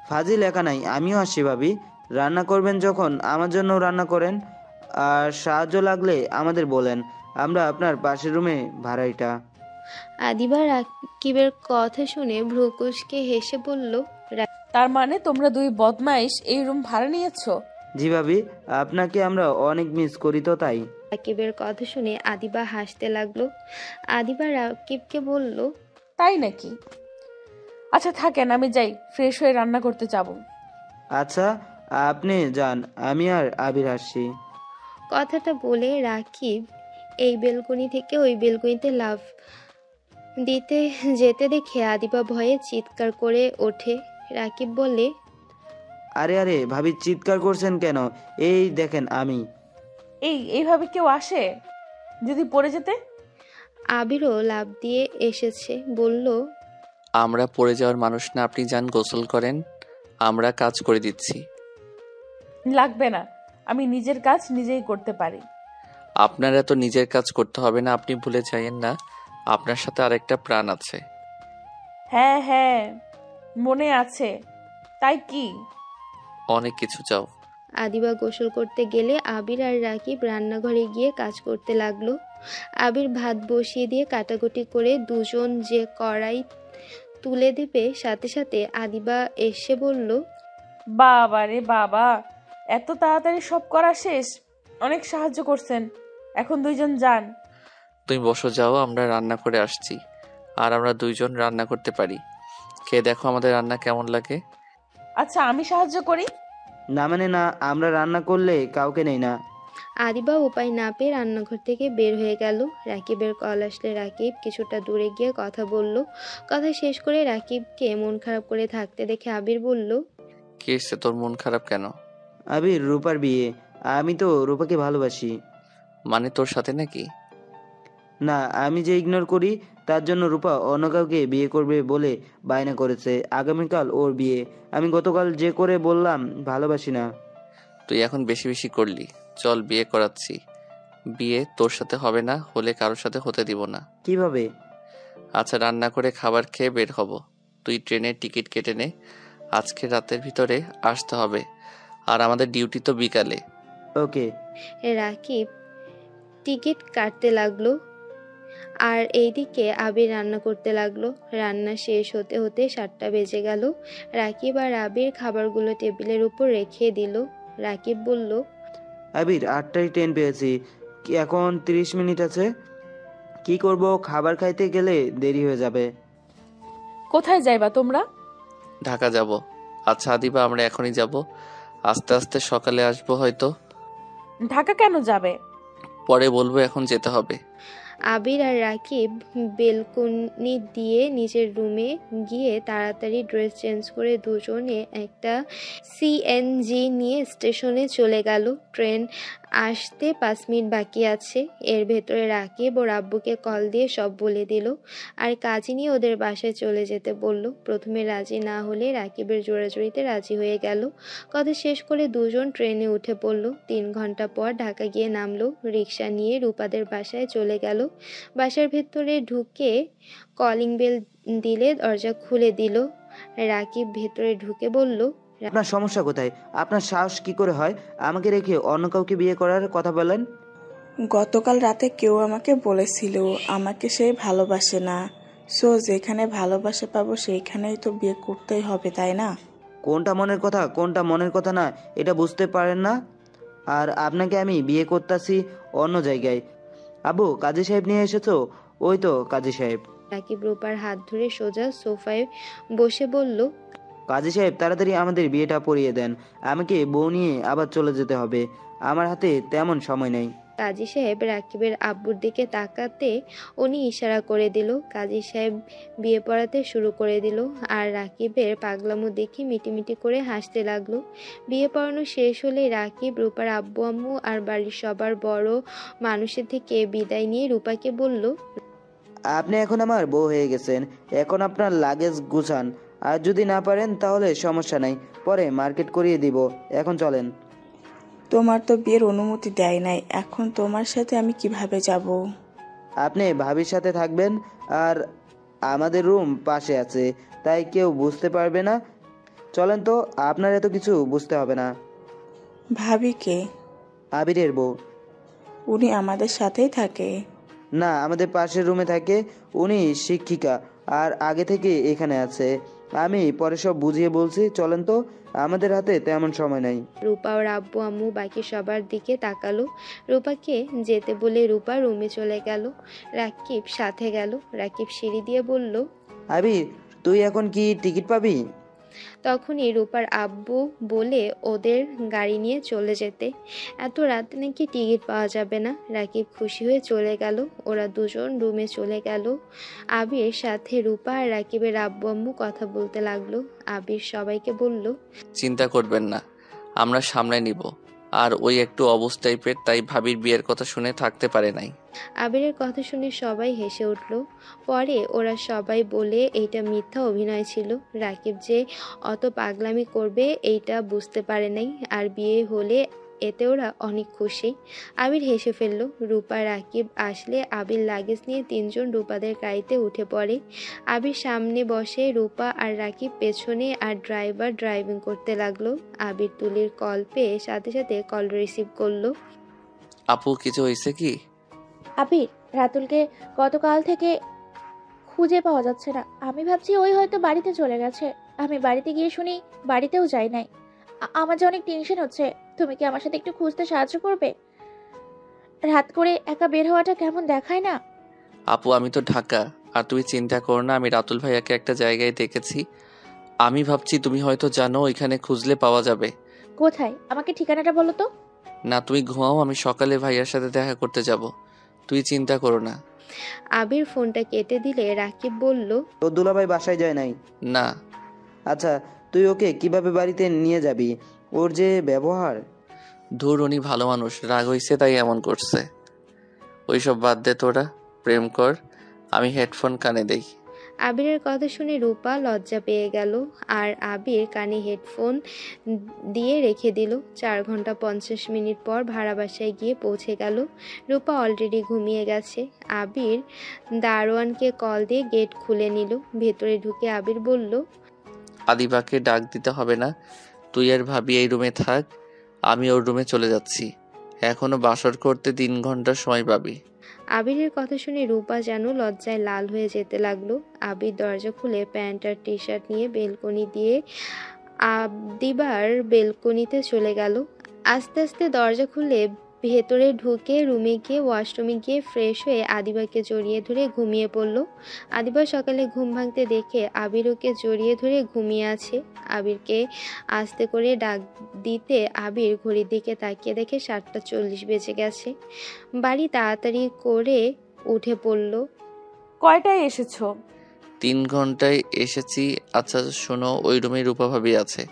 [SPEAKER 12] ফাজিল একা নাই, আমিও আসছি ভাবি। রান্না করবেন যখন আমার জন্য রান্না করেন, আর সাহায্য লাগলে আমাদের বলেন, আমরা আপনার পাশের রুমে ভাড়াইটা।
[SPEAKER 4] আদিবা রাকিবের কথা শুনে ভ্রুকুচকে হেসে বলল,
[SPEAKER 1] তার মানে তোমরা 2 বদমাইশ এই রুম ভাড়া নিয়েছো?
[SPEAKER 12] জি ভাবি, আপনাকে আমরা অনেক মিস করি তো তাই।
[SPEAKER 4] রাকিবের কথা শুনে আদিবা হাসতে লাগলো। আদিবা রাকিবকে বলল,
[SPEAKER 1] তাই নাকি? আচ্ছা থাকেন, আমি যাই, ফ্রেশ হয়ে রান্না করতে যাব।
[SPEAKER 12] আচ্ছা আপনি যান, আমি আর আবির আসছি।
[SPEAKER 4] কথাটা বলে রাকিব এই বেলকনি থেকে ওই বেলকনিতে লাফ দিতে যেতে দেখে আদিবা ভয়ে চিৎকার করে ওঠে। রাকিব বলে,
[SPEAKER 12] আরে আরে ভাবি, চিৎকার করছেন কেন? এই দেখেন আমি।
[SPEAKER 1] এইভাবে কেউ আসে? যদি পড়ে যেতে?
[SPEAKER 4] আবিরও লাফ দিয়ে এসেছে, বলল,
[SPEAKER 3] আমরা পড়ে যাওয়ার মানুষ না, আপনি যান গোসল করেন, আমরা কাজ করে দিচ্ছি।
[SPEAKER 1] লাগবে না, আমি নিজের কাজ নিজেই করতে পারি।
[SPEAKER 3] আপনার এত নিজের কাজ করতে হবে না, আপনি ভুলে যাইয়েন না আপনার সাথে আরেকটা প্রাণ আছে।
[SPEAKER 1] হ্যাঁ হ্যাঁ মনে আছে, তাই কি?
[SPEAKER 3] অনেক কিছু চাও।
[SPEAKER 4] আদিবা গোসল করতে গেলে আবির আর রাকিব রান্নাঘরে গিয়ে কাজ করতে লাগলো। আবির ভাত বসিয়ে দিয়ে কাটাকুটি করে দুজন যে কড়াই তুলে দেবে, সাথে সাথে আদিবা এসে বলল,
[SPEAKER 1] বাবা রে বাবা, এত তাড়াতাড়ি সব করা শেষ? অনেক সাহায্য করছেন, এখন 2 জন যান।
[SPEAKER 3] তুমি বসো, যাও, আমরা রান্না করে আসছি। আর আমরা 2 জন রান্না করতে পারি, খেয়ে দেখো আমাদের রান্না কেমন লাগে।
[SPEAKER 1] আচ্ছা আমি সাহায্য করি।
[SPEAKER 12] না মানে না, আমরা রান্না করলে কাউকে নেই না।
[SPEAKER 4] আদিবা উপায় না পেয়ে রান্নাঘর থেকে বের হয়ে গেল। রাকিবের কল আসলে রাকিব কিছুটা দূরে গিয়ে কথা বলল। কথা শেষ করে রাকিবকে মন খারাপ করে থাকতে দেখে আবির বলল,
[SPEAKER 3] কি হয়েছে, তোর মন খারাপ কেন?
[SPEAKER 12] আবির, রূপার বিয়ে, আমি তো রূপাকে ভালোবাসি।
[SPEAKER 3] মানে তোর সাথে নাকি?
[SPEAKER 12] না, আমি যে ইগনোর করি তার জন্য রূপা অন্য কাউকে বিয়ে করবে বলে বায়না করেছে। আগামীকাল ওর বিয়ে। আমি গতকাল যে করে বললাম ভালোবাসি না।
[SPEAKER 13] তুই এখন বেশি বেশি করলি। চল বিয়ে করাচ্ছি। বিয়ে তোর সাথে হবে না, হলে কারোর সাথে হতে দিব না।
[SPEAKER 12] কিভাবে?
[SPEAKER 13] আচ্ছা, রান্না করে খাবার খেয়ে বের হব। তুই ট্রেনের টিকিট কেটে নে। আজকে রাতের ভিতরে আসতে হবে, আর আমাদের ডিউটি তো বিকালে।
[SPEAKER 12] ওকে।
[SPEAKER 4] রাকিব টিকিট কাটতে লাগলো আর এইদিকে আবির রান্না করতে লাগলো। রান্না শেষ হতে হতে 7টা বেজে গেল। রাকিব আর আবির খাবারগুলো টেবিলের উপর রেখে দিল। রাকিব বলল,
[SPEAKER 12] আবির 8টায় ট্রেন পেয়েছি, এখন 30 মিনিট আছে। কি করব? খাবার খাইতে গেলে দেরি হয়ে যাবে।
[SPEAKER 1] কোথায় যাইবা তোমরা?
[SPEAKER 13] ঢাকা যাব। আচ্ছা আদিবা, আমরা এখনই যাব। আস্তে আস্তে সকালে আসবো হয়তো।
[SPEAKER 1] ঢাকা কেন যাবে?
[SPEAKER 13] পরে বলবো, এখন যেতে হবে।
[SPEAKER 4] আবির আর রাকিব বেলকনি দিয়ে নিজের রুমে গিয়ে তাড়াতাড়ি ড্রেস চেঞ্জ করে দুজনে একটা সিএনজি নিয়ে স্টেশনে চলে গেল। ট্রেন আসতে 5 মিনিট বাকি আছে। এর ভেতরে রাকিব ওর আব্বুকে কল দিয়ে সব বলে দিল আর কাজী নিয়ে ওদের বাসায় চলে যেতে বলল। প্রথমে রাজি না হলে রাকিবের জোড়াজুড়িতে রাজি হয়ে গেল। কথা শেষ করে দুজন ট্রেনে উঠে পড়ল। 3 ঘন্টা পর ঢাকা গিয়ে নামলো। রিক্সা নিয়ে রূপাদের বাসায় চলে গেল। বাসার ভেতরে ঢুকে কলিং বেল দিলে দরজা খুলে দিল। রাকিব ভেতরে ঢুকে বলল,
[SPEAKER 12] আপনার সমস্যা কোথায়? আপনার সাহস কি করে হয় আমাকে রেখে অন্য কাউকে বিয়ে করার কথা বলেন?
[SPEAKER 14] গতকাল রাতে কেউ আমাকে বলেছিল আমাকে সে ভালোবাসে না। সো যেখানে ভালোবাসা পাবো সেইখানেই তো বিয়ে করতেই হবে, তাই না?
[SPEAKER 12] কোনটা মনের কথা কোনটা মনের কথা না এটা বুঝতে পারেন না? আর আপনাকে আমি বিয়ে করতেছি অন্য জায়গায়। আবু, কাজী সাহেব নিয়ে এসেছো? ওই তো কাজী সাহেব।
[SPEAKER 4] রাকিব রূপার হাত ধরে সোজা সোফায় বসে বলল,
[SPEAKER 12] কাজী সাহেব, তাড়াতাড়ি আমাদের বিয়েটা পড়িয়ে দেন। আমাকে বউ নিয়ে আবার চলে যেতে হবে। আমার হাতে তেমন সময় নেই।
[SPEAKER 4] কাজী সাহেব রাকিবের আব্বুর দিকে তাকাতে উনি ইশারা করে দিল। কাজী সাহেব বিয়ে পড়াতে শুরু করে দিল আর রাকিবের পাগলামো দেখে মিটিমিটি করে হাসতে লাগলো। বিয়ে পড়ানো শেষ হলে রাকিব রূপার আব্বু আম্মু আর বাড়ির সবার বড় মানুষের থেকে বিদায় নিয়ে রূপাকে বলল,
[SPEAKER 12] আপনি এখন আমার বউ হয়ে গেছেন। এখন আপনার লাগেজ গুছান, আর যদি না পারেন তাহলে সমস্যা নাই, পরে মার্কেট করিয়ে দিব। এখন চলেন।
[SPEAKER 14] তোমার তো বিয়ের অনুমতি দেয় নাই, এখন তোমার সাথে আমি কিভাবে যাব?
[SPEAKER 12] আপনি ভাবির সাথে থাকবেন, আর আমাদের রুম পাশে আছে, তাই কেউ বুঝতে পারবে না। চলেন তো, আপনার এত কিছু বুঝতে হবে না।
[SPEAKER 14] ভাবি কে?
[SPEAKER 12] আবিরের বউ।
[SPEAKER 14] উনি আমাদের সাথেই থাকে?
[SPEAKER 12] না, আমাদের পাশের রুমে থাকে। উনি শিক্ষিকা আর আগে থেকে এখানে আছে। আমি পরে সব বুঝিয়ে বলছি। চলেন তো, আমাদের হাতে তেমন সময় নাই।
[SPEAKER 4] রূপা ওর আব্বু আম্মু বাকি সবার দিকে তাকালো। রূপাকে যেতে বলে রূপা রুমে চলে গেল। রাকিব সাথে গেল। রাকিব সিঁড়ি দিয়ে বলল,
[SPEAKER 12] আবির, তুই এখন কি টিকিট পাবি?
[SPEAKER 4] তখনই রূপার আব্বু বলে ওদের গাড়ি নিয়ে চলে যেতে। এত রাতে নাকি টিকিট পাওয়া যাবে না। রাকিব খুশি হয়ে চলে গেল। ওরা দুজন রুমে চলে গেল। আবির সাথে রূপা আর রাকিবের আব্বু আম্মু কথা বলতে লাগলো। আবির সবাইকে বলল,
[SPEAKER 13] চিন্তা করবেন না, আমরা সামলায় নিব। আর ওই একটু অবুঝ টাইপের, তাই ভাবির বিয়ের কথা শুনে থাকতে পারে নাই।
[SPEAKER 4] আবিরের কথা শুনে সবাই হেসে উঠল। পরে ওরা সবাই বলে এইটা মিথ্যা অভিনয় ছিল। রাকিব যে অত পাগলামি করবে এইটা বুঝতে পারে নাই। আর বিয়ে হলে এতে ওরা অনেক খুশি। আবির হেসে ফেলল। রূপা রাকিব আসলে আবির লাগেজ নিয়ে 3 জন রূপাদের গাড়িতে উঠে পড়ে। আবির সামনে বসে, রূপা আর রাকিব পেছনে, আর ড্রাইভার ড্রাইভিং করতে লাগলো। আবির তুলির কল পেয়ে সাথে সাথে কল রিসিভ করলো।
[SPEAKER 13] আপু, কিছু হয়েছে কি?
[SPEAKER 2] আবির, রাতুলকে গতকাল থেকে খুঁজে পাওয়া যাচ্ছে না। আমি ভাবছি ওই হয়তো বাড়িতে চলে গেছে। আমি বাড়িতে গিয়ে শুনি বাড়িতেও যাই নাই। আমার যে অনেক টেনশন হচ্ছে। তুমি কি আমার সাথে একটু খুঁজতে সাহায্য করবে? রাত করে একা বের হওয়াটা কেমন দেখায় না?
[SPEAKER 13] আপু, আমি তো ঢাকা, আর তুমি চিন্তা করো না। আমি রাতুল ভাইয়াকে একটা জায়গায় দেখেছি। আমি ভাবছি তুমি হয়তো জানো, ওইখানে খুঁজলে পাওয়া যাবে।
[SPEAKER 2] কোথায়? আমাকে ঠিকানাটা বলো তো।
[SPEAKER 13] না, তুমি ঘুমাও, আমি সকালে ভাইয়ার সাথে দেখা করতে যাব। তুই চিন্তা করো না।
[SPEAKER 4] আবির ফোনটা কেটে দিলে রাকিব বলল,
[SPEAKER 12] তোর দুলাভাই বাসায় যায় নাই?
[SPEAKER 13] না।
[SPEAKER 12] আচ্ছা, তুই ওকে কিভাবে বাড়িতে নিয়ে যাবি? ওর যে ব্যবহার।
[SPEAKER 13] ধুর, উনি ভালো মানুষ, রাগ হইছে তাই এমন করছে। ওইসব বাদ দে, তোরা প্রেম কর।
[SPEAKER 3] আমি হেডফোন কানে দেই।
[SPEAKER 4] আবিরের কথা শুনে রূপা লজ্জা পেয়ে গেল আর আবির কানে হেডফোন দিয়ে রেখে দিল। 4 ঘন্টা 50 মিনিট পর ভাড়া বাসায় গিয়ে পৌঁছে গেল। রূপা অলরেডি ঘুমিয়ে গেছে। আবির দারোয়ানকে কল দিয়ে গেট খুলে নিল। ভেতরে ঢুকে আবির বলল,
[SPEAKER 3] আদিবাকে ডাক দিতে হবে না, তুই আর ভাবি এই রুমে থাক, আমি ওর রুমে চলে যাচ্ছি। এখনো বাসর করতে 3 ঘন্টা সময় পাবি।
[SPEAKER 4] আবিরের কথা শুনে রূপা যেন লজ্জায় লাল হয়ে যেতে লাগলো। আবির দরজা খুলে প্যান্ট আর টি শার্ট নিয়ে বেলকনি দিয়ে আদিবার বেলকনিতে চলে গেল। আস্তে আস্তে দরজা খুলে ভেতরে ঢুকে রুমে গিয়ে ওয়াশরুমে গিয়ে ফ্রেশ হয়ে আদিবাকে জড়িয়ে ধরে ঘুমিয়ে পড়ল। আদিবা সকালে ঘুম ভাঙতে দেখে আবির ওকে জড়িয়ে ধরে ঘুমিয়ে আছে। আবিরকে আস্তে করে ডাক দিতে আবির ঘড়ির দিকে তাকিয়ে দেখে 7:40 বেজে গেছে। বাড়ি তাড়াতাড়ি করে উঠে পড়ল।
[SPEAKER 1] কয়টায় এসেছো?
[SPEAKER 3] 3 ঘন্টায় এসেছি। আচ্ছা শোনো, ওই রুমে রূপা ভাবি আছে,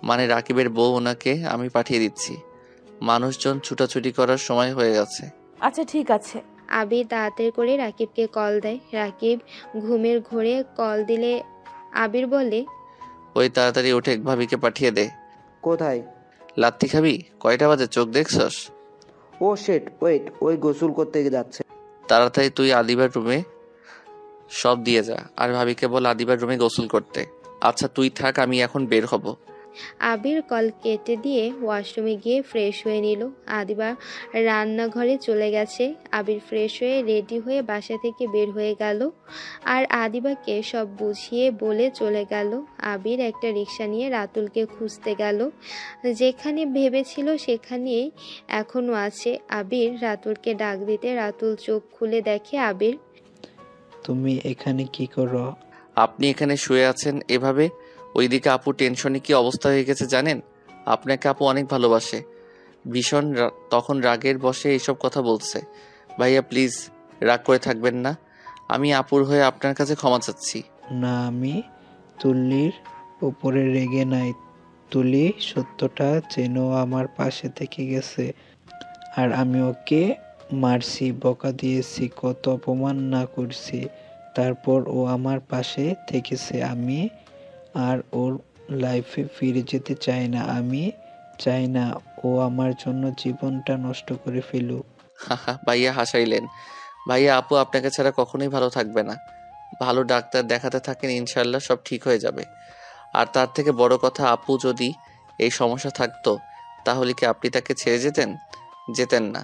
[SPEAKER 3] মানে রাকিবের বউ, ওনাকে আমি পাঠিয়ে দিচ্ছি। মানুষজন ছুটাছুটি করার সময় হয়ে গেছে।
[SPEAKER 1] আচ্ছা ঠিক আছে।
[SPEAKER 4] আবির তাড়াতাড়ি করে রাকিবকে কল দেয়। রাকিব ঘুমের ঘোরে কল দিলে আবির বলে,
[SPEAKER 3] ওই তাড়াতাড়ি উঠে ভাবিকে পাঠিয়ে দে।
[SPEAKER 12] কোথায়?
[SPEAKER 3] লাত্তি খাবি? কয়টা বাজে, চোখ দেখছস?
[SPEAKER 12] ও শেট, ওয়েট, ওই গোসল করতে যাচ্ছে।
[SPEAKER 3] তাড়াতাড়ি তুই আদিবার রুমে সব দিয়ে যা, আর ভাবিকে বল আদিবার রুমে গোসল করতে। আচ্ছা তুই থাক, আমি এখন বের হব।
[SPEAKER 4] আবির কল কেটে দিয়ে ওয়াশরুমে গিয়ে ফ্রেশ হয়ে নিল। আদিবা রান্নাঘরে চলে গেছে। আবির ফ্রেশ হয়ে রেডি হয়ে বাসা থেকে বের হয়ে গেল আর আদিবাকে সব বুঝিয়ে বলে চলে গেল। আবির একটা রিক্সা নিয়ে রাতুলকে খুঁজতে গেল। যেখানে ভেবেছিল সেখানেই এখনও আছে। আবির রাতুলকে ডাক দিতে রাতুল চোখ খুলে দেখে আবির।
[SPEAKER 11] তুমি এখানে কি করো?
[SPEAKER 3] আপনি এখানে শুয়ে আছেন এভাবে? ওইদিকে আপু টেনশনে কি অবস্থা হয়ে গেছে জানেন? আপনাকে আপু অনেক ভালোবাসে, ভীষণ তখন রাগের বশে এইসব কথা বলছে। ভাইয়া প্লিজ রাগ করে থাকবেন না, আমি আপুর হয়ে আপনার কাছে ক্ষমা চাচ্ছি।
[SPEAKER 11] না, আমি তুলির উপরে রেগে নাই। তুলি সত্যটা জেনেও আমার পাশে থেকে গেছে, আর আমি ওকে মারছি, বকা দিয়েছি, কত অপমান না করছি, তারপর ও আমার পাশে থেকেছে। আমি আর ওর লাইফে ফিরে যেতে চাই না। আমি চাই না ও আমার জন্য জীবনটা নষ্ট করে ফেলুক।
[SPEAKER 3] ভাইয়া হাসাইলেন। ভাইয়া আপু আপনাকে ছাড়া কখনোই ভালো থাকবে না। ভালো ডাক্তার দেখাতে থাকেন, ইনশাল্লাহ সব ঠিক হয়ে যাবে। আর তার থেকে বড় কথা, আপু যদি এই সমস্যা থাকতো তাহলে কি আপনি তাকে ছেড়ে যেতেন না।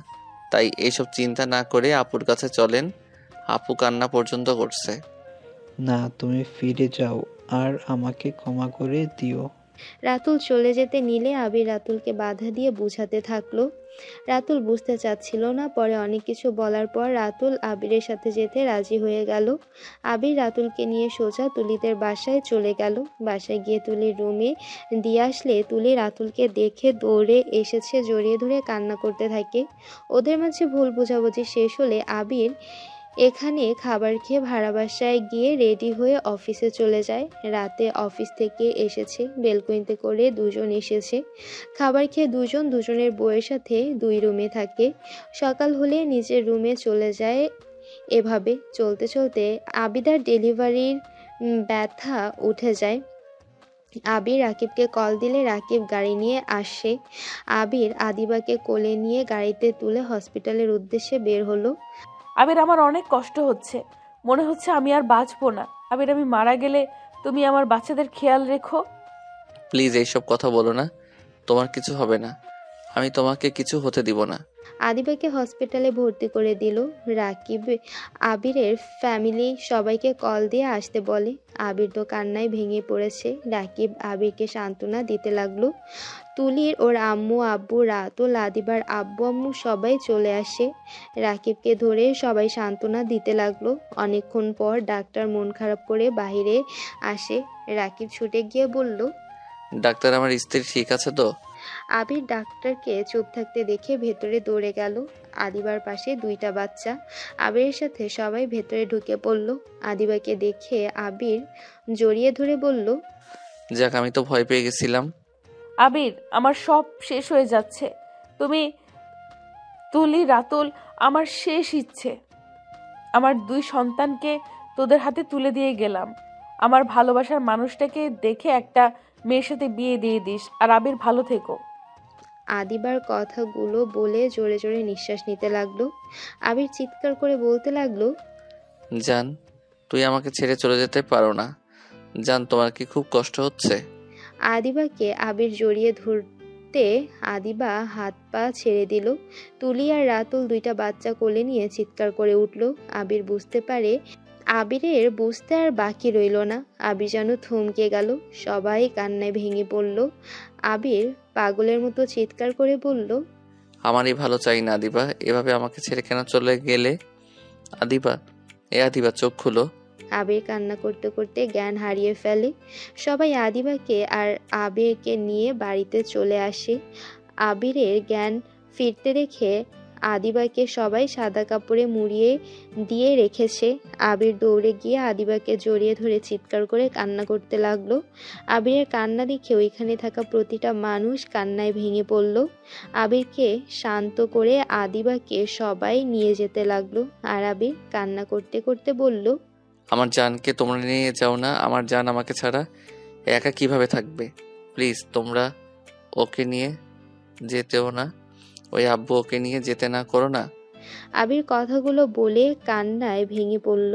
[SPEAKER 3] তাই এইসব চিন্তা না করে আপুর কাছে চলেন। আপু কান্না পর্যন্ত করছে।
[SPEAKER 11] না, তুমি ফিরে যাও আর আমাকে ক্ষমা করে দিও।
[SPEAKER 4] রাতুল চলে যেতে নিলে আবির রাতুলকে বাধা দিয়ে বুঝাতে থাকলো। রাতুল বুঝতে চাচ্ছিল না। পরে অনেক কিছু বলার পর রাতুল আবিরের সাথে যেতে রাজি হয়ে গেল। আবির রাতুলকে নিয়ে সোজা তুলিদের বাসায় চলে গেল। বাসায় গিয়ে তুলির রুমে দিয়ে আসলে তুলি রাতুলকে দেখে দৌড়ে এসেছে, জড়িয়ে ধরে কান্না করতে থাকে। ওদের মাঝে ভুল বোঝাবুঝি শেষ হলে আবির এখানে খাবার খেয়ে ভাড়া বাসায় গিয়ে রেডি হয়ে অফিসে চলে যায়। রাতে অফিস থেকে এসেছে, বেলকনিতে করে দুজন এসেছে। খাবার খেয়ে দুজনের বউয়ের সাথে 2 রুমে থাকে। সকাল হলে নিজের রুমে চলে যায়। এভাবে চলতে চলতে আবিদার ডেলিভারির ব্যথা উঠে যায়। আবির রাকিবকে কল দিলে রাকিব গাড়ি নিয়ে আসে। আবির আদিবাকে কোলে নিয়ে গাড়িতে তুলে হসপিটালের উদ্দেশ্যে বের হলো।
[SPEAKER 1] আবির, আমার অনেক কষ্ট হচ্ছে, মনে হচ্ছে আমি আর বাঁচবো না। আবির, আমি মারা গেলে তুমি আমার বাচ্চাদের খেয়াল রেখো।
[SPEAKER 3] প্লিজ এইসব কথা বলো না, তোমার কিছু হবে না, আমি তোমাকে কিছু হতে দিব না।
[SPEAKER 4] আদিবাকে হসপিটালে ভর্তি করে দিল। রাকিব আবিরের ফ্যামিলি সবাইকে কল দিয়ে আসতে বলে। আবির তো কান্নায় ভেঙে পড়েছে। রাকিব আবিরকে সান্ত্বনা দিতে লাগলো। তুলির ওর আম্মু আব্বু রাতুল আদিবার আব্বু আম্মু সবাই চলে আসে। রাকিবকে ধরে সবাই সান্ত্বনা দিতে লাগলো। অনেকক্ষণ পর ডাক্তার মন খারাপ করে বাইরে আসে। রাকিব ছুটে গিয়ে বলল,
[SPEAKER 3] ডাক্তার আমার স্ত্রী ঠিক আছে তো?
[SPEAKER 4] আবির ডাক্তারকে চুপ থাকতে দেখে ভেতরে দৌড়ে গেল। আদিবার পাশে 2টা বাচ্চা। আবিরের সাথে সবাই ভেতরে ঢুকে পড়ল। আদিবাকে দেখে আবির জড়িয়ে ধরে বলল,
[SPEAKER 3] যাক, আমি তো ভয় পেয়ে গেছিলাম।
[SPEAKER 1] আবির, আমার সব শেষ হয়ে যাচ্ছে। তুমি, তুলি, রাতুল আমার শেষ ইচ্ছে। আমার 2 সন্তানকে তোদের হাতে তুলে দিয়ে গেলাম। আমার ভালোবাসার মানুষটাকে দেখে একটা মেয়ের সাথে বিয়ে দিয়ে দিস। আর আবির ভালো থেকো।
[SPEAKER 4] আদিবার কথাগুলো বলে জোরে জোরে নিঃশ্বাস নিতে লাগলো। আবির চিৎকার করে বলতে লাগলো,
[SPEAKER 3] জান, তুই আমাকে ছেড়ে চলে যেতে পারো না। জান, তোমার কি খুব কষ্ট হচ্ছে?
[SPEAKER 4] আদিবাকে আবির জড়িয়ে ধরতে আদিবা হাত পা ছেড়ে দিল। তুলি আর রাতুল 2টা বাচ্চা কোলে নিয়ে চিৎকার করে উঠল। আবির বুঝতে পারে, আবিরের বুঝতে আর বাকি রইল না। আবির যেন থমকে গেল। সবাই কান্নায় ভেঙে পড়ল। আবির পাগলের মতো চিৎকার করে বলল,
[SPEAKER 3] আমারই ভালো চাই না আদিবা, এভাবে আমাকে ছেড়ে কেন চলে গেলে? আদিবা, আদিবা, চোখ খুলো।
[SPEAKER 4] আবির কান্না করতে করতে জ্ঞান হারিয়ে ফেলে। সবাই আদিবাকে আর আবিরকে নিয়ে বাড়িতে চলে আসে। আবিরের জ্ঞান ফিরতে দেখে আদিবাকে সবাই সাদা কাপড়ে মুড়িয়ে দিয়ে রেখেছে। আবির দৌড়ে গিয়ে আদিবাকে জড়িয়ে ধরে চিৎকার করে কান্না করতে লাগলো। আবিরের কান্না দেখে ওইখানে থাকা প্রতিটা মানুষ কান্নায় ভেঙে পড়ল। আবিরকে শান্ত করে আদিবাকে সবাই নিয়ে যেতে লাগলো। আর আবির কান্না করতে করতে বলল,
[SPEAKER 3] আমার জানকে তোমরা নিয়ে যাও না। আমার জান আমাকে ছাড়া একা কিভাবে থাকবে? প্লিজ তোমরা ওকে নিয়ে যেতেও না। ওই আব্বু ওকে নিয়ে যেতে না করো না।
[SPEAKER 4] আবির কথাগুলো বলে কান্নায় ভেঙে পড়ল।